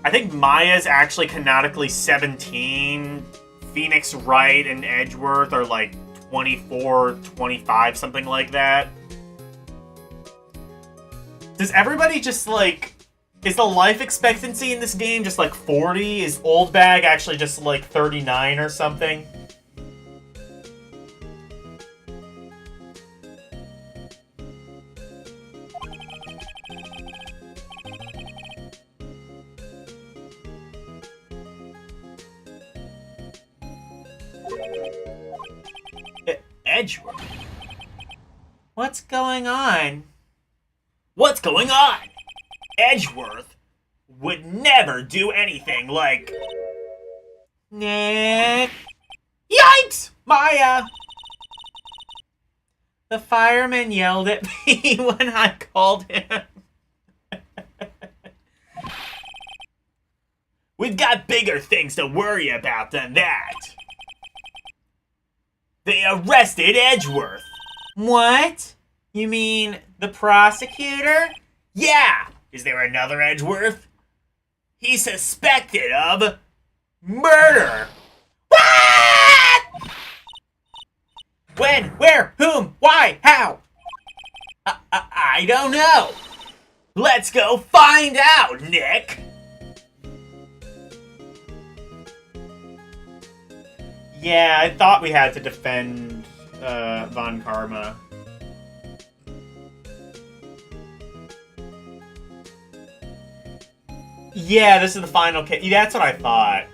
I think Maya's actually canonically 17. Phoenix Wright and Edgeworth are like 24, 25, something like that. Does everybody just like... Is the life expectancy in this game just like 40? Is Old Bag actually just like 39 or something? Edgeworth? What's going on? What's going on? Edgeworth would never do anything like... Nick. Yikes! Maya! The fireman yelled at me when I called him. We've got bigger things to worry about than that. They arrested Edgeworth. What? You mean the prosecutor? Yeah! Is there another Edgeworth? He's suspected of murder. What? When? Where? Whom? Why? How? I don't know. Let's go find out, Nick. Yeah, I thought we had to defend Von Karma. Yeah, this is the final case. That's what I thought.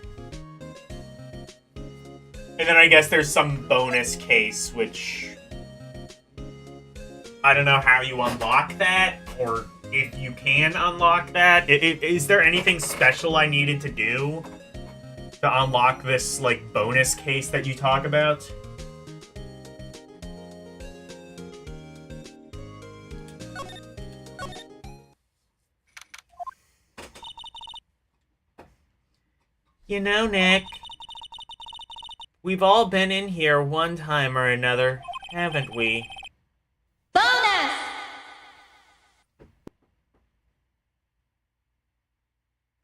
And then I guess there's some bonus case, which... I don't know how you unlock that, or if you can unlock that. Is there anything special I needed to do to unlock this, like, bonus case that you talk about? You know, Nick, we've all been in here one time or another, haven't we? Bonus!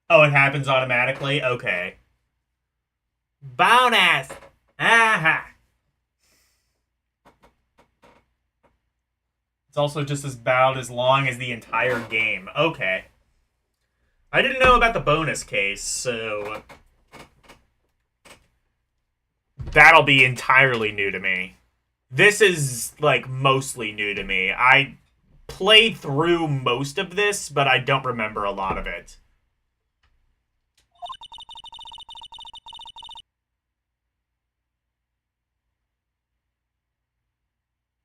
Oh, it happens automatically? Okay. Bonus! Aha! It's also just about as long as the entire game. Okay. I didn't know about the bonus case, so... that'll be entirely new to me. This is, like, mostly new to me. I played through most of this, but I don't remember a lot of it.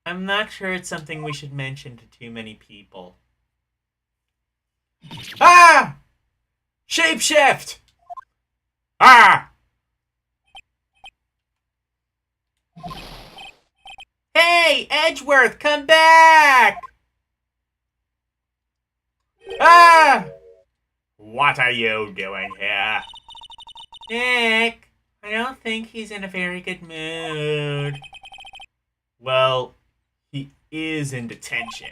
I'm not sure it's something we should mention to too many people. Ah! Shapeshift! Ah! Hey, Edgeworth, come back! Ah! What are you doing here? Nick, I don't think he's in a very good mood. Well, he is in detention.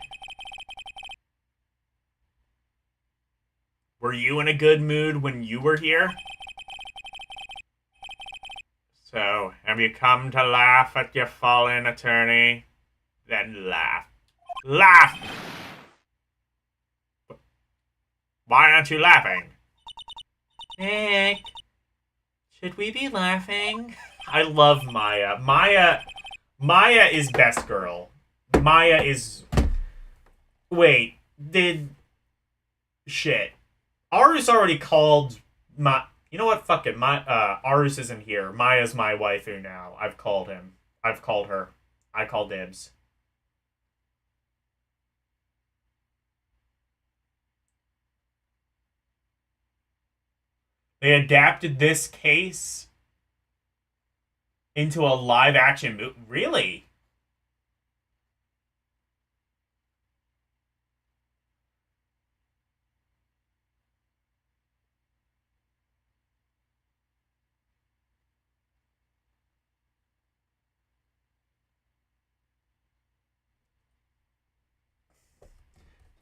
Were you in a good mood when you were here? So, have you come to laugh at your fallen attorney? Then laugh. Laugh! Why aren't you laughing? Nick, should we be laughing? I love Maya. Maya is best girl. Maya is... Wait, did... Shit. Arus already called my... You know what? Fuck it. Arus isn't here. Maya's my waifu now. I've called him. I've called her. I call dibs. They adapted this case into a live-action movie. Really?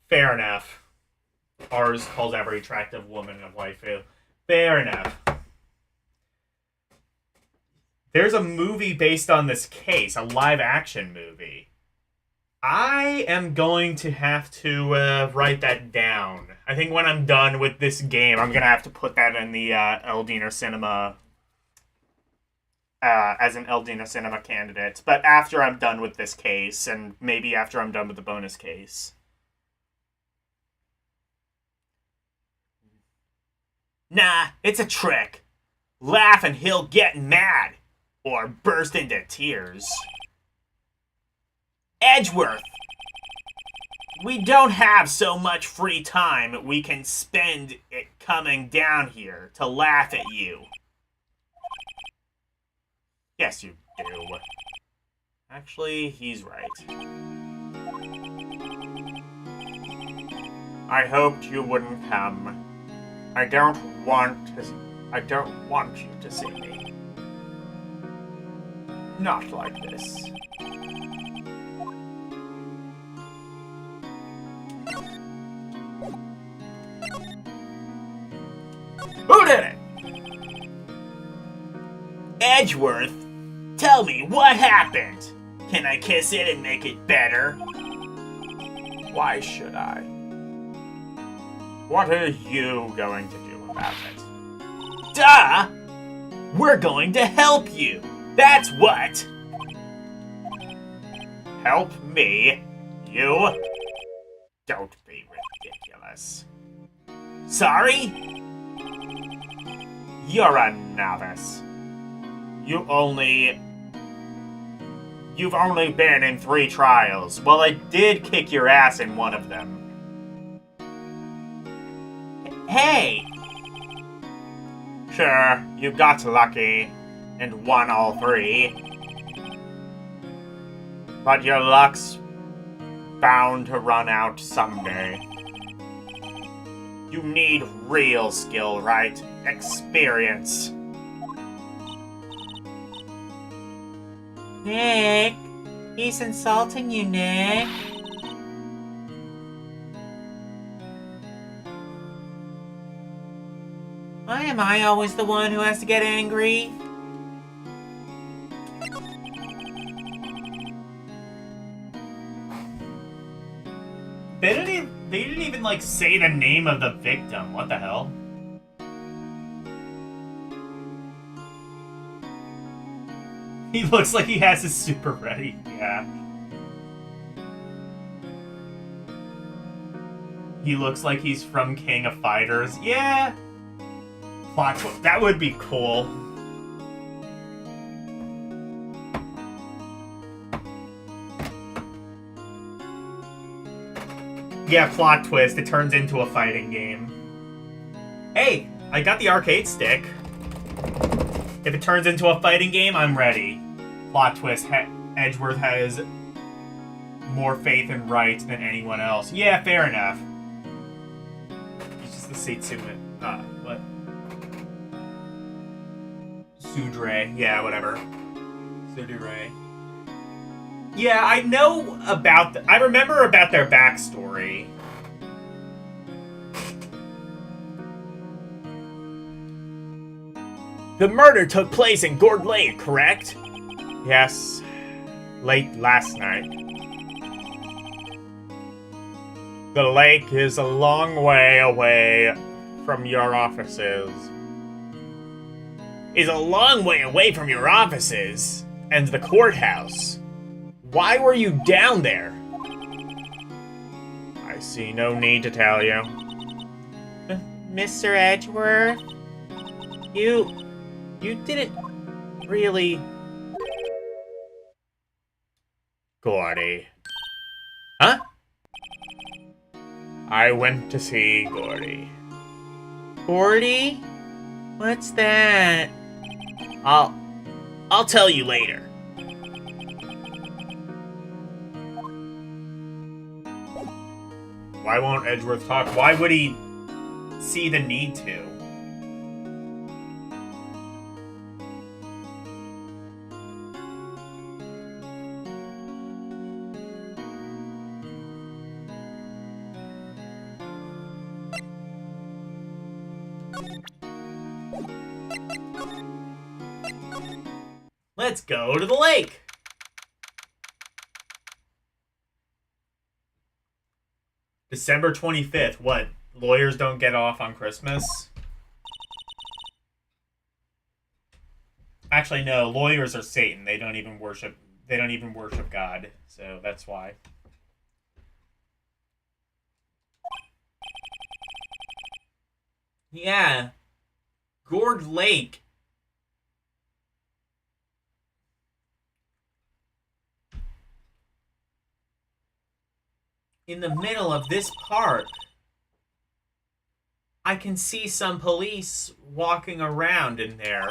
Fair enough. Ours calls every attractive woman a waifu. Fair enough. There's a movie based on this case, a live-action movie. I am going to have to write that down. I think when I'm done with this game, I'm going to have to put that in the Eldiner Cinema as an Eldina Cinema candidate. But after I'm done with this case, and maybe after I'm done with the bonus case. Nah, it's a trick. Laugh and he'll get mad. Or burst into tears. Edgeworth! We don't have so much free time we can spend it coming down here to laugh at you. Yes, you do. Actually, he's right. I hoped you wouldn't come. I don't want you to see me. Not like this. Who did it? Edgeworth, tell me what happened. Can I kiss it and make it better? Why should I? What are you going to do about it? Duh! We're going to help you. That's what. Help me? You? Don't be ridiculous. Sorry? You're a novice. You've only been in 3 trials. Well, I did kick your ass in one of them. Hey! Sure, you got lucky and won all 3. But your luck's bound to run out someday. You need real skill, right? Experience. Nick, he's insulting you, Nick. Why am I always the one who has to get angry? They didn't even like say the name of the victim. What the hell? He looks like he has his super ready. Yeah. He looks like he's from King of Fighters. Yeah. That would be cool. Yeah, plot twist. It turns into a fighting game. Hey, I got the arcade stick. If it turns into a fighting game, I'm ready. Plot twist. Edgeworth has more faith in Wright than anyone else. Yeah, fair enough. He's just the Seitsuman. What? Sudre. Yeah, whatever. Sudure. Yeah, I know about... I remember about their backstory. The murder took place in Gourd Lake, correct? Yes. Late last night. The lake is a long way away from your offices. Is a long way away from your offices and the courthouse. Why were you down there? I see no need to tell you. Mr. Edgeworth, you didn't really... Gordy. Huh? I went to see Gordy. Gordy? What's that? I'll tell you later. Why won't Edgeworth talk? Why would he see the need to? Let's go to the lake. December 25th. What? Lawyers don't get off on Christmas? Actually, no. Lawyers are Satan. They don't even worship God. So that's why. Yeah. Gourd Lake. in the middle of this park. I can see some police walking around in there.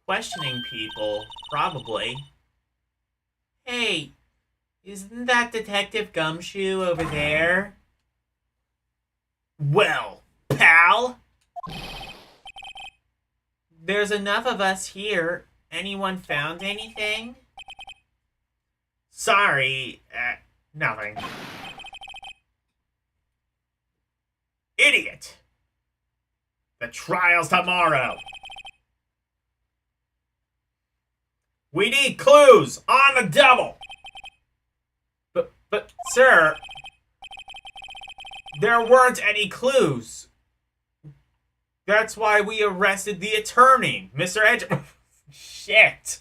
Questioning people, probably. Hey, isn't that Detective Gumshoe over there? Well, pal? There's enough of us here. Anyone found anything? Sorry, nothing. Idiot! The trial's tomorrow. We need clues on the double. But, sir, there weren't any clues. That's why we arrested the attorney, Mr. Edge. Shit.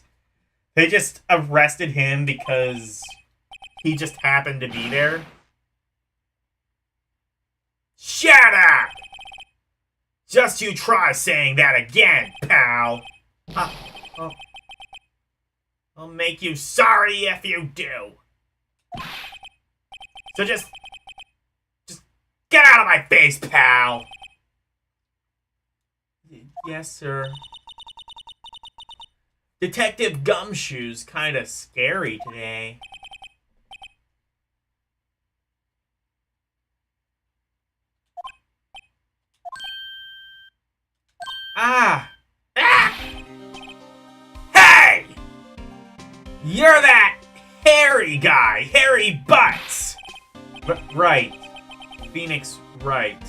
They just arrested him because he just happened to be there. Shut up! Just you try saying that again, pal. I'll make you sorry if you do. So just get out of my face, pal. Yes, sir. Detective Gumshoe's kind of scary today. Ah! Hey! You're that hairy guy, hairy butts. Right. Phoenix Wright.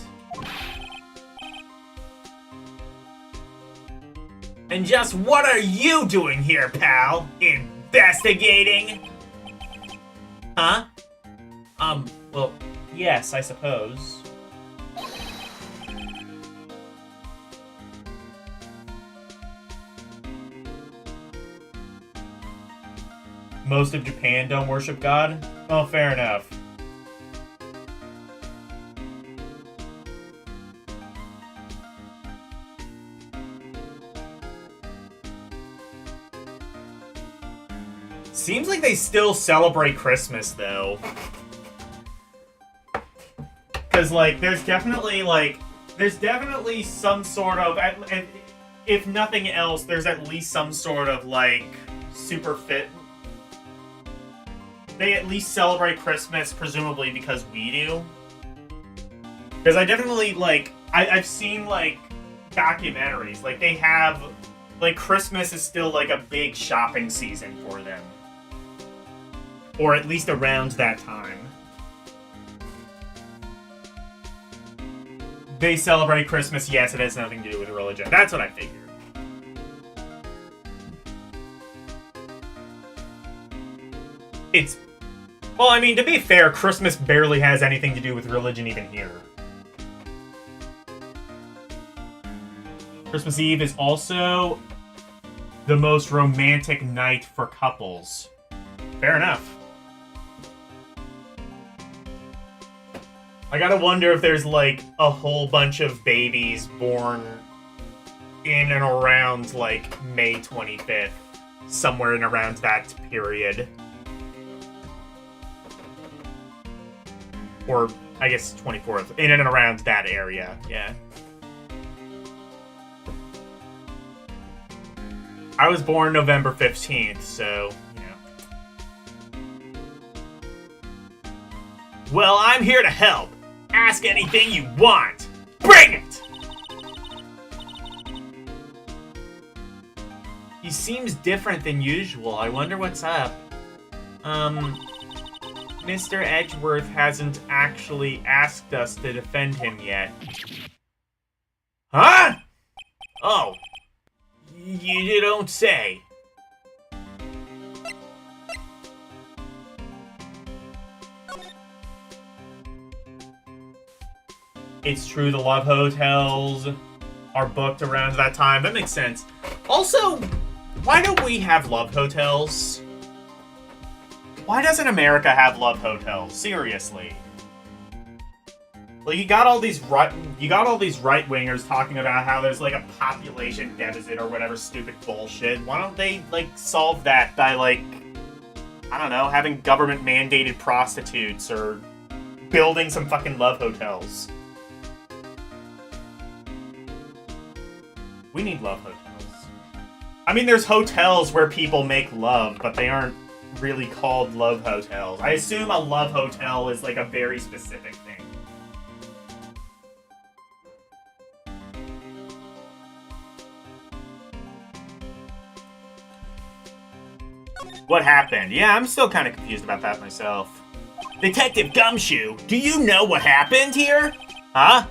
And just what are you doing here, pal? Investigating? Huh? Well, yes, I suppose. Most of Japan don't worship God? Well, fair enough. Seems like they still celebrate Christmas, though. Because, like, there's definitely some sort of, if nothing else, there's at least some sort of, like, super fit. They at least celebrate Christmas, presumably because we do. Because I definitely, like, I've seen, like, documentaries. Like, they have, like, Christmas is still, like, a big shopping season for them. Or at least around that time. They celebrate Christmas, yes, it has nothing to do with religion. That's what I figured. Well, I mean, to be fair, Christmas barely has anything to do with religion even here. Christmas Eve is also the most romantic night for couples. Fair enough. I gotta wonder if there's, like, a whole bunch of babies born in and around, like, May 25th. Somewhere in around that period. Or, I guess, 24th. In and around that area, yeah. I was born November 15th, so, you know. Well, I'm here to help. Ask anything you want. Bring it! He seems different than usual. I wonder what's up. Mr. Edgeworth hasn't actually asked us to defend him yet. Huh? Oh. You don't say. It's true the love hotels are booked around that time. That makes sense. Also, why don't we have love hotels? Why doesn't America have love hotels? Seriously. Like, you got all these right-wingers talking about how there's, like, a population deficit or whatever stupid bullshit. Why don't they, like, solve that by, like, I don't know, having government mandated prostitutes or building some fucking love hotels. We need love hotels. I mean, there's hotels where people make love, but they aren't really called love hotels. I assume a love hotel is like a very specific thing. What happened? Yeah, I'm still kind of confused about that myself. Detective Gumshoe, do you know what happened here? Huh?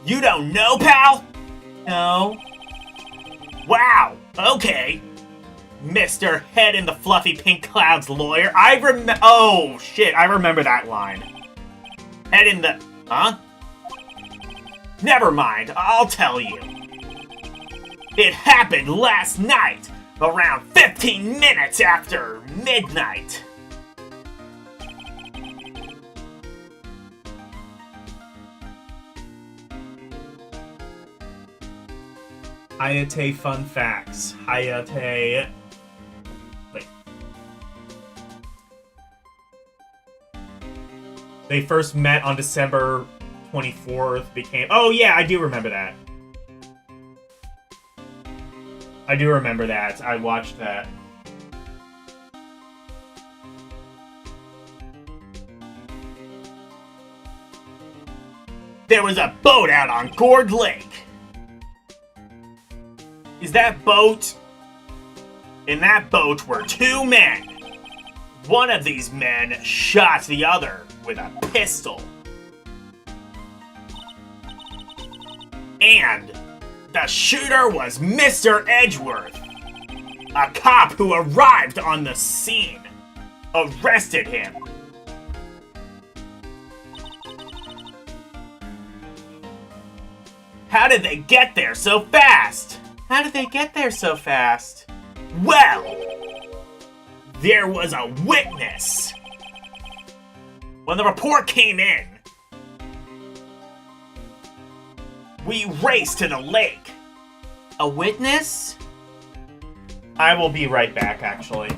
You don't know, pal? No. Wow, okay. Mr. Head in the Fluffy Pink Clouds lawyer, oh, shit, I remember that line. Head in the... Huh? Never mind, I'll tell you. It happened last night, around 15 minutes after midnight. Hayate fun facts. Hayate... Wait. They first met on December 24th, became... Oh yeah, I do remember that. I do remember that. I watched that. There was a boat out on Gourd Lake. Is that boat? In that boat were two men. One of these men shot the other with a pistol. And the shooter was Mr. Edgeworth, a cop who arrived on the scene, arrested him. How did they get there so fast? How did they get there so fast? Well, there was a witness. When the report came in, we raced to the lake. A witness? I will be right back, actually.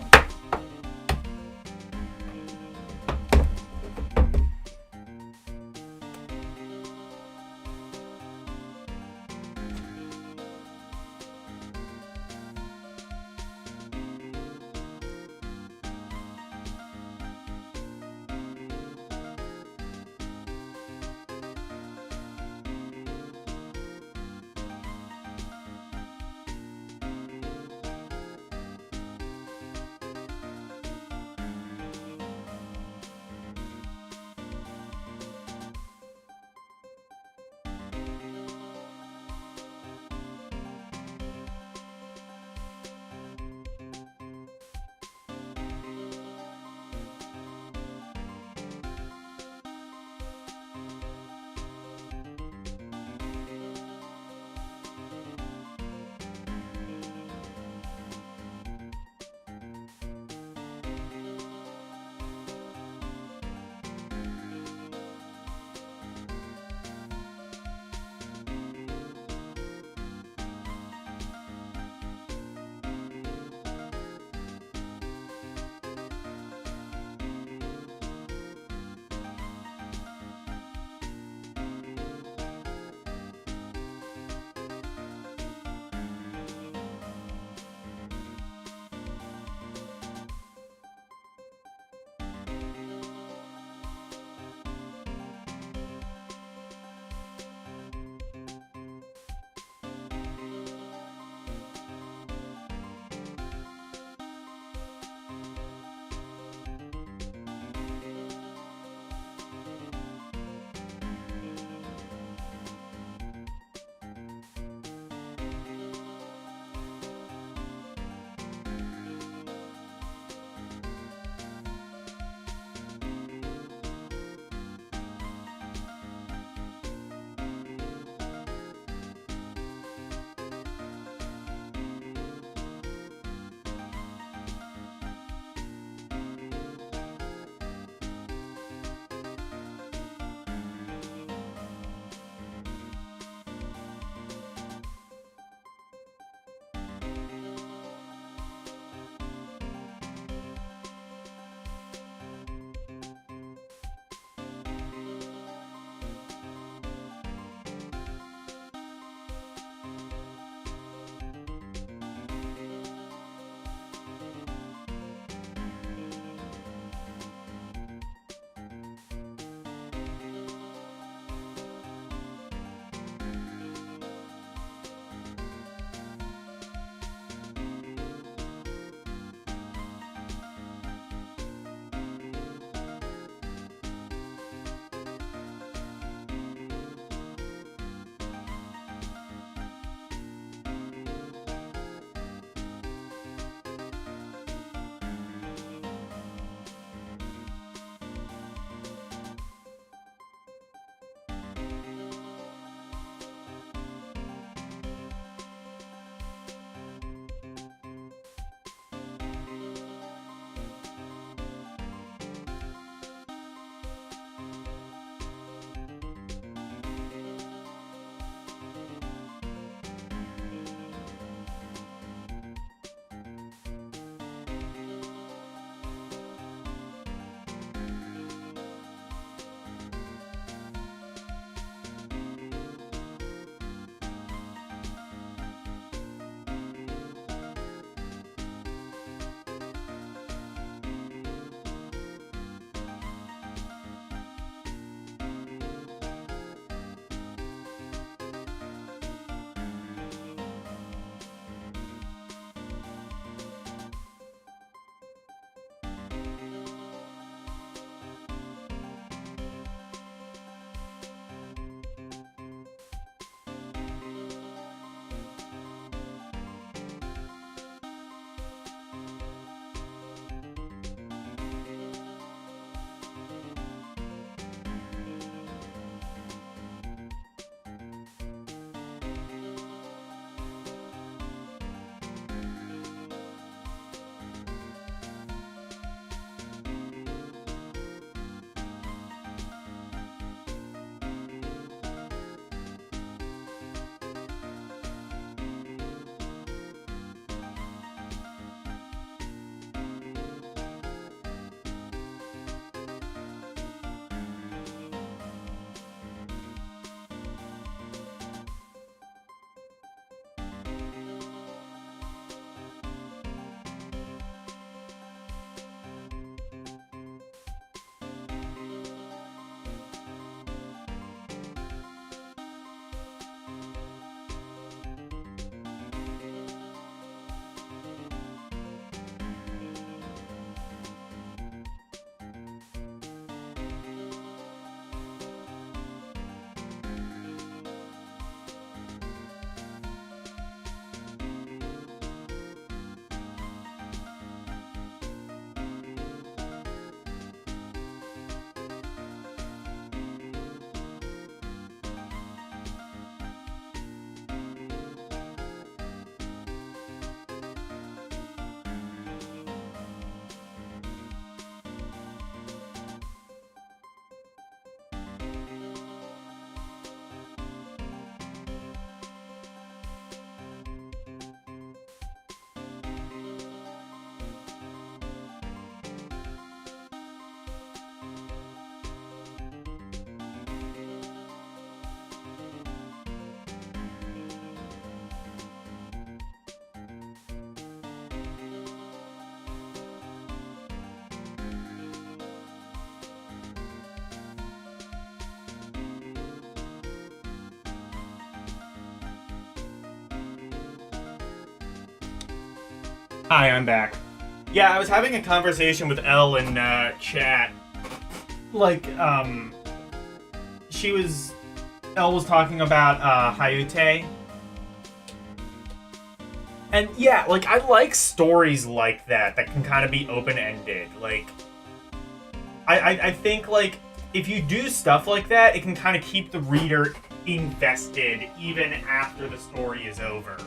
Hi, I'm back. Yeah, I was having a conversation with Elle in chat. Like, Elle was talking about Hayate. And yeah, like, I like stories like that can kind of be open-ended. Like, I think, like, if you do stuff like that, it can kind of keep the reader invested even after the story is over.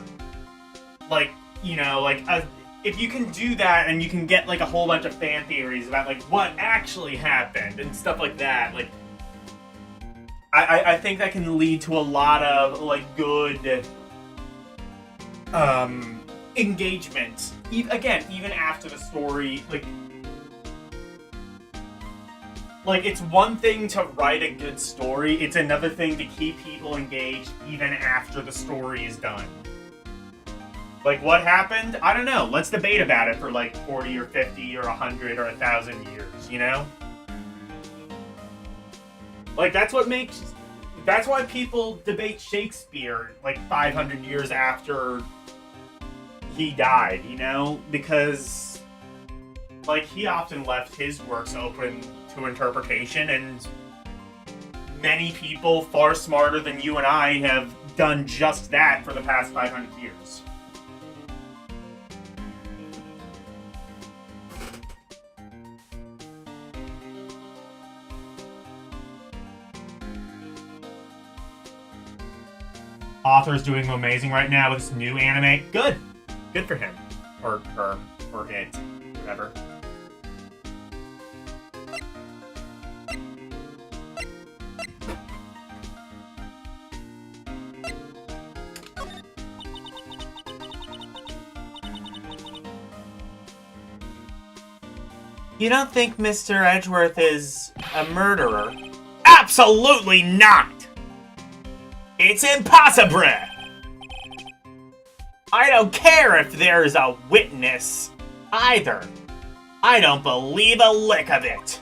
Like, you know, like, if you can do that and you can get, like, a whole bunch of fan theories about, like, what actually happened and stuff like that, like, I think that can lead to a lot of, like, good, engagement. Again, even after the story, like, it's one thing to write a good story, it's another thing to keep people engaged even after the story is done. Like, what happened? I don't know. Let's debate about it for, like, 40 or 50 or 100 or 1,000 years, you know? Like, that's why people debate Shakespeare, like, 500 years after he died, you know? Because, like, he often left his works open to interpretation, and many people far smarter than you and I have done just that for the past 500 years. Author's doing amazing right now with this new anime. Good. Good for him. Or her. Or it. Whatever. You don't think Mr. Edgeworth is a murderer? Absolutely not! It's impossible! I don't care if there's a witness, either. I don't believe a lick of it.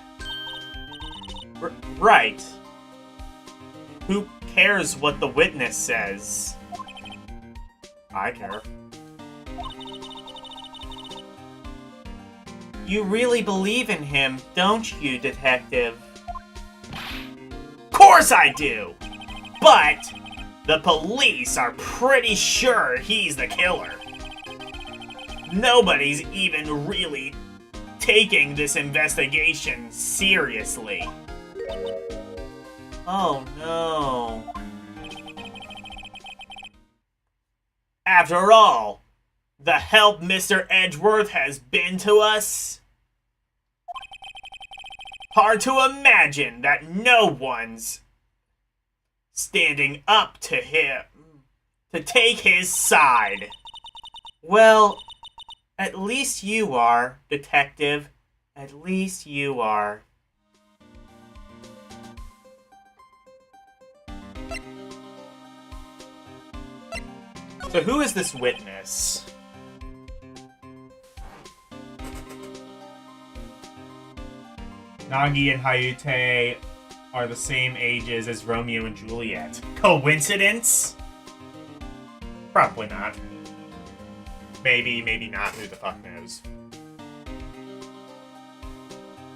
Right. Who cares what the witness says? I care. You really believe in him, don't you, Detective? Course I do! But the police are pretty sure he's the killer. Nobody's even really taking this investigation seriously. Oh no. After all, the help Mr. Edgeworth has been to us? Hard to imagine that no one's standing up to him to take his side. Well, at least you are, Detective. At least you are. So who is this witness? Nagi and Hayate are the same ages as Romeo and Juliet. Coincidence? Probably not. Maybe, maybe not. Who the fuck knows?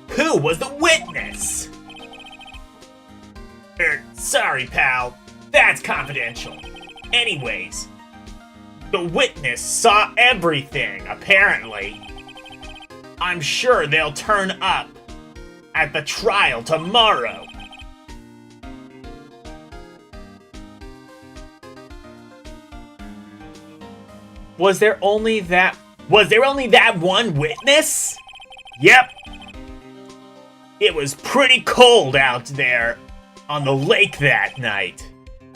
Who was the witness? Sorry, pal. That's confidential. Anyways, the witness saw everything, apparently. I'm sure they'll turn up at the trial tomorrow. Was there only that one witness? Yep. It was pretty cold out there on the lake that night.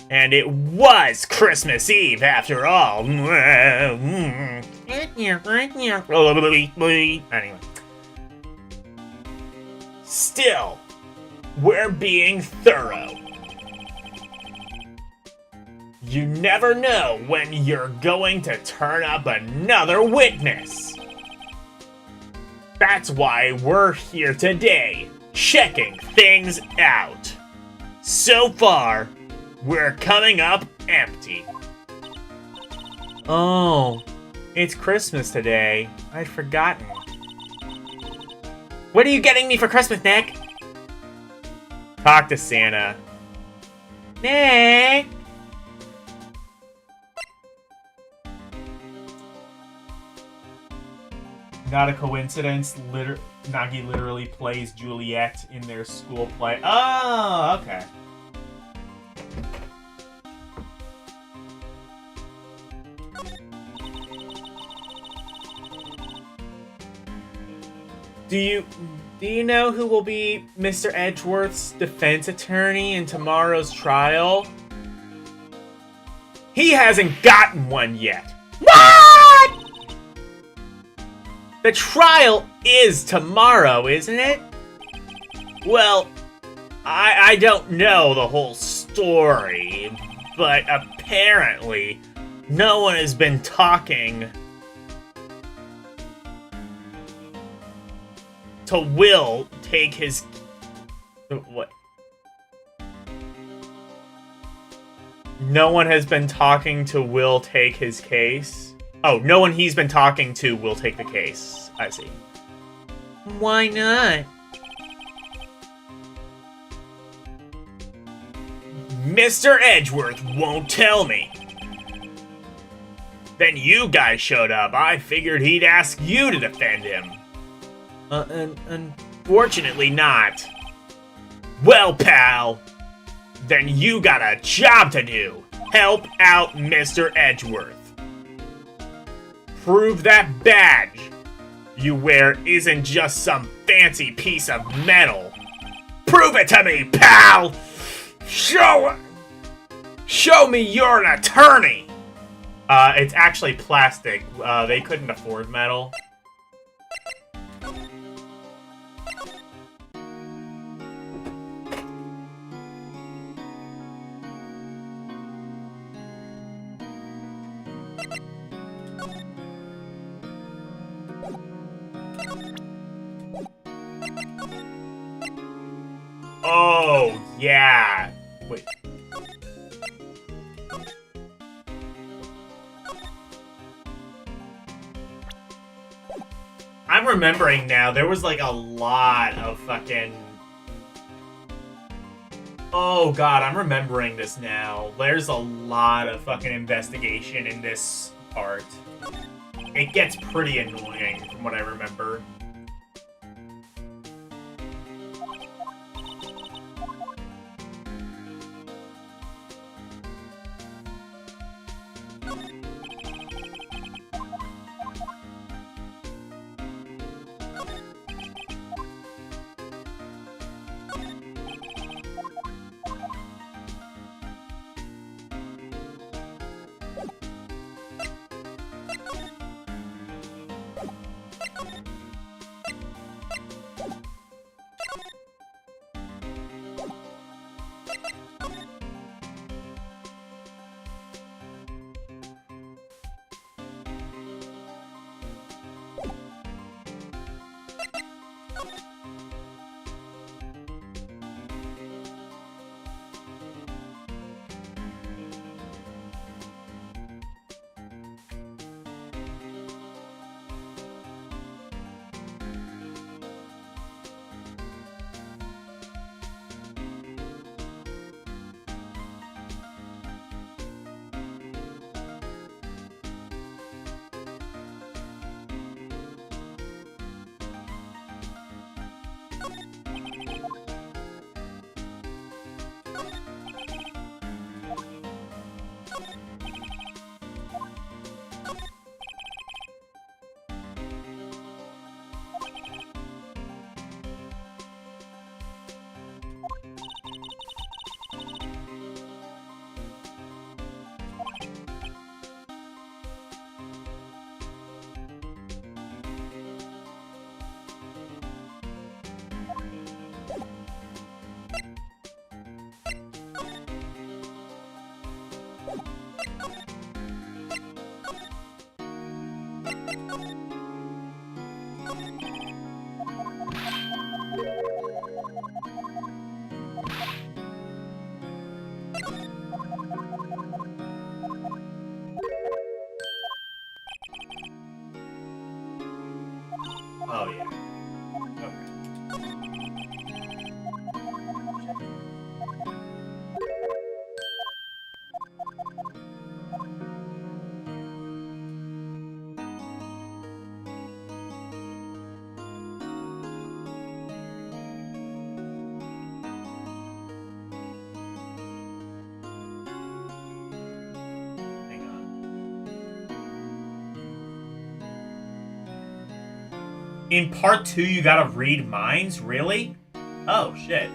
And it was Christmas Eve after all. Anyway. Still, we're being thorough. You never know when you're going to turn up another witness. That's why we're here today, checking things out. So far, we're coming up empty. Oh, It's Christmas today. I'd forgotten. What are you getting me for Christmas, Nick? Talk to Santa. Nick! Not a coincidence. Nagi literally plays Juliet in their school play. Oh, okay. Do you know who will be Mr. Edgeworth's defense attorney in tomorrow's trial? He hasn't gotten one yet. What? The trial is tomorrow, isn't it? Well, I don't know the whole story, but apparently no one has been talking to Will take his... What? No one has been talking to Will take his case? Oh, no one he's been talking to will take the case. I see. Why not? Mr. Edgeworth won't tell me. Then you guys showed up. I figured he'd ask you to defend him. Unfortunately not. Well, pal, then you got a job to do. Help out Mr. Edgeworth. Prove that badge you wear isn't just some fancy piece of metal. Prove it to me, pal! Show me you're an attorney! It's actually plastic. They couldn't afford metal. Oh, yeah. Wait. I'm remembering now, there was like a lot of fucking... Oh god, I'm remembering this now. There's a lot of fucking investigation in this part. It gets pretty annoying from what I remember. In part 2, you gotta read minds? Really? Oh, shit.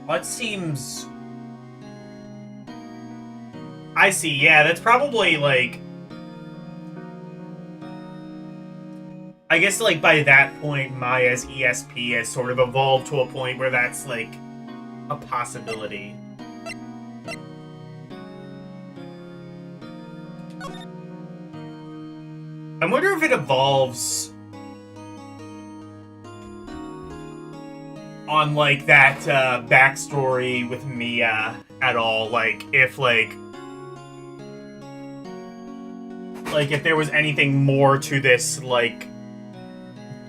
What seems... I see, yeah, that's probably, like... I guess, like, by that point, Maya's ESP has sort of evolved to a point where that's, like, a possibility. I wonder if it evolves on, like, that backstory with Mia at all. Like, if, like, if there was anything more to this, like...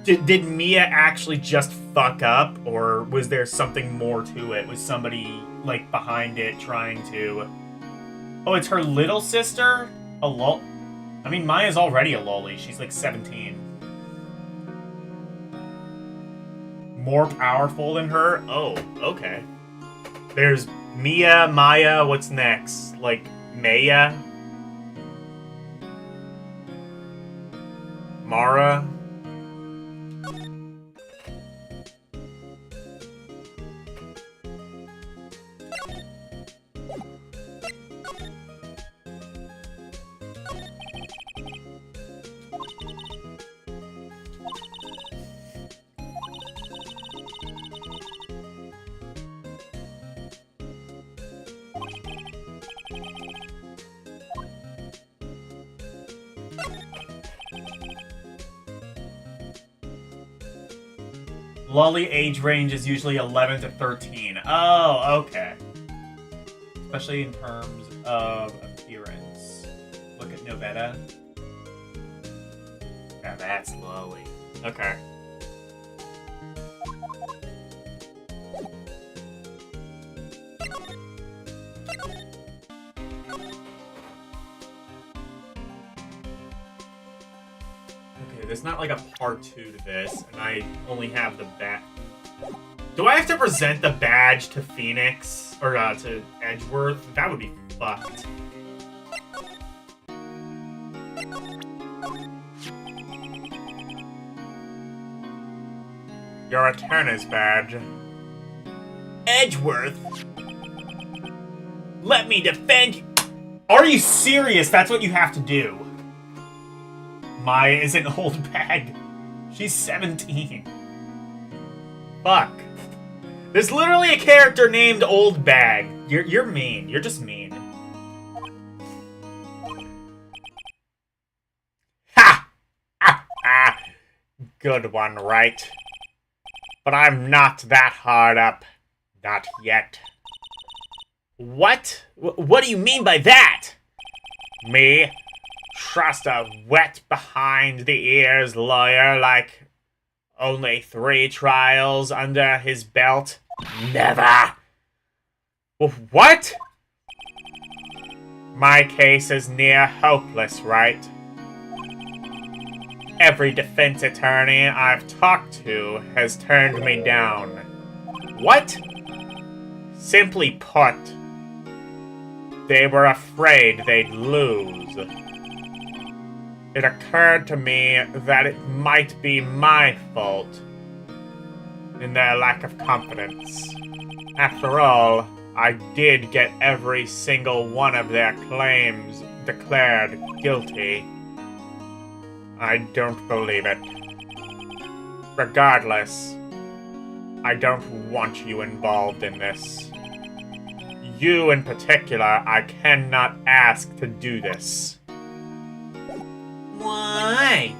Did Mia actually just fuck up, or was there something more to it? Was somebody, like, behind it trying to... Oh, it's her little sister? A lol... I mean, Maya's already a lolly. She's, like, 17. More powerful than her? Oh, okay. There's Mia, Maya, what's next? Like, Maya? Mara? Lolly age range is usually 11 to 13. Oh, okay. Especially in terms of appearance. Look at Novetta. Yeah, that's Lolly. Okay. There's not like a part 2 to this, and I only have the badge. Do I have to present the badge to Phoenix? Or to Edgeworth? That would be fucked. Your attorney's badge. Edgeworth? Let me defend you. Are you serious? That's what you have to do. Maya is an old bag. She's 17. Fuck. There's literally a character named Old Bag. You're mean. You're just mean. Ha! Ha! Ha! Good one, right? But I'm not that hard up. Not yet. What? What do you mean by that? Me? Trust a wet behind the ears lawyer like only 3 trials under his belt? Never! What? My case is near hopeless, right? Every defense attorney I've talked to has turned me down. What? Simply put, they were afraid they'd lose. It occurred to me that it might be my fault in their lack of confidence. After all, I did get every single one of their claims declared guilty. I don't believe it. Regardless, I don't want you involved in this. You in particular, I cannot ask to do this. Why?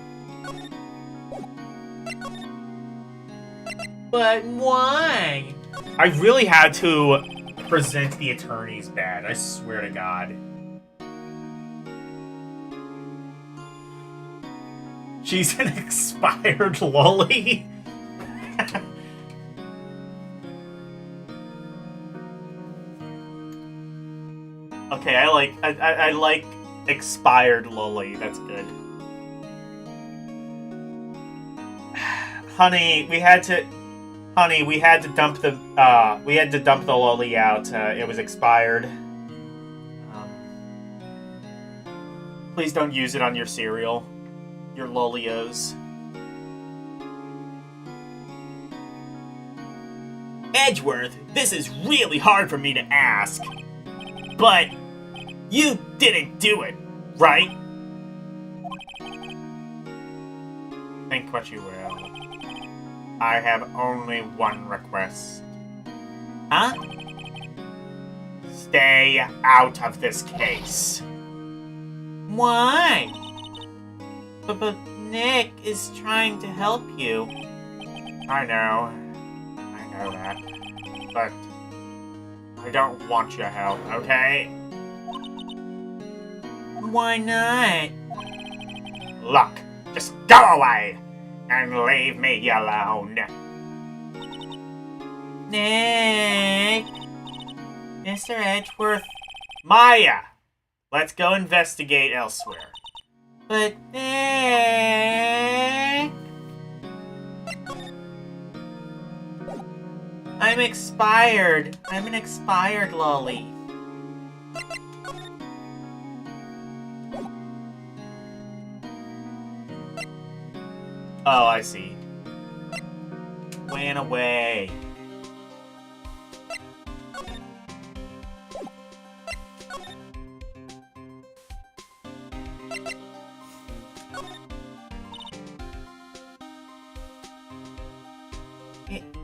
But why? I really had to present the attorney's badge. I swear to God. She's an expired lolly. Okay, I like expired lolly. That's good. Honey, we had to dump the lolly out. It was expired. Please don't use it on your cereal. your lolios. Edgeworth, this is really hard for me to ask. But you didn't do it, right? Think what you will. I have only one request. Huh? Stay out of this case. Why? But Nick is trying to help you. I know that. But I don't want your help, okay? Why not? Look, just go away and leave me alone. Nick. Mr. Edgeworth. Maya! Let's go investigate elsewhere. But Nick... I'm expired. I'm an expired lolly. Oh, I see. Ran away.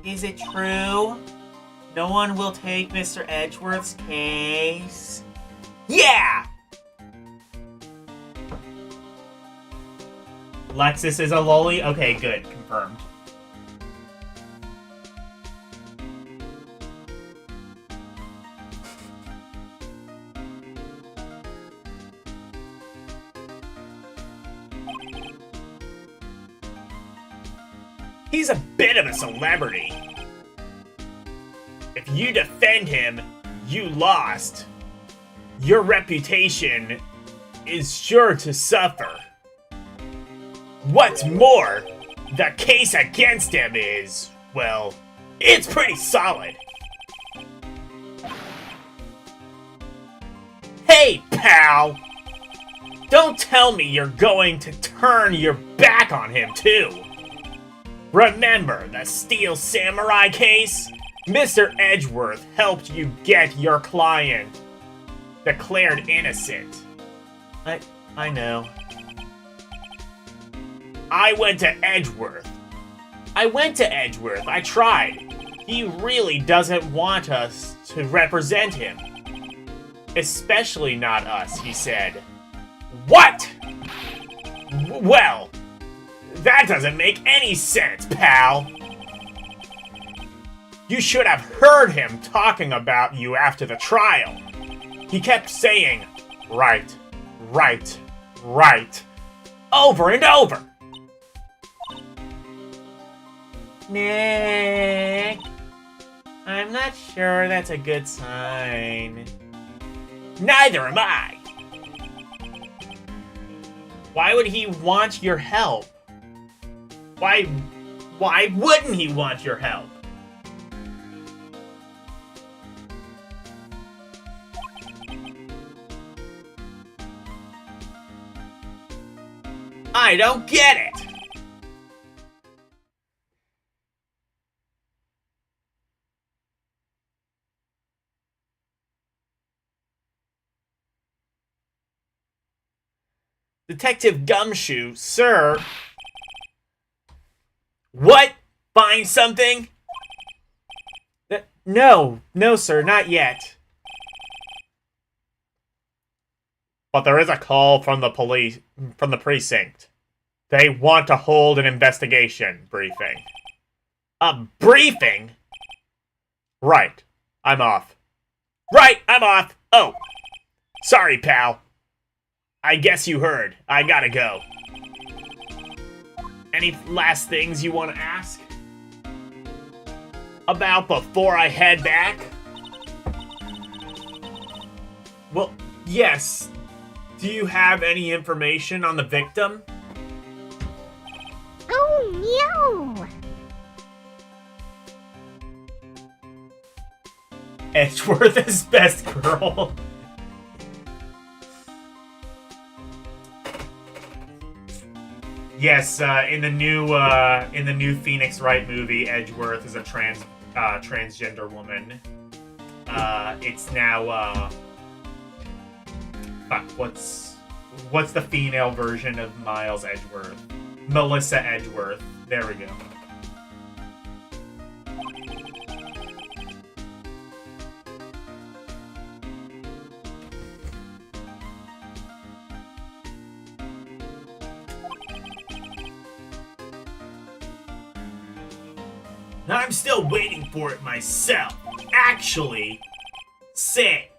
Is it true? No one will take Mr. Edgeworth's case? Yeah! Lexus is a loli? Okay, good. Confirmed. He's a bit of a celebrity. If you defend him, you lost. Your reputation is sure to suffer. What's more, the case against him is, well, it's pretty solid. Hey, pal! Don't tell me you're going to turn your back on him, too. Remember the Steel Samurai case? Mr. Edgeworth helped you get your client declared innocent. I know. I went to Edgeworth. I tried. He really doesn't want us to represent him. Especially not us, he said. What? Well, that doesn't make any sense, pal. You should have heard him talking about you after the trial. He kept saying, right, right, right, over and over. Nick, I'm not sure that's a good sign. Neither am I. Why would he want your help? Why wouldn't he want your help? I don't get it. Detective Gumshoe, sir. What? Find something? No, sir, not yet. But there is a call from the police, from the precinct. They want to hold an investigation briefing. A briefing? Right, I'm off. Oh, sorry, pal. I guess you heard. I gotta go. Any last things you want to ask? About before I head back? Well, yes. Do you have any information on the victim? Oh no! Edgeworth is best girl. Yes, in the new Phoenix Wright movie, Edgeworth is a transgender woman. It's now fuck, what's the female version of Miles Edgeworth? Melissa Edgeworth. There we go. I'm still waiting for it myself. Actually, say,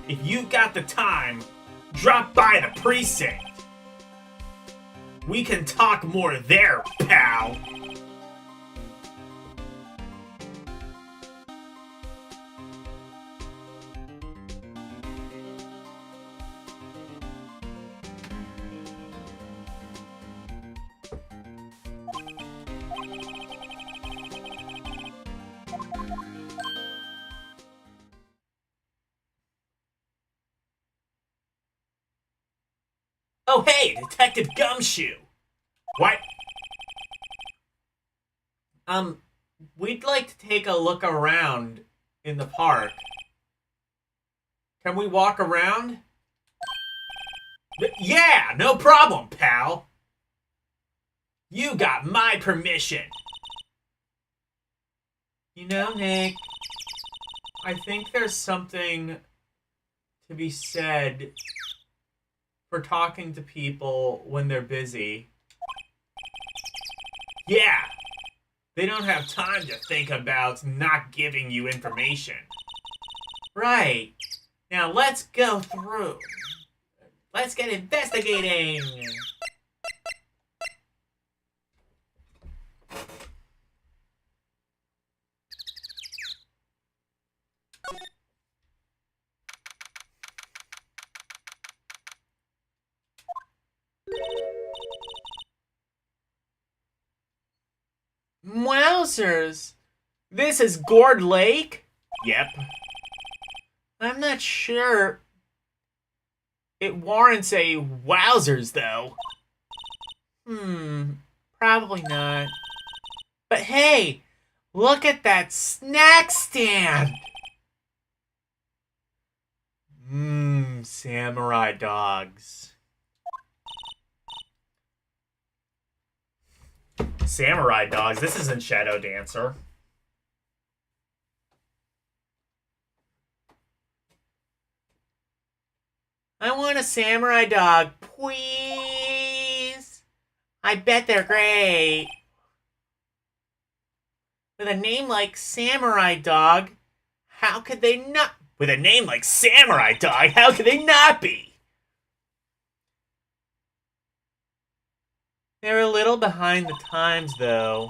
if you got the time, drop by the precinct. We can talk more there, pal. Oh, hey, Detective Gumshoe. What? We'd like to take a look around in the park. Can we walk around? Yeah, no problem, pal. You got my permission. You know, Nick, I think there's something to be said for talking to people when they're busy. Yeah, they don't have time to think about not giving you information. Right. Now let's go through. Let's get investigating. Wowzers! This is Gourd Lake? Yep. I'm not sure it warrants a wowzers, though. Probably not. But hey, look at that snack stand! Samurai dogs. Samurai dogs. This isn't Shadow Dancer. I want a samurai dog, please. I bet they're great. With a name like Samurai Dog, how could they not? With a name like Samurai Dog, how could they not be? They're a little behind the times, though.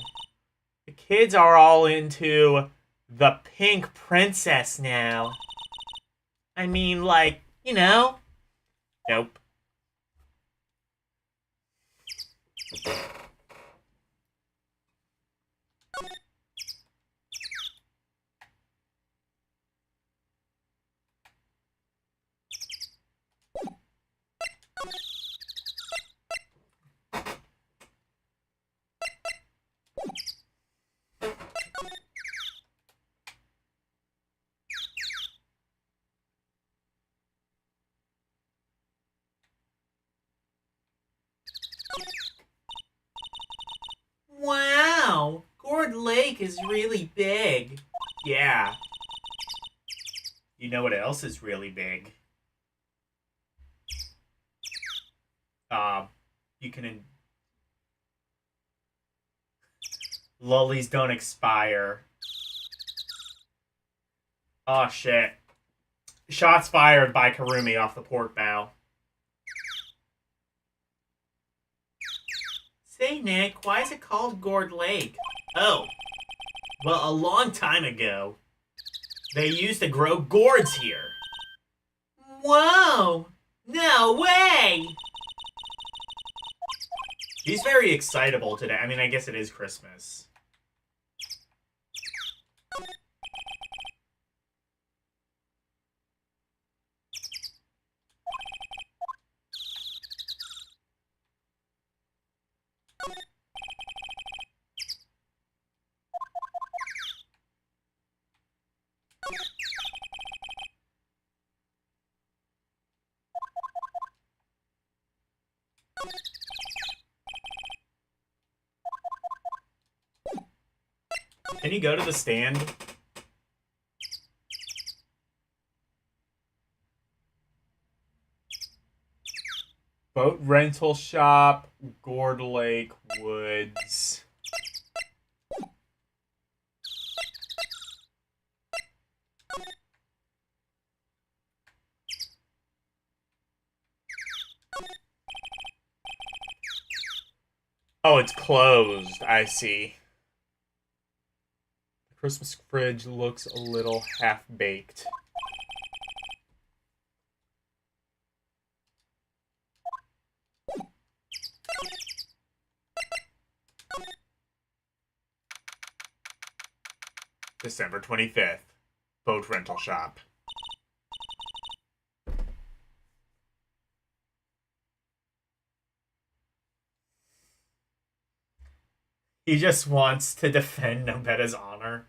The kids are all into the pink princess now. I mean, like, you know. Nope. Wow, Gourd Lake is really big. Yeah. You know what else is really big? You can... Lollies don't expire. Oh, shit. Shots fired by Karumi off the port bow. Say, Nick, why is it called Gourd Lake? Oh. Well, a long time ago, they used to grow gourds here. Whoa! No way! He's very excitable today. I mean, I guess it is Christmas. Can you go to the stand? Boat rental shop, Gourd Lake Woods. Oh, it's closed. I see. The Christmas fridge looks a little half-baked. December 25th. Boat rental shop. He just wants to defend Nobetta's honor.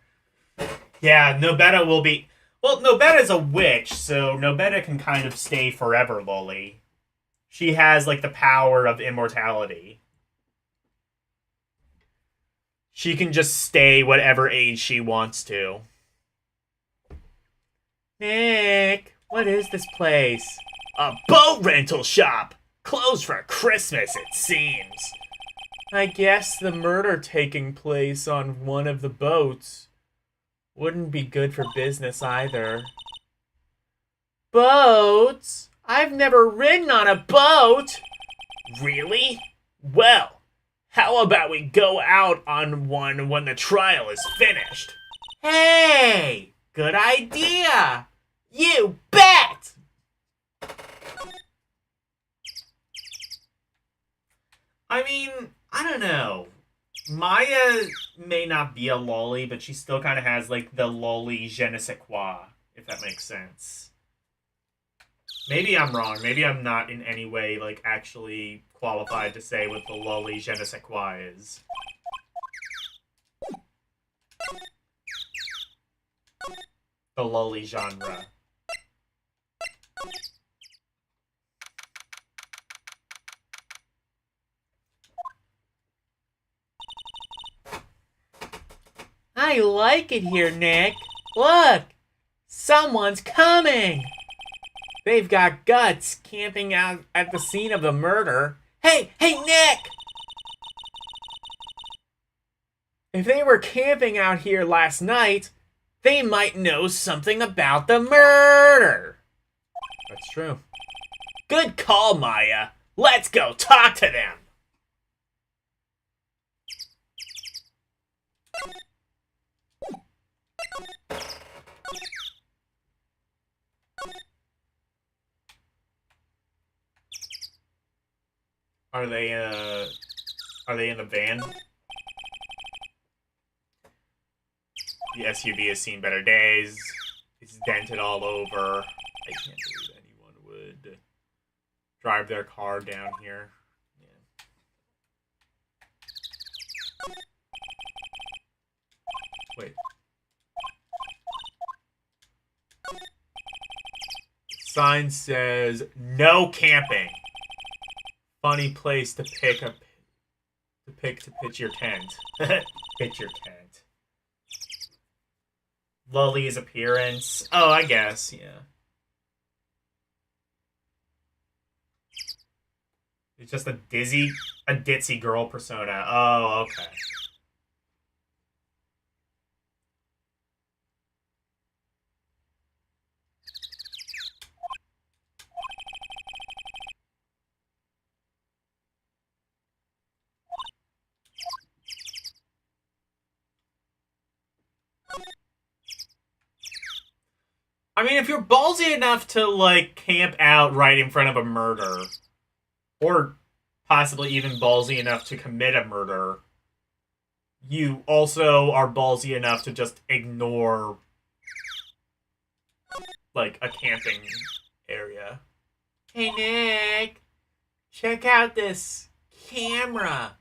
Yeah, Nobetta will be... Well, Nobetta's a witch, so Nobetta can kind of stay forever, Loli. She has, like, the power of immortality. She can just stay whatever age she wants to. Nick, what is this place? A boat rental shop! Closed for Christmas, it seems. I guess the murder taking place on one of the boats wouldn't be good for business either. Boats? I've never ridden on a boat! Really? Well, how about we go out on one when the trial is finished? Hey! Good idea! You bet! I mean, I don't know. Maya may not be a lolly, but she still kind of has, like, the lolly je ne sais quoi, if that makes sense. Maybe I'm wrong. Maybe I'm not in any way, like, actually qualified to say what the lolly je ne sais quoi is. The lolly genre. I like it here, Nick. Look! Someone's coming! They've got guts camping out at the scene of the murder. Hey, Nick! If they were camping out here last night, they might know something about the murder. That's true. Good call, Maya. Let's go talk to them. Are they in the van? The SUV has seen better days. It's dented all over. I can't believe anyone would drive their car down here. Yeah. Wait. Sign says no camping. Funny place to pitch your tent. Pitch your tent. Lully's appearance. Oh, I guess, yeah. It's just a ditzy girl persona. Oh, okay. I mean, if you're ballsy enough to, like, camp out right in front of a murder, or possibly even ballsy enough to commit a murder, you also are ballsy enough to just ignore, like, a camping area. Hey, Nick, check out this camera.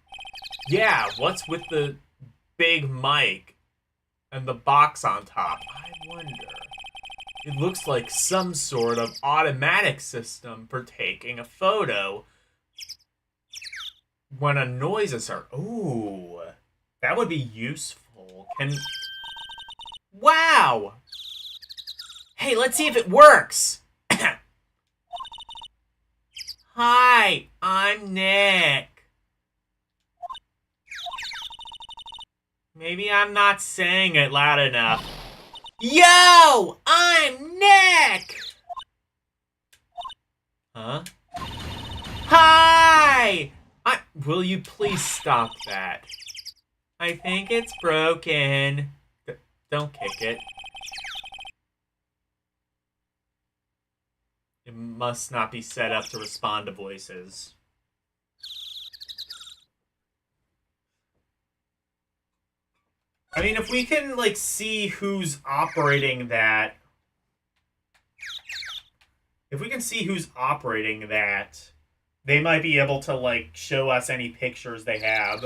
Yeah, what's with the big mic and the box on top? I wonder. It looks like some sort of automatic system for taking a photo when a noise is heard. Ooh, that would be useful. asshole. Wow! Hey, let's see if it works! Hi, I'm Nick. Maybe I'm not saying it loud enough. Yo! I'm Nick! Huh? Hi! Will you please stop that? I think it's broken. Don't kick it. It must not be set up to respond to voices. I mean, if we can, like, see who's operating that... If we can see who's operating that, they might be able to, like, show us any pictures they have.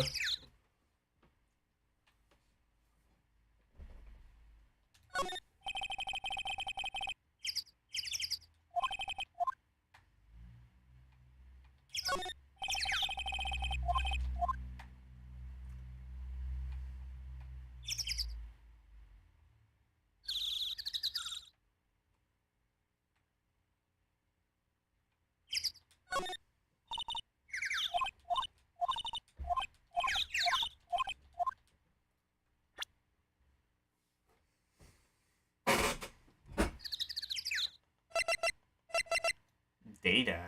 Data.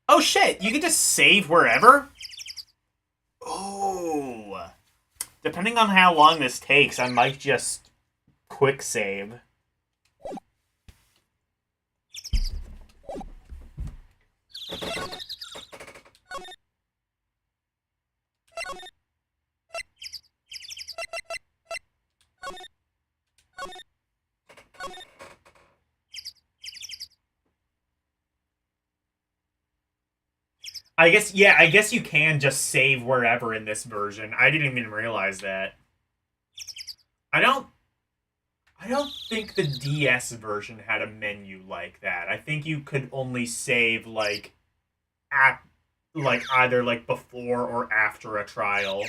Oh shit, you can just save wherever? Oh. Depending on how long this takes, I might just quick save. I guess you can just save wherever in this version. I didn't even realize that. I don't think the DS version had a menu like that. I think you could only save like either like before or after a trial.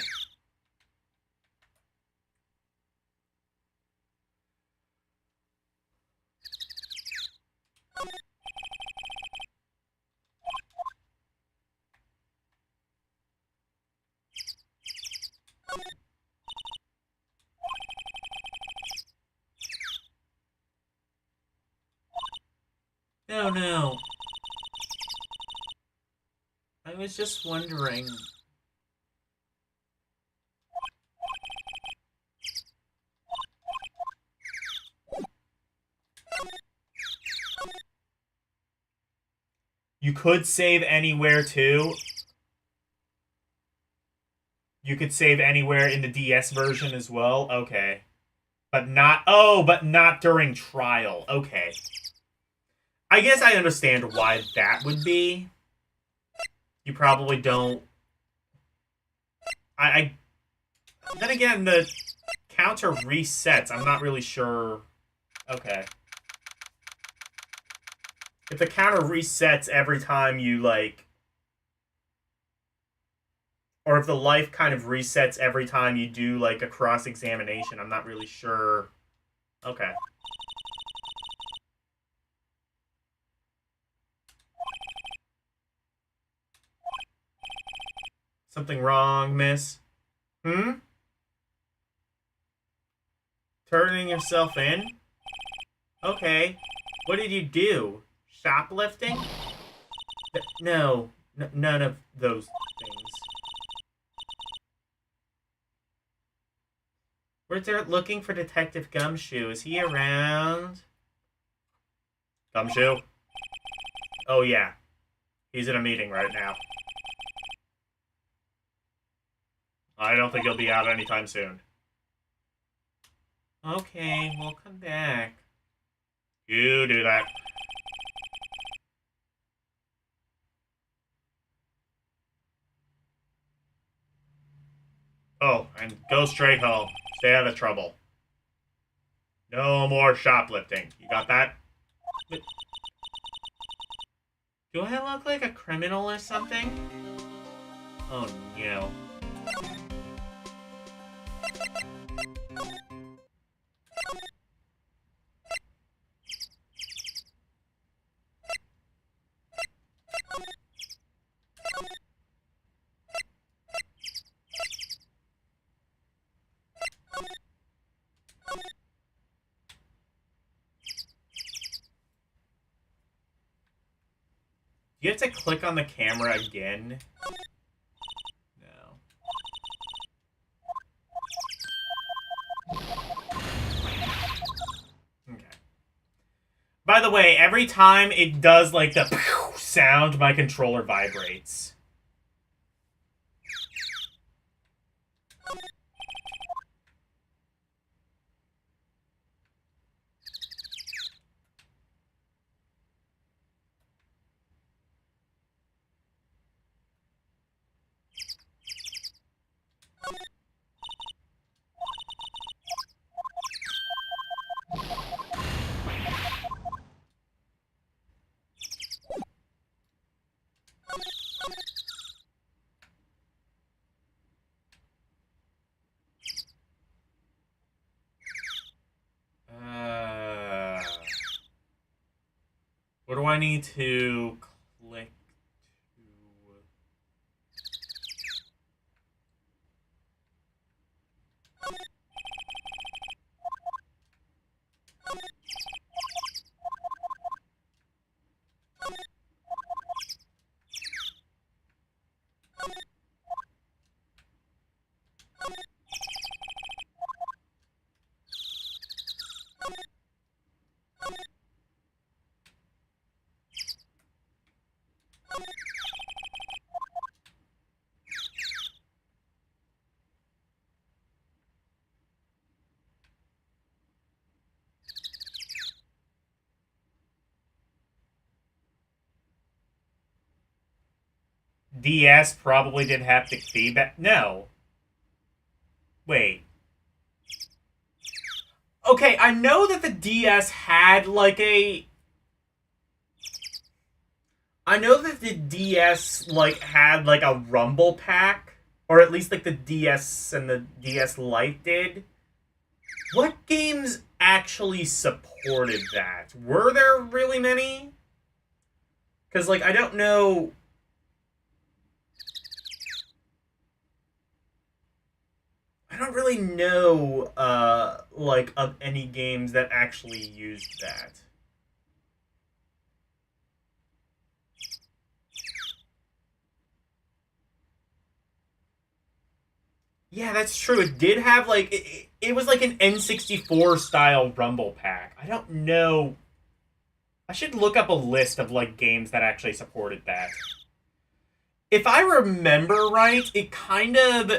No. I was just wondering. You could save anywhere too. You could save anywhere in the DS version as well. Okay. But not during trial. Okay. I guess I understand why that would be. You probably don't... Then again, the counter resets. I'm not really sure... Okay. If the counter resets every time you, like... Or if the life kind of resets every time you do, like, a cross-examination, I'm not really sure. Okay. Something wrong, miss? Turning yourself in? Okay. What did you do? Shoplifting? No. None of those things. We're there looking for Detective Gumshoe. Is he around? Gumshoe? Oh, yeah. He's in a meeting right now. I don't think he'll be out anytime soon. Okay, we'll come back. You do that. Oh, and go straight home. Stay out of trouble. No more shoplifting. You got that? But do I look like a criminal or something? Oh, no. you have to click on the camera again? No. Okay. By the way, every time it does like the sound, my controller vibrates. What do I need to click to? DS probably did haptic feedback. No. Wait. Okay, I know that the DS had like a... I know that the DS like had like a rumble pack, or at least like the DS and the DS Lite did. What games actually supported that? Were there really many? Because like I don't know... I don't really know, like, of any games that actually used that. Yeah, that's true. It did have, like, it was like an N64 style Rumble Pack. I don't know. I should look up a list of, like, games that actually supported that. If I remember right, it kind of...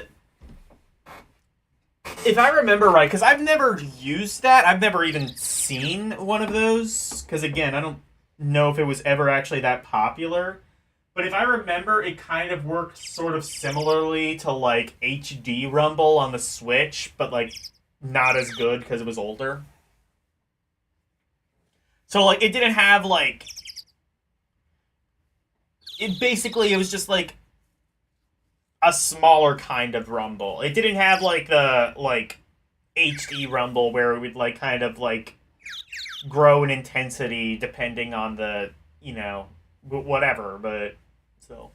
If I remember right, because I've never used that. I've never even seen one of those. Because, again, I don't know if it was ever actually that popular. But if I remember, it kind of worked sort of similarly to, like, HD Rumble on the Switch. But, like, not as good because it was older. So, like, it didn't have, like... It was just, like... a smaller kind of Rumble. It didn't have, like, the, like, HD Rumble where it would, like, kind of, like, grow in intensity depending on the, you know, whatever, but, still.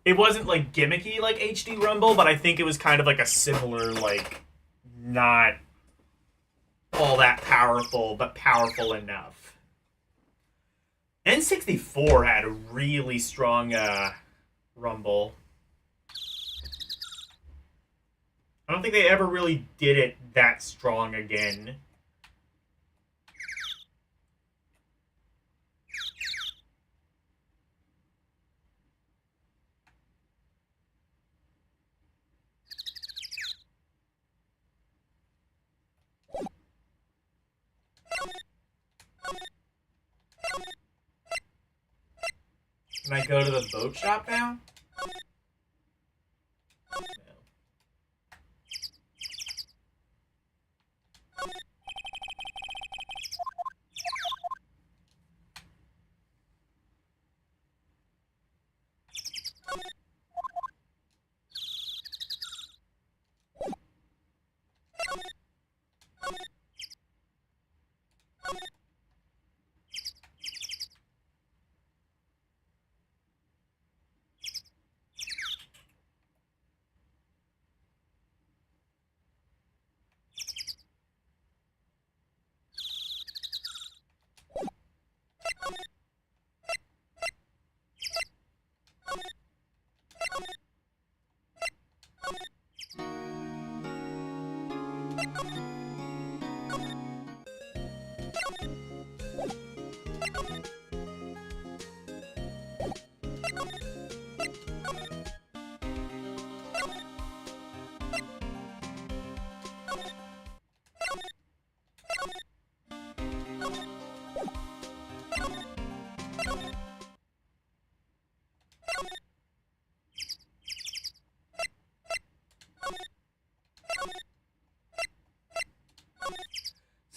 It wasn't, like, gimmicky like HD Rumble, but I think it was kind of, like, a similar, like, not all that powerful, but powerful enough. N64 had a really strong Rumble. I don't think they ever really did it that strong again. Can I go to the boat shop now? No.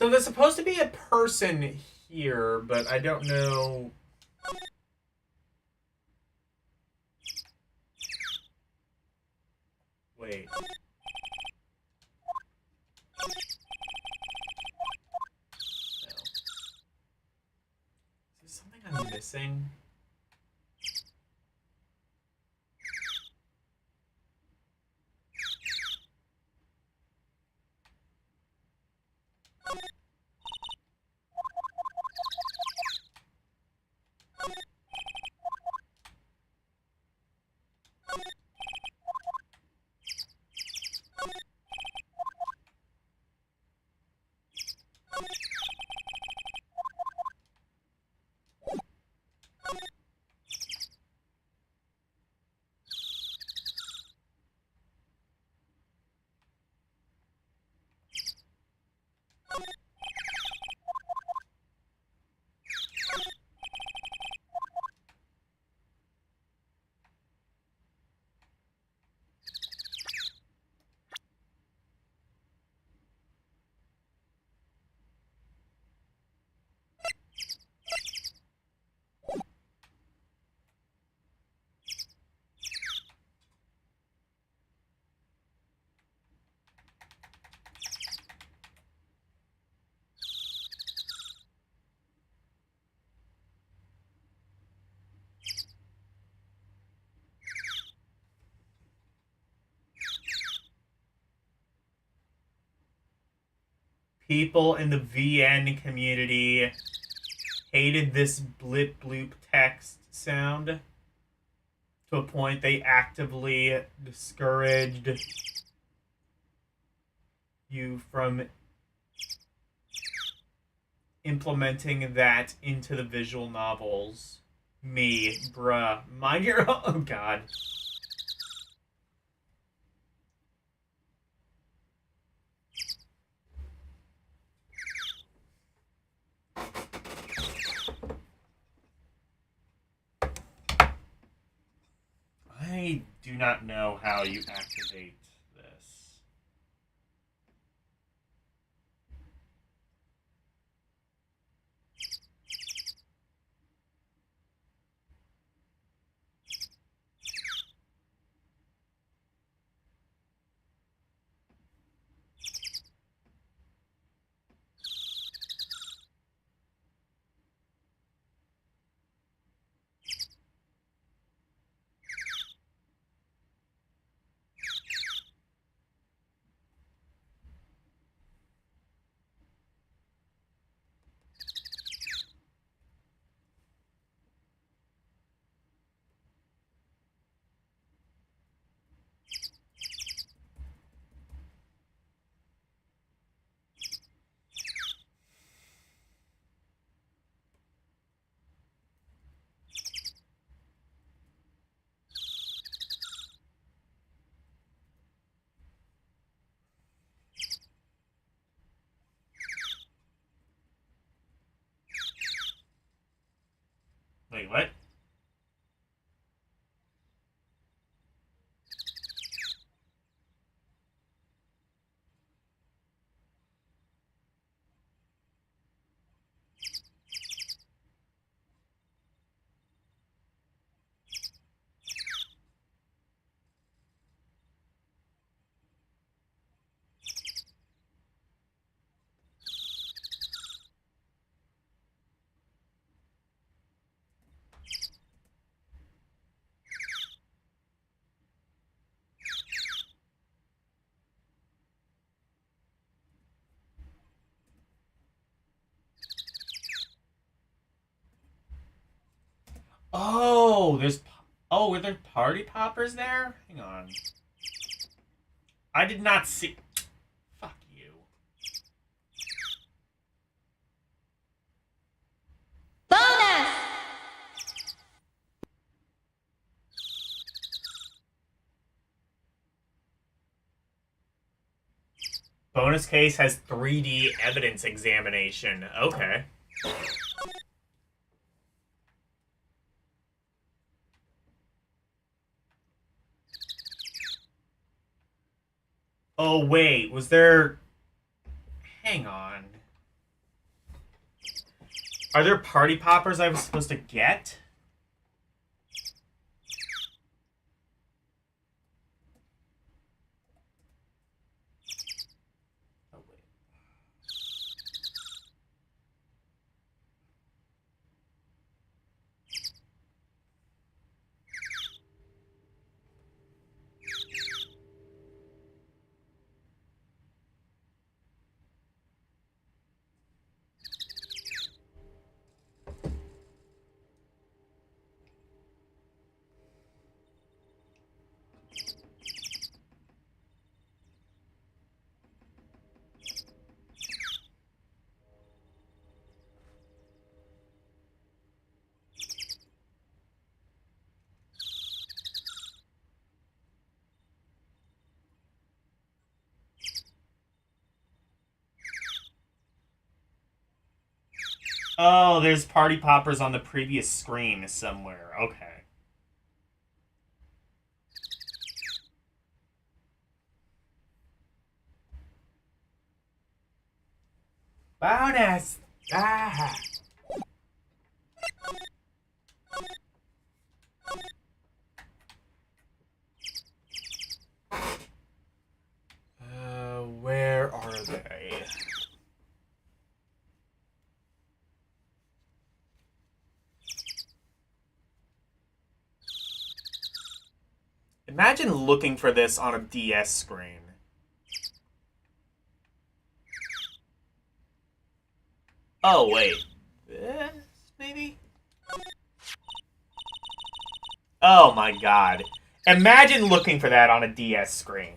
So there's supposed to be a person here, but I don't know. Wait. No. Is there something I'm missing? People in the VN community hated this blip bloop text sound to a point they actively discouraged you from implementing that into the visual novels. Me, bruh. Mind your own. Oh, God. I do not know how you activate this. Wait, what? Oh, there's... Oh, were there party poppers there? Hang on. I did not see... Fuck you. Bonus! Bonus case has 3D evidence examination. Okay. Oh, wait. Was there... Hang on. Are there party poppers I was supposed to get? Oh, wait. Oh, there's party poppers on the previous screen somewhere. Okay. Bonus! Ah! Where are they? Imagine looking for this on a DS screen. Oh, wait. This, maybe? Oh my god. Imagine looking for that on a DS screen.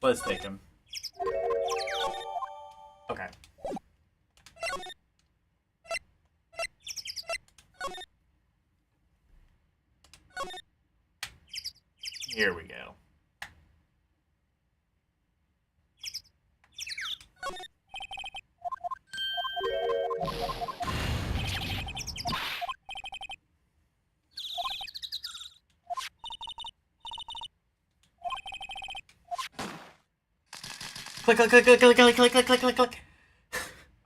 Let's take him. Okay. Here we go. Click, click, click, click, click, click, click, click, click, click, click.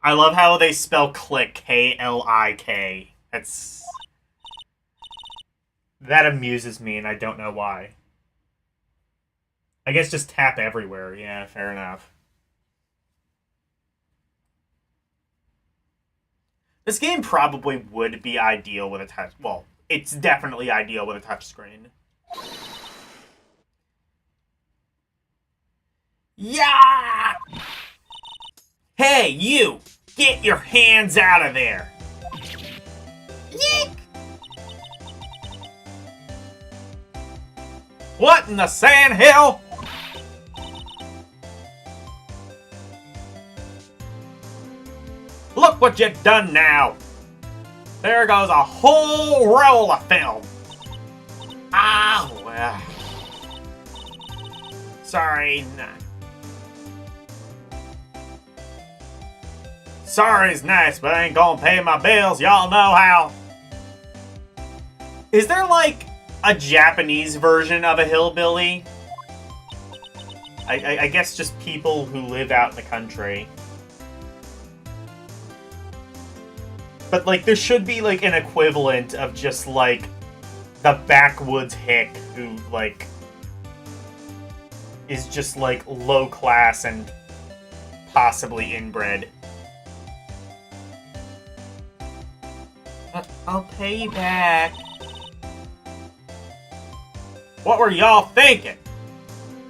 I love how they spell click, K-L-I-K. That amuses me, and I don't know why. I guess just tap everywhere. Yeah, fair enough. This game probably would be ideal with a touch... Well, it's definitely ideal with a touchscreen. Yeah! Hey, you! Get your hands out of there! Yeek! What in the sandhill? Look what you've done now! There goes a whole roll of film! Ah, well... Sorry, Sorry's nice, but I ain't gonna pay my bills. Y'all know how. Is there, like, a Japanese version of a hillbilly? I guess just people who live out in the country. But, like, there should be, like, an equivalent of just, like, the backwoods hick who, like, is just, like, low class and possibly inbred. I'll pay you back. What were y'all thinking?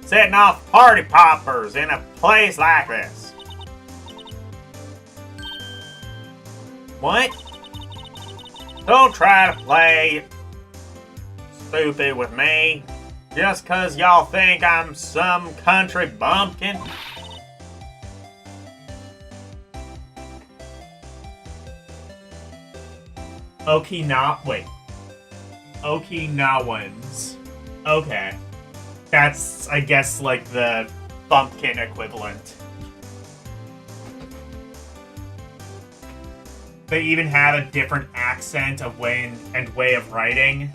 Setting off party poppers in a place like this. What? Don't try to play stupid with me just cause y'all think I'm some country bumpkin. Okinawans. Okay. That's, I guess, like the bumpkin equivalent. They even have a different accent of way and way of writing.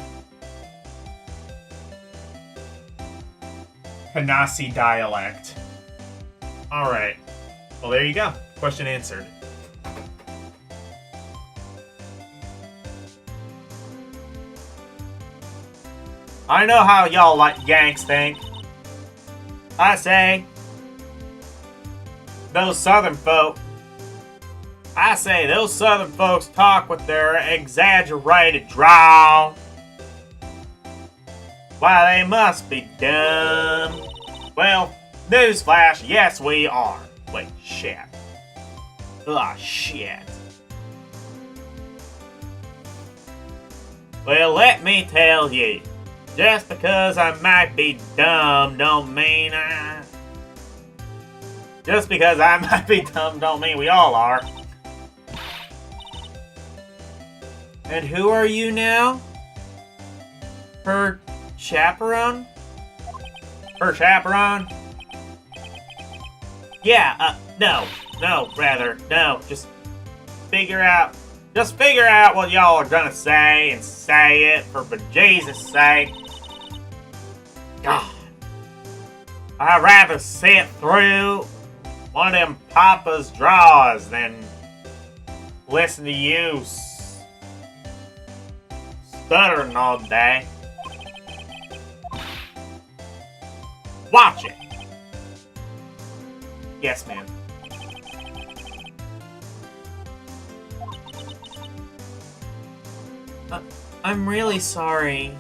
Panasi dialect. Alright. Well, there you go. Question answered. I know how y'all like Yanks think. I say, those southern folks talk with their exaggerated drawl. Why, they must be dumb. Well, newsflash, yes we are. Wait, shit. Ah, shit. Well, let me tell you. Just because I might be dumb don't mean Just because I might be dumb don't mean we all are. And who are you now? Her chaperone? Her chaperone? Yeah, no, just figure out what y'all are gonna say and say it for Jesus' sake. God. I'd rather sit through one of them Papa's draws than listen to you stuttering all day. Watch it. Yes, ma'am. I'm really sorry.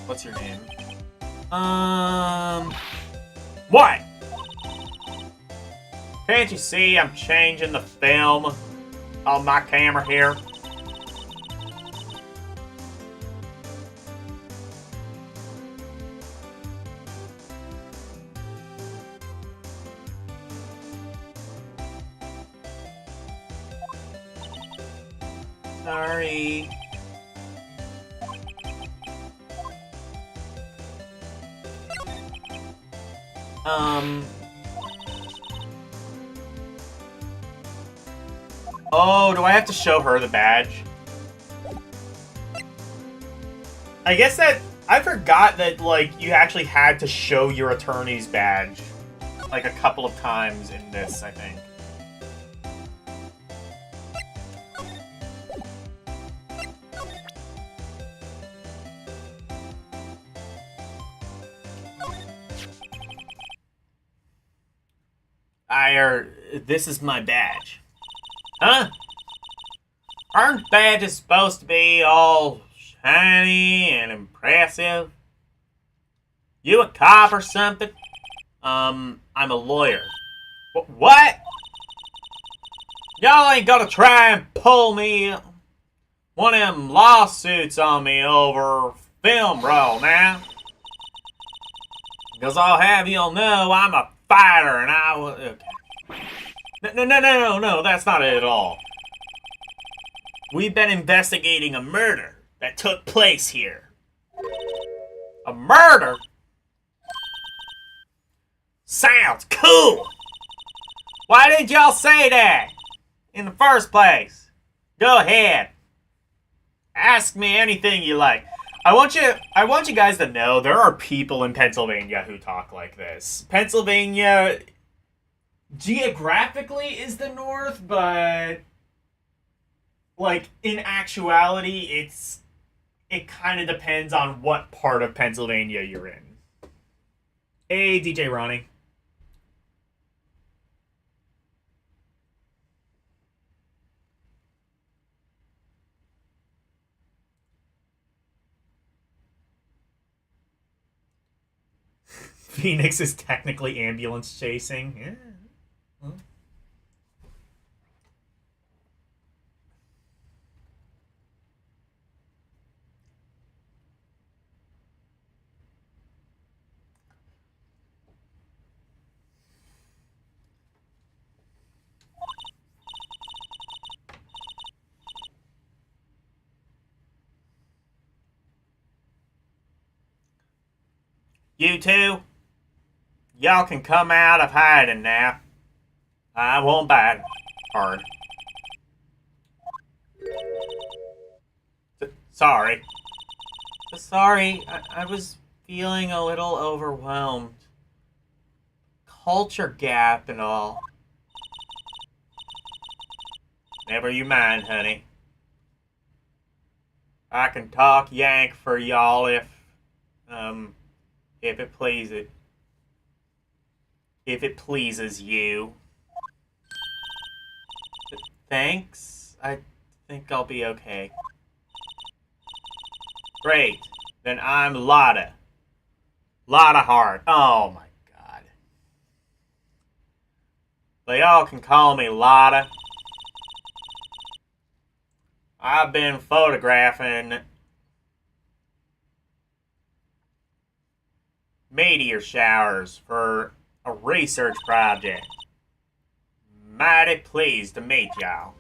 What's your name? What? Can't you see I'm changing the film on my camera here? Sorry. Oh, do I have to show her the badge? I guess that... I forgot that, like, you actually had to show your attorney's badge. Like, a couple of times in this, I think. This is my badge. Huh? Aren't badges supposed to be all shiny and impressive? You a cop or something? I'm a lawyer. What? Y'all ain't gonna try and pull me one of them lawsuits on me over film roll now? Because I'll have y'all know I'm a fighter and I will... Okay. No, that's not it at all. We've been investigating a murder that took place here. A murder? Sounds cool! Why didn't y'all say that in the first place? Go ahead. Ask me anything you like. I want you guys to know there are people in Pennsylvania who talk like this. Pennsylvania geographically is the North, but like in actuality it kind of depends on what part of Pennsylvania you're in. Hey, DJ Ronnie. Phoenix is technically ambulance chasing. Yeah. Well. You two, y'all can come out of hiding now. I won't bite hard. Sorry. Sorry, I was feeling a little overwhelmed. Culture gap and all. Never you mind, honey. I can talk Yank for y'all if it pleases. If it pleases you. Thanks. I think I'll be okay. Great. Then I'm Lotta. Lotta Hart. Oh my god. They all can call me Lotta. I've been photographing meteor showers for a research project. Mighty pleased to meet y'all.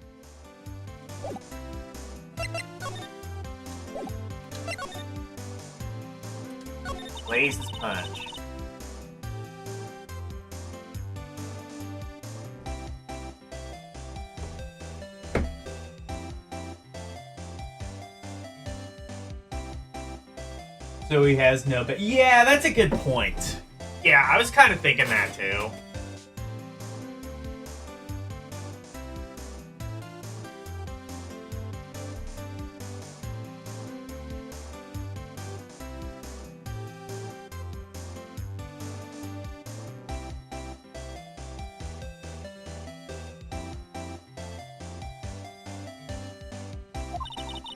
Please as punch. So he has no. But yeah, that's a good point. Yeah, I was kind of thinking that too.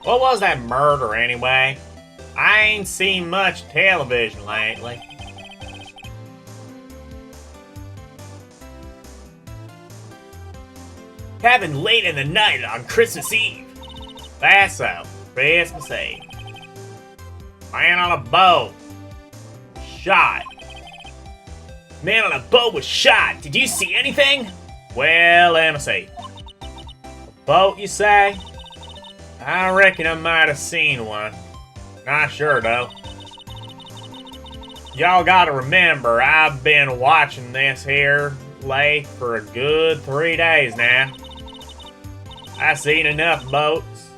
What was that murder anyway? I ain't seen much television lately. Happened late in the night on Christmas Eve. That's so. Christmas Eve. Man on a boat. Shot. Man on a boat was shot. Did you see anything? Well, let me see. A boat, you say? I reckon I might have seen one. Not sure, though. Y'all gotta remember, I've been watching this here lake for a good 3 days now. I seen enough boats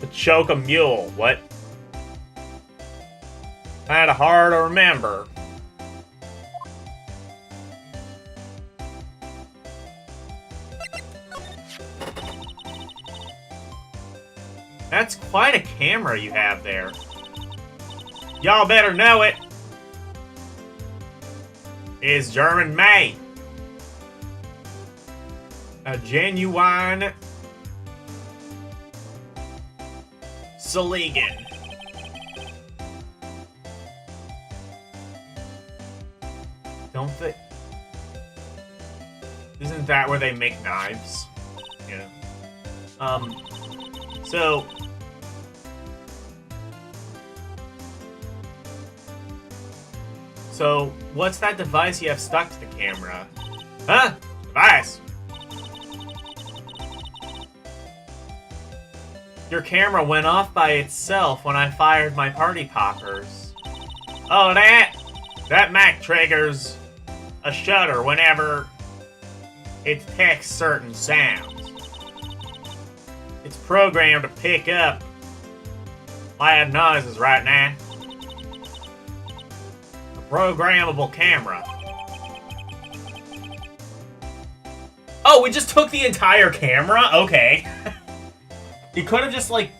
to choke a mule. What? Kinda hard to remember. That's quite a camera you have there. Y'all better know it. It's German made. A genuine Saligan. Don't they? Isn't that where they make knives? Yeah. So what's that device you have stuck to the camera? huh? Device. Your camera went off by itself when I fired my party poppers. Oh, that Mac triggers a shutter whenever it detects certain sounds. It's programmed to pick up loud noises right now. A programmable camera. Oh, we just took the entire camera? Okay. You could have just, like...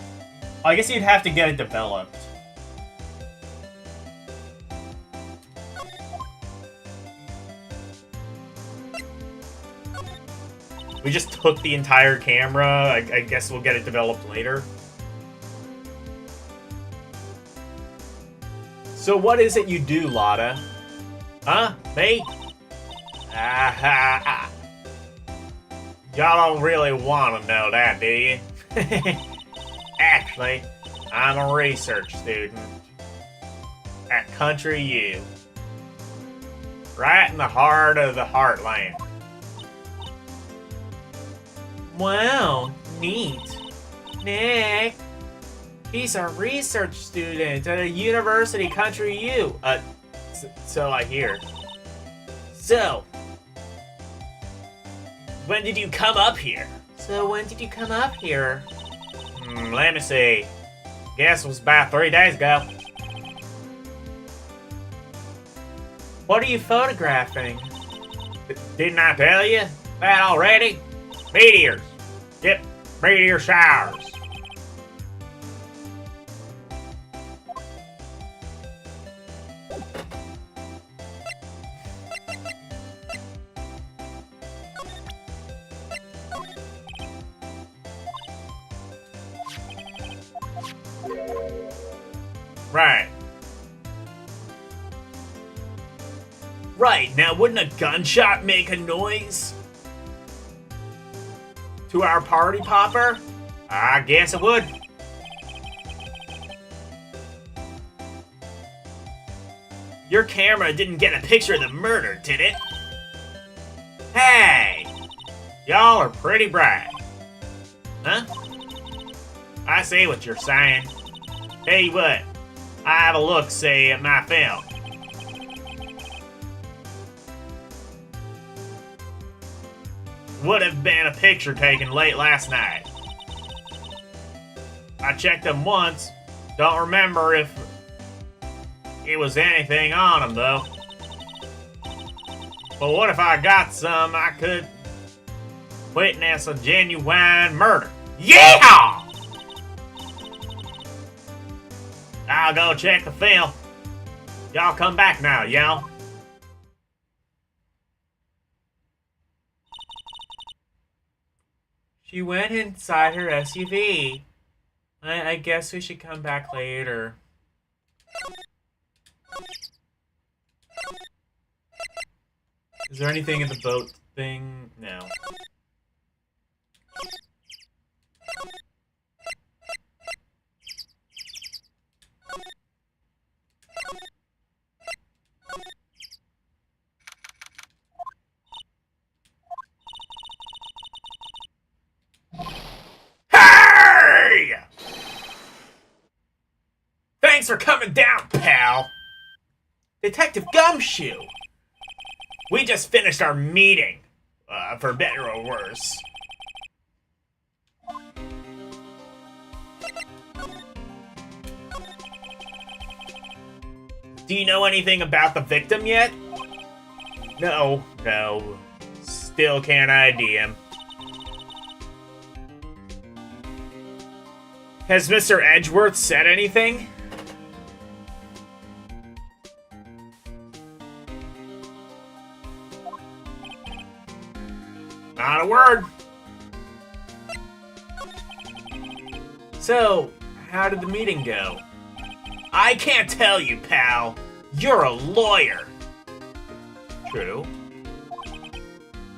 I guess you'd have to get it developed. We just took the entire camera. I guess we'll get it developed later. So what is it you do, Lotta? Huh? Me? Y'all don't really want to know that, do you? Actually, I'm a research student at Country U. Right in the heart of the heartland. Wow, neat. Nick, he's a research student at a university, Country U. So I hear. So, when did you come up here? So when did you come up here? Let me see. Guess it was about 3 days ago. What are you photographing? Didn't I tell you that already? Meteors. Yep, meteor showers. Right. Right, now wouldn't a gunshot make a noise? To our party popper? I guess it would. Your camera didn't get a picture of the murder, did it? Hey! Y'all are pretty bright. Huh? I see what you're saying. Tell you what, I have a look-see at my film. Would have been a picture taken late last night. I checked them once. Don't remember if it was anything on them, though. But what if I got some I could witness a genuine murder? Yeah! I'll go check the film. Y'all come back now, y'all. She went inside her SUV. I guess we should come back later. Is there anything in the boat thing? No. Hey! Thanks for coming down, pal. Detective Gumshoe. We just finished our meeting, for better or worse. Do you know anything about the victim yet? No. Still can't ID him. Has Mr. Edgeworth said anything? Not a word. So, how did the meeting go? I can't tell you, pal. You're a lawyer. True.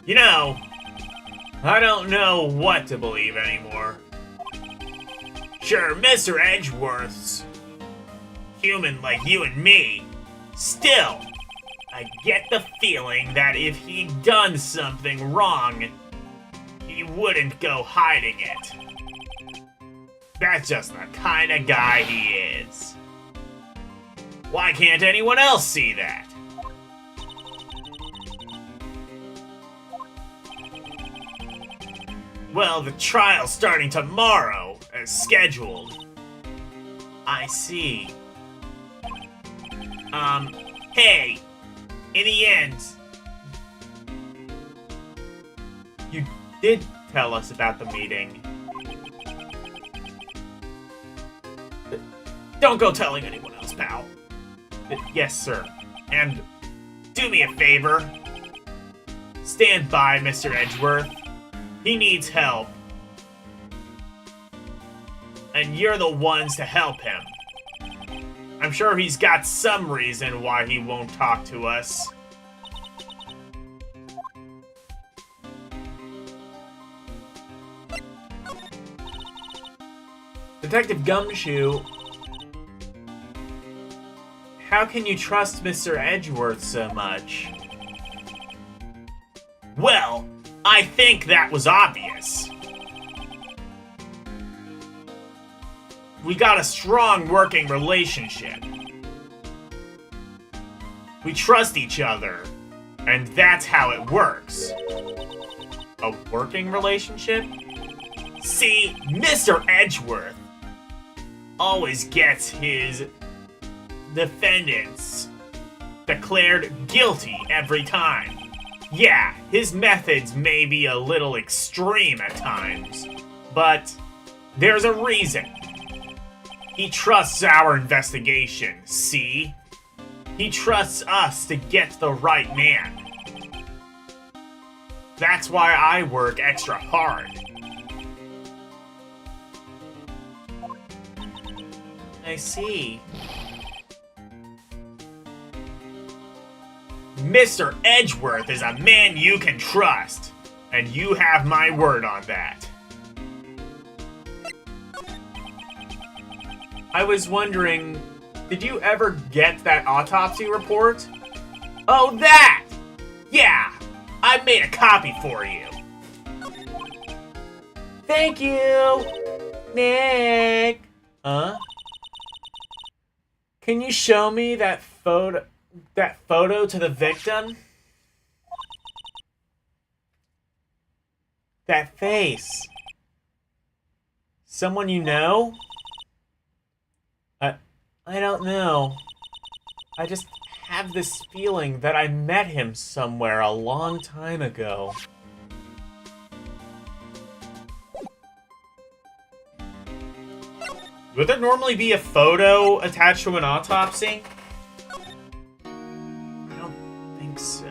You know, I don't know what to believe anymore. Sure, Mr. Edgeworth's human like you and me. Still, I get the feeling that if he'd done something wrong, he wouldn't go hiding it. That's just the kind of guy he is. Why can't anyone else see that? Well, the trial's starting tomorrow, as scheduled. I see. Hey, in the end, You did tell us about the meeting. don't go telling anyone else, pal. Yes, sir. And do me a favor. Stand by Mr. Edgeworth. He needs help. And you're the ones to help him. I'm sure he's got some reason why he won't talk to us. Detective Gumshoe, how can you trust Mr. Edgeworth so much? Well, I think that was obvious. We got a strong working relationship. We trust each other, and that's how it works. A working relationship? See, Mr. Edgeworth, always gets his defendants declared guilty every time. Yeah, his methods may be a little extreme at times, but there's a reason. He trusts our investigation, see? He trusts us to get the right man. That's why I work extra hard. I see. Mr. Edgeworth is a man you can trust, and you have my word on that. I was wondering, did you ever get that autopsy report? Oh, that! Yeah, I made a copy for you. Thank you, Nick. Huh? Can you show me that photo to the victim? That face. Someone you know? I don't know. I just have this feeling that I met him somewhere a long time ago. Would there normally be a photo attached to an autopsy? I don't think so.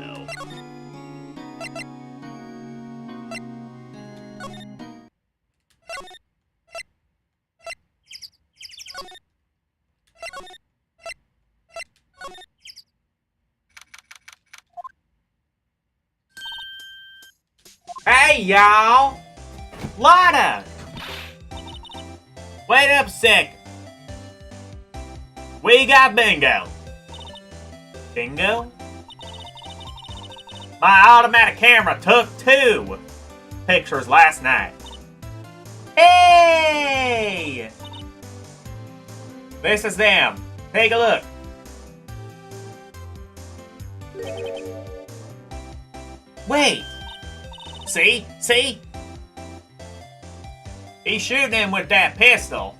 Hey, y'all! Lotta! Wait up a sec. We got bingo. Bingo? My automatic camera took 2 pictures last night. Hey! This is them. Take a look. Wait. See? See? He's shooting him with that pistol.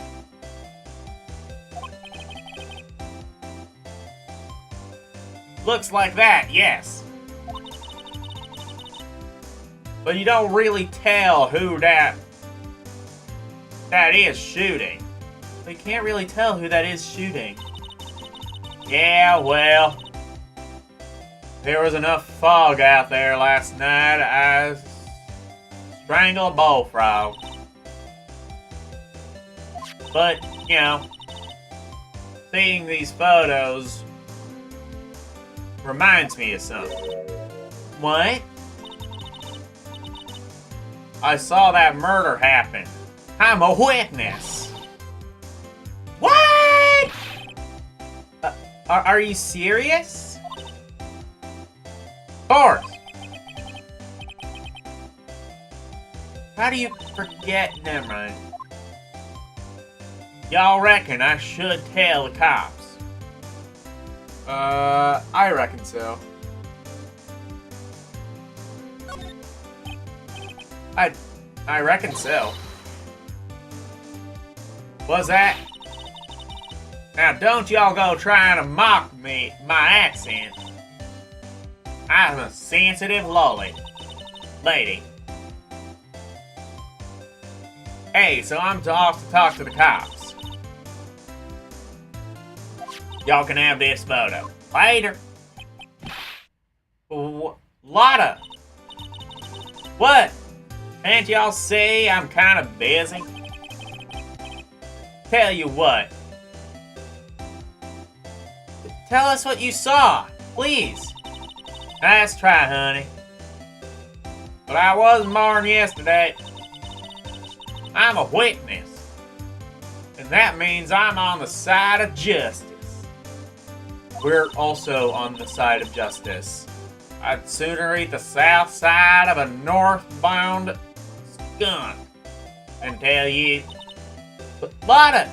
Looks like that, yes. But you don't really tell who that is shooting. We can't really tell who that is shooting. Yeah, well, there was enough fog out there last night I strangle a bullfrog. But, you know, seeing these photos reminds me of something. What? I saw that murder happen. I'm a witness. What? Are you serious? Of course. How do you forget? Never mind. Y'all reckon I should tell the cops? I reckon so. I reckon so. What's that? Now don't y'all go trying to mock me, my accent. I'm a sensitive lady. Hey, so I'm off to talk to the cops. Y'all can have this photo. Later. Lotta! What? Can't y'all see I'm kind of busy? Tell you what. Tell us what you saw, please. Nice try, honey. But I wasn't born yesterday. I'm a witness. And that means I'm on the side of justice. We're also on the side of justice. I'd sooner eat the south side of a northbound skunk than tell you. But Lotta!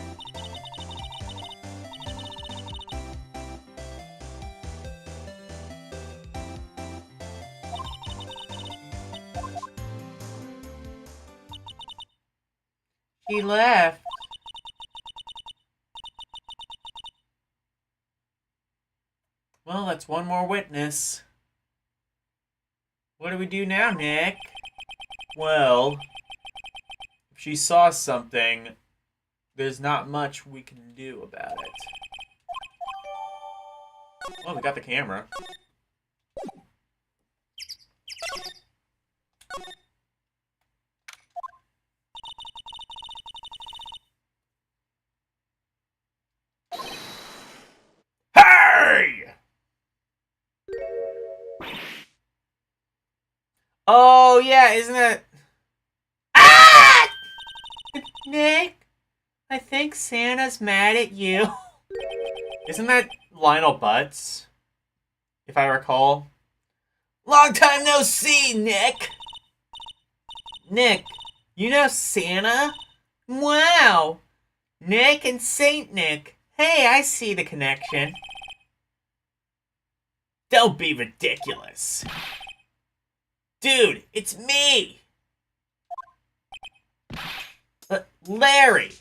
He left. Well, that's one more witness. What do we do now, Nick? Well, if she saw something, there's not much we can do about it. Well, we got the camera. Hey! Oh, yeah, isn't it? Ah! Nick, I think Santa's mad at you. Isn't that Lionel Butts? If I recall. Long time no see, Nick. Nick, you know Santa? Wow. Nick and Saint Nick. Hey, I see the connection. Don't be ridiculous. Dude, it's me! Larry!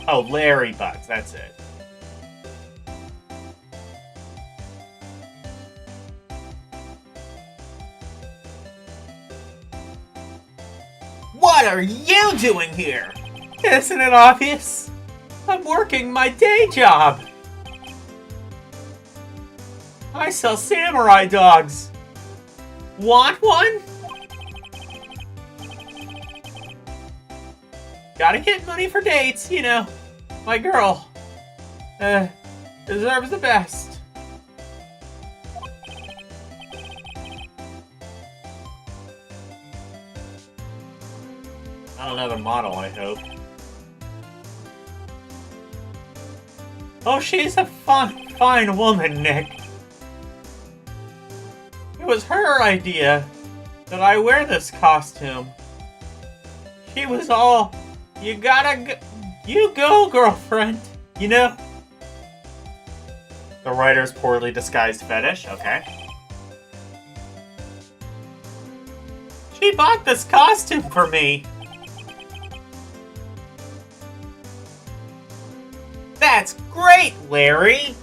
Oh, Larry Butts, that's it. What are you doing here? Isn't it obvious? I'm working my day job. I sell samurai dogs. Want one? Gotta get money for dates, you know. My girl. Deserves the best. Not another model, I hope. Oh, she's a fine woman, Nick. It was her idea that I wear this costume. She was all, you go, girlfriend, you know? The writer's poorly disguised fetish, okay. She bought this costume for me. That's great, Larry!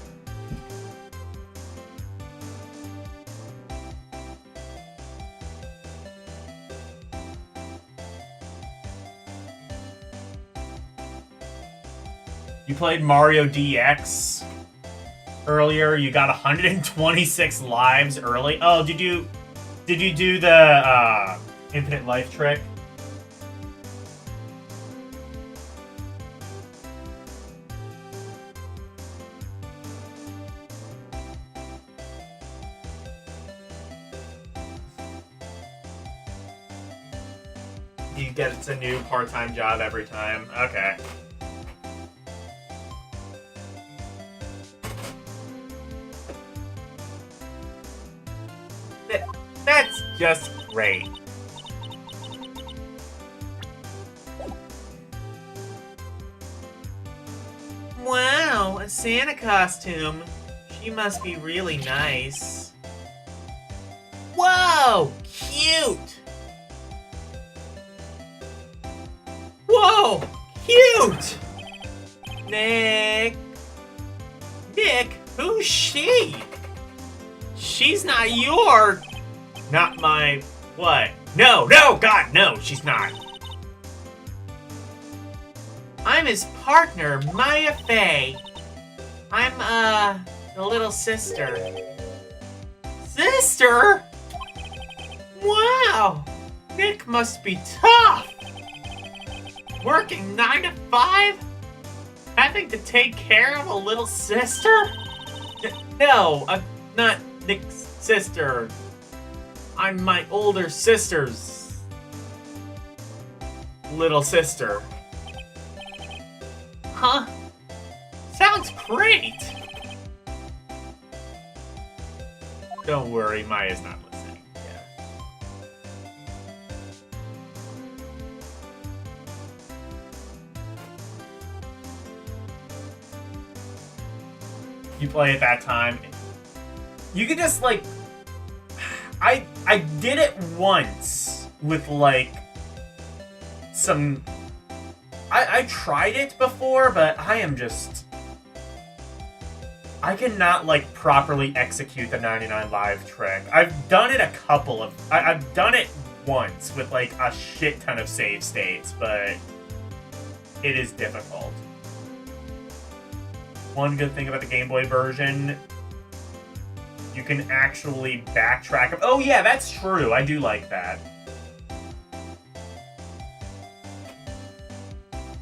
You played Mario DX earlier. You got 126 lives early. Oh, did you do the infinite life trick? You get it's a new part-time job every time. Okay. That's just great. Wow, a Santa costume. She must be really nice. Whoa! Cute! Whoa! Cute! Nick! Nick, who's she? She's not your... Not my... What? No, God, no, she's not. I'm his partner, Maya Faye. I'm, the little sister. Sister? Wow! Nick must be tough! Working 9 to 5? Having to take care of a little sister? No, I'm not Nick's sister. I'm my older sister's little sister. Huh? Sounds great! Don't worry, Maya's not listening. Yeah. You play at that time. You could just like... I did it once with like some... I tried it before, but I am just... I cannot, like, properly execute the 99 live trick. I've done it a couple of... I've done it once with, like, a shit ton of save states, but it is difficult. One good thing about the Game Boy version, you can actually backtrack. Oh, yeah, that's true. I do like that.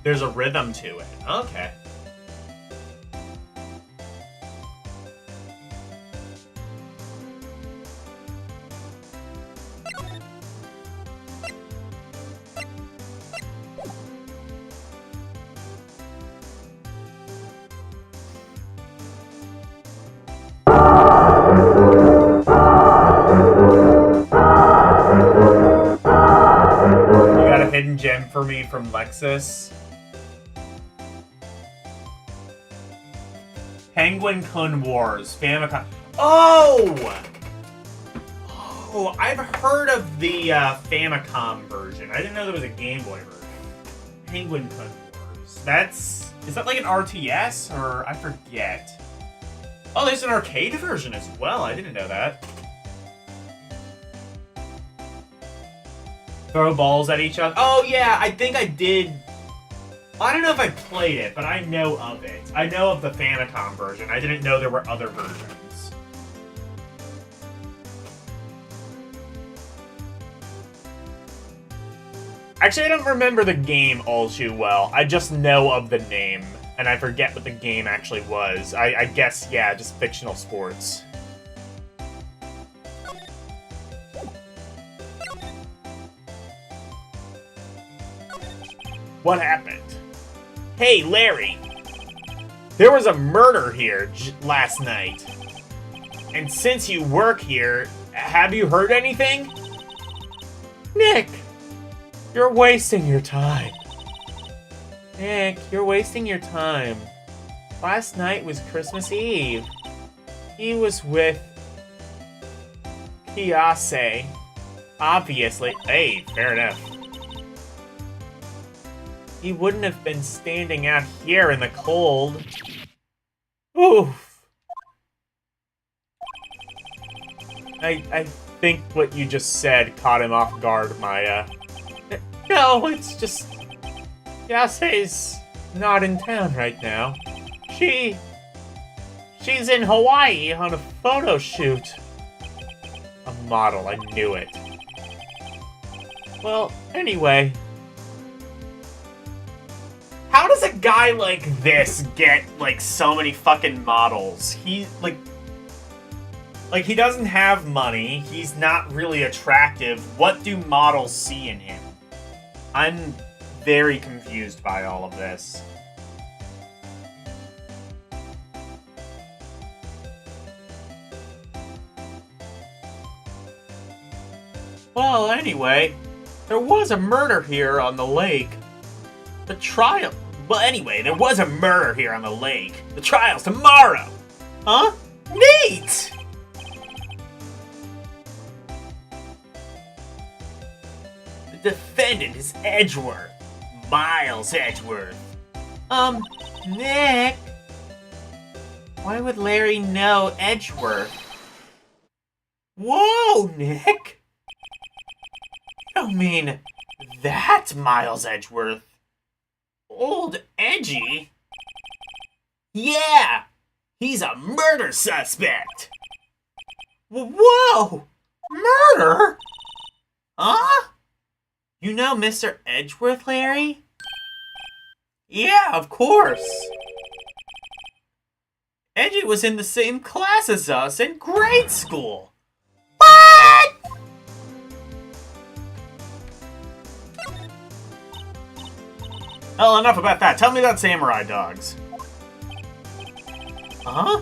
There's a rhythm to it. Okay. You got a hidden gem for me from Lexus. Penguin Kun Wars, Famicom. Oh! Oh, I've heard of the Famicom version. I didn't know there was a Game Boy version. Penguin Kun Wars. Is that like an RTS, or I forget? Oh, there's an arcade version as well. I didn't know that. Throw balls at each other. Oh, yeah, I think I did. I don't know if I played it, but I know of it. I know of the Famicom version. I didn't know there were other versions. Actually, I don't remember the game all too well. I just know of the name, and I forget what the game actually was. I guess, yeah, just fictional sports. What happened? Hey, Larry! There was a murder here last night. And since you work here, have you heard anything? Nick! You're wasting your time. Nick, you're wasting your time. Last night was Christmas Eve. He was with Piace. Obviously. Hey, fair enough. He wouldn't have been standing out here in the cold. Oof. I think what you just said caught him off guard, Maya. No, it's just... Yase's not in town right now. She's in Hawaii on a photo shoot. A model, I knew it. Well, anyway... How does a guy like this get, like, so many fucking models? He, like, he doesn't have money. He's not really attractive. What do models see in him? I'm very confused by all of this. Well, anyway, there was a murder here on the lake. The trial... Well, anyway, there was a murder here on the lake. The trial's tomorrow. Huh? Neat! The defendant is Edgeworth. Miles Edgeworth. Nick? Why would Larry know Edgeworth? Whoa, Nick! You don't mean that Miles Edgeworth? Old Edgy? Yeah! He's a murder suspect! Whoa! Murder? Huh? You know Mr. Edgeworth, Larry? Yeah, of course. Edgy was in the same class as us in grade school. What? Well, enough about that. Tell me about samurai dogs. Huh?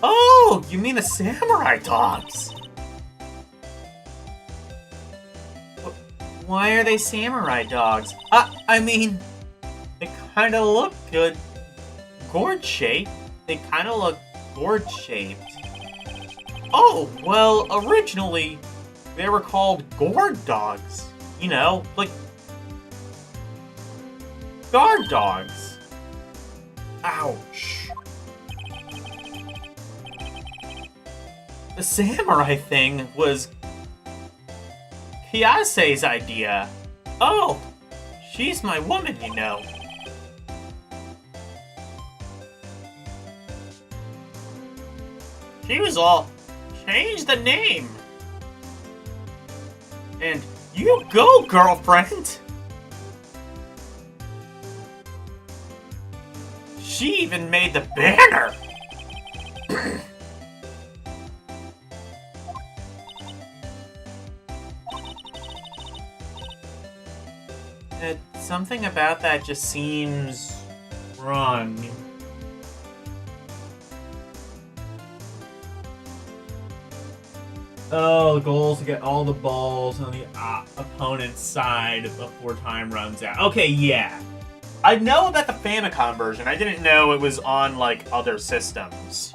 Oh, you mean the samurai dogs? Why are they samurai dogs? I mean, they kind of look good. Gourd shaped. They kind of look gourd shaped. Oh, well, originally they were called gourd dogs. You know, like guard dogs. Ouch. The samurai thing was Kiase's idea. Oh, she's my woman, you know. She was all, change the name. And you go, girlfriend. She even made the banner. Something about that just seems wrong. Oh, the goal is to get all the balls on the opponent's side before time runs out. Okay, yeah. I know about the Famicom version. I didn't know it was on, like, other systems.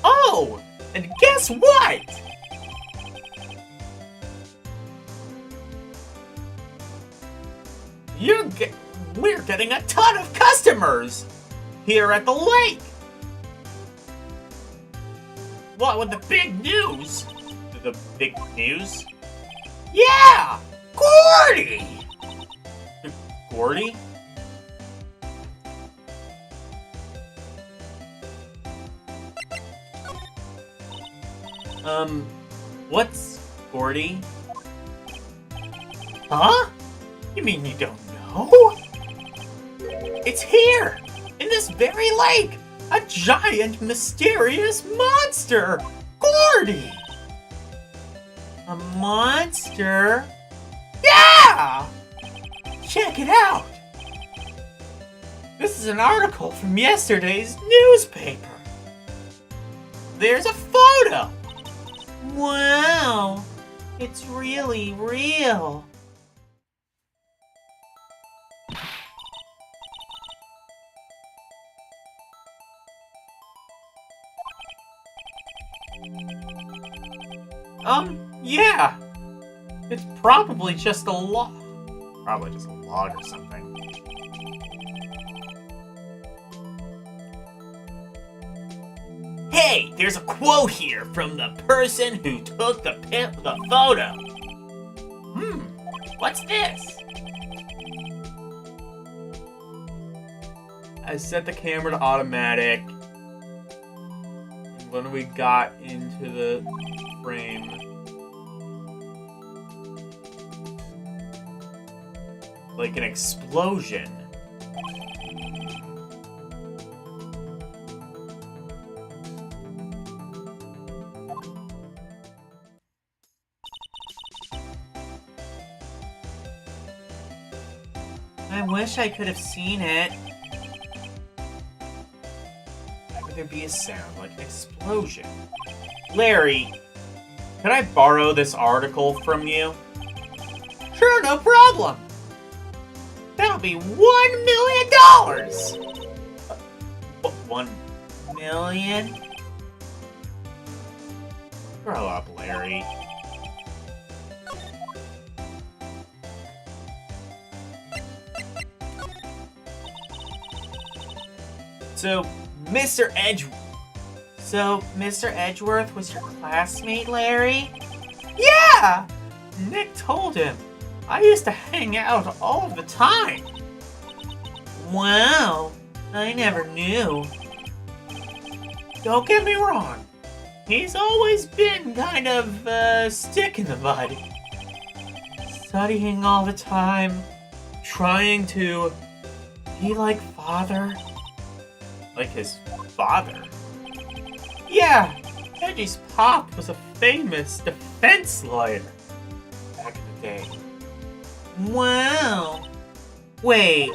Oh! And guess what? We're getting a ton of customers here at the lake. What with the big news? The big news? Yeah! Gordy! Gordy? What's Gordy? Huh? You mean you don't know? It's here! In this very lake! A giant, mysterious monster! Gordy! A monster? Yeah! Check it out! This is an article from yesterday's newspaper. There's a photo! Wow! It's really real. Yeah. It's probably just a log. Probably just a log or something. Hey, there's a quote here from the person who took the photo. What's this? I set the camera to automatic. And when we got into the frame, Like an explosion. I wish I could have seen it. Why would there be a sound like an explosion? Larry, can I borrow this article from you? Sure, no problem. That'll be $1 million! What, 1 million? Grow up, Larry. So, Mr. Edgeworth was your classmate, Larry? Yeah! Nick told him. I used to hang out all the time. Wow, I never knew. Don't get me wrong. He's always been kind of a stick in the mud. Studying all the time, trying to be like father. Like his father? Yeah, Edgy's pop was a famous defense lawyer back in the day. Wow. Wait.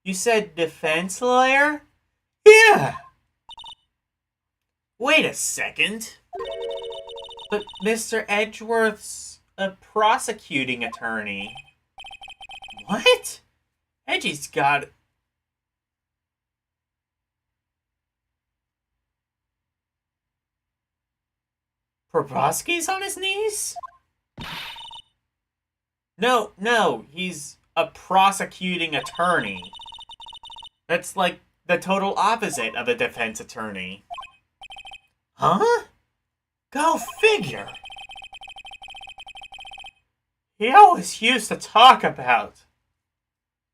You said defense lawyer? Yeah. Wait a second. But Mr. Edgeworth's a prosecuting attorney. What? Edgy's got... Probosky's on his knees? No, he's a prosecuting attorney. That's like the total opposite of a defense attorney. Huh? Go figure. He always used to talk about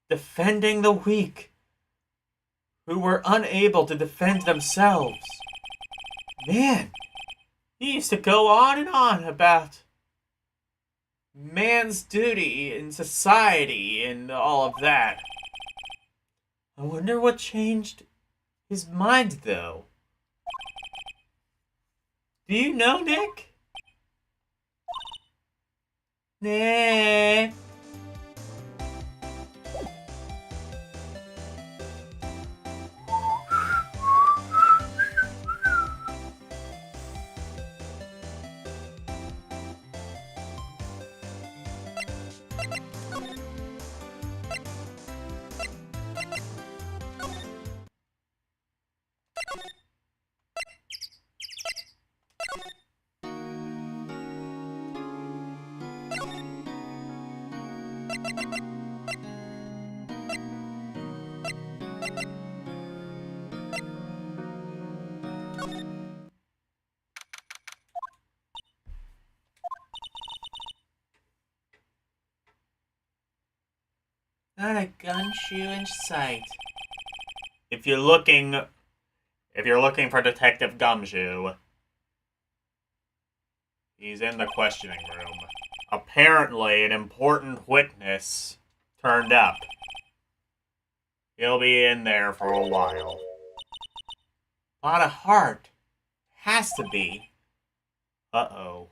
defending the weak who were unable to defend themselves. Man, he used to go on and on about man's duty in society and all of that. I wonder what changed his mind, though. Do you know, Nick? Nick? Not a gumshoe in sight. If you're looking for Detective Gumshoe, he's in the questioning room. Apparently, an important witness turned up. He'll be in there for a while. A lot of heart. Has to be. Uh-oh.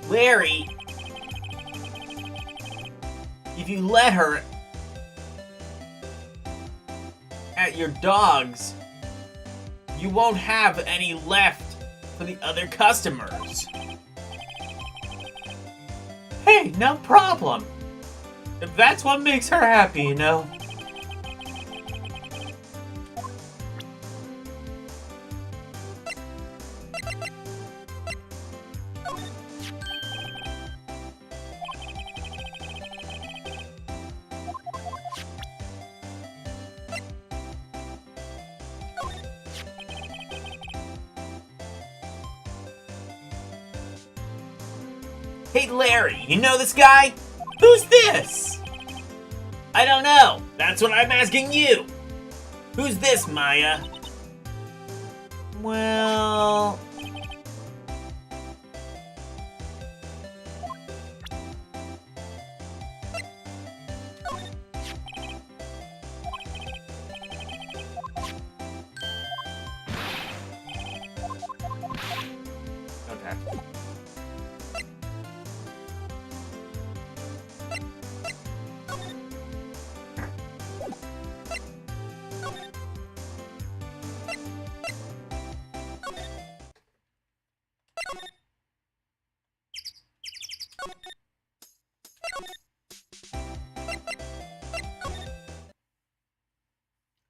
Larry, if you let her at your dogs, you won't have any left for the other customers. Hey, no problem. If that's what makes her happy, you know. Hey Larry, you know this guy? Who's this? I don't know. That's what I'm asking you. Who's this, Maya? Well... Okay.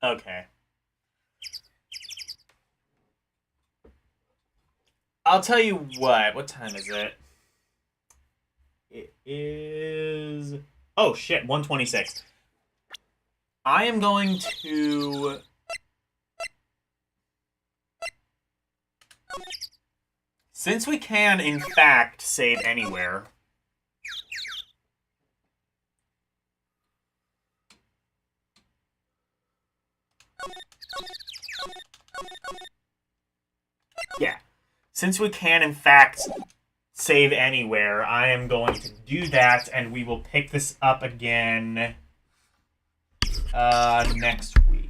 Okay. I'll tell you what. What time is it? It is... Oh, shit. 1:26. I am going to... Since we can, in fact, save anywhere... Yeah. Since we can, in fact, save anywhere, I am going to do that, and we will pick this up again next week.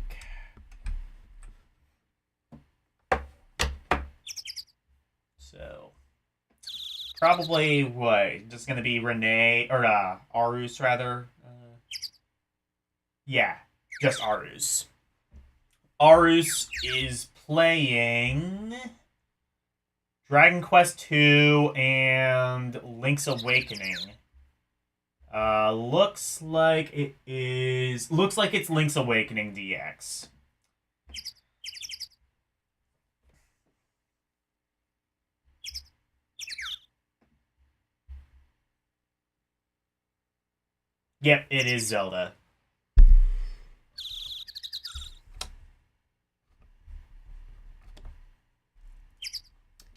Probably what? Just gonna be Renee or Arus rather. Yeah, just Arus. Arus is playing Dragon Quest II and Link's Awakening. Looks like it's Link's Awakening DX. Yep, it is Zelda.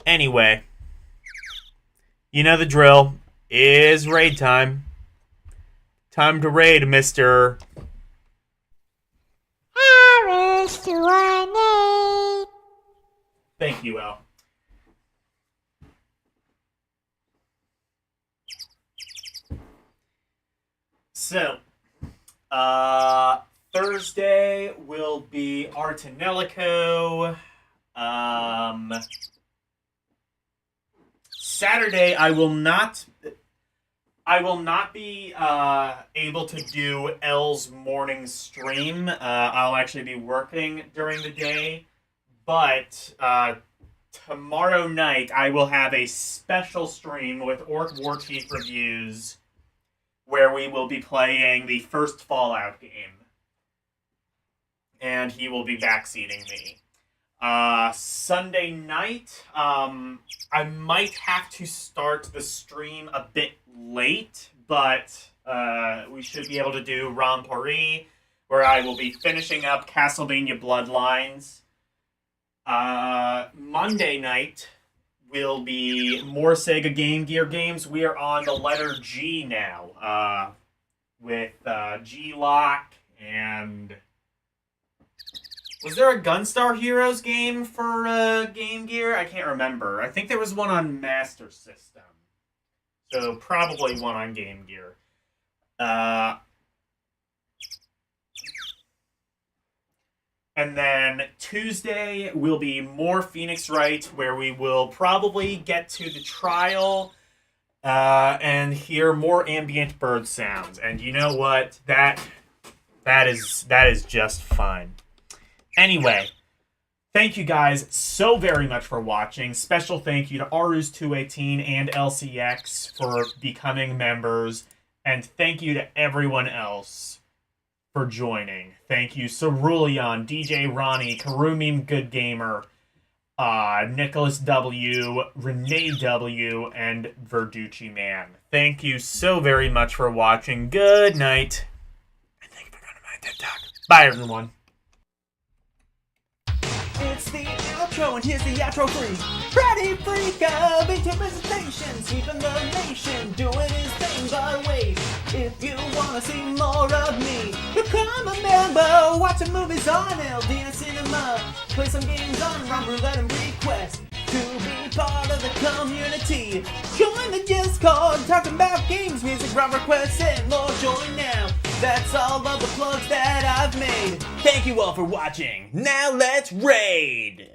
Anyway, you know the drill. Is raid time. Time to raid, Mr. RS218. Thank you, El. So, Thursday will be Artanelico. Saturday, I will not be able to do L's morning stream. I'll actually be working during the day, but tomorrow night I will have a special stream with Orc Warchief Reviews, where we will be playing the first Fallout game, and he will be backseating me. Sunday night, I might have to start the stream a bit late, but we should be able to do Rampari, where I will be finishing up Castlevania Bloodlines. Monday night will be more Sega Game Gear games. We are on the letter G now, with G-Lock and... Was there a Gunstar Heroes game for Game Gear? I can't remember. I think there was one on Master System. So probably one on Game Gear. And then Tuesday will be more Phoenix Wright, where we will probably get to the trial and hear more ambient bird sounds. And you know what? That is just fine. Anyway, thank you guys so very much for watching. Special thank you to Arus218 and LCX for becoming members. And thank you to everyone else for joining. Thank you, Cerulean, DJ Ronnie, Karumim Good Gamer, Nicholas W, Renee W, and Verducci Man. Thank you so very much for watching. Good night. And thank you for going to my TikTok. Bye, everyone. It's the outro, and here's the outro freeze. Freddy Freak of Intimidation, sweeping the nation, doing his thing by ways. If you wanna see more of me, become a member, watch some movies on LD and Cinema, play some games on Rum Roulette and Request. To be part of the community, join the Discord, talking about games, music, Rum requests, and more. Join now. That's all of the plugs that I've made. Thank you all for watching. Now let's raid!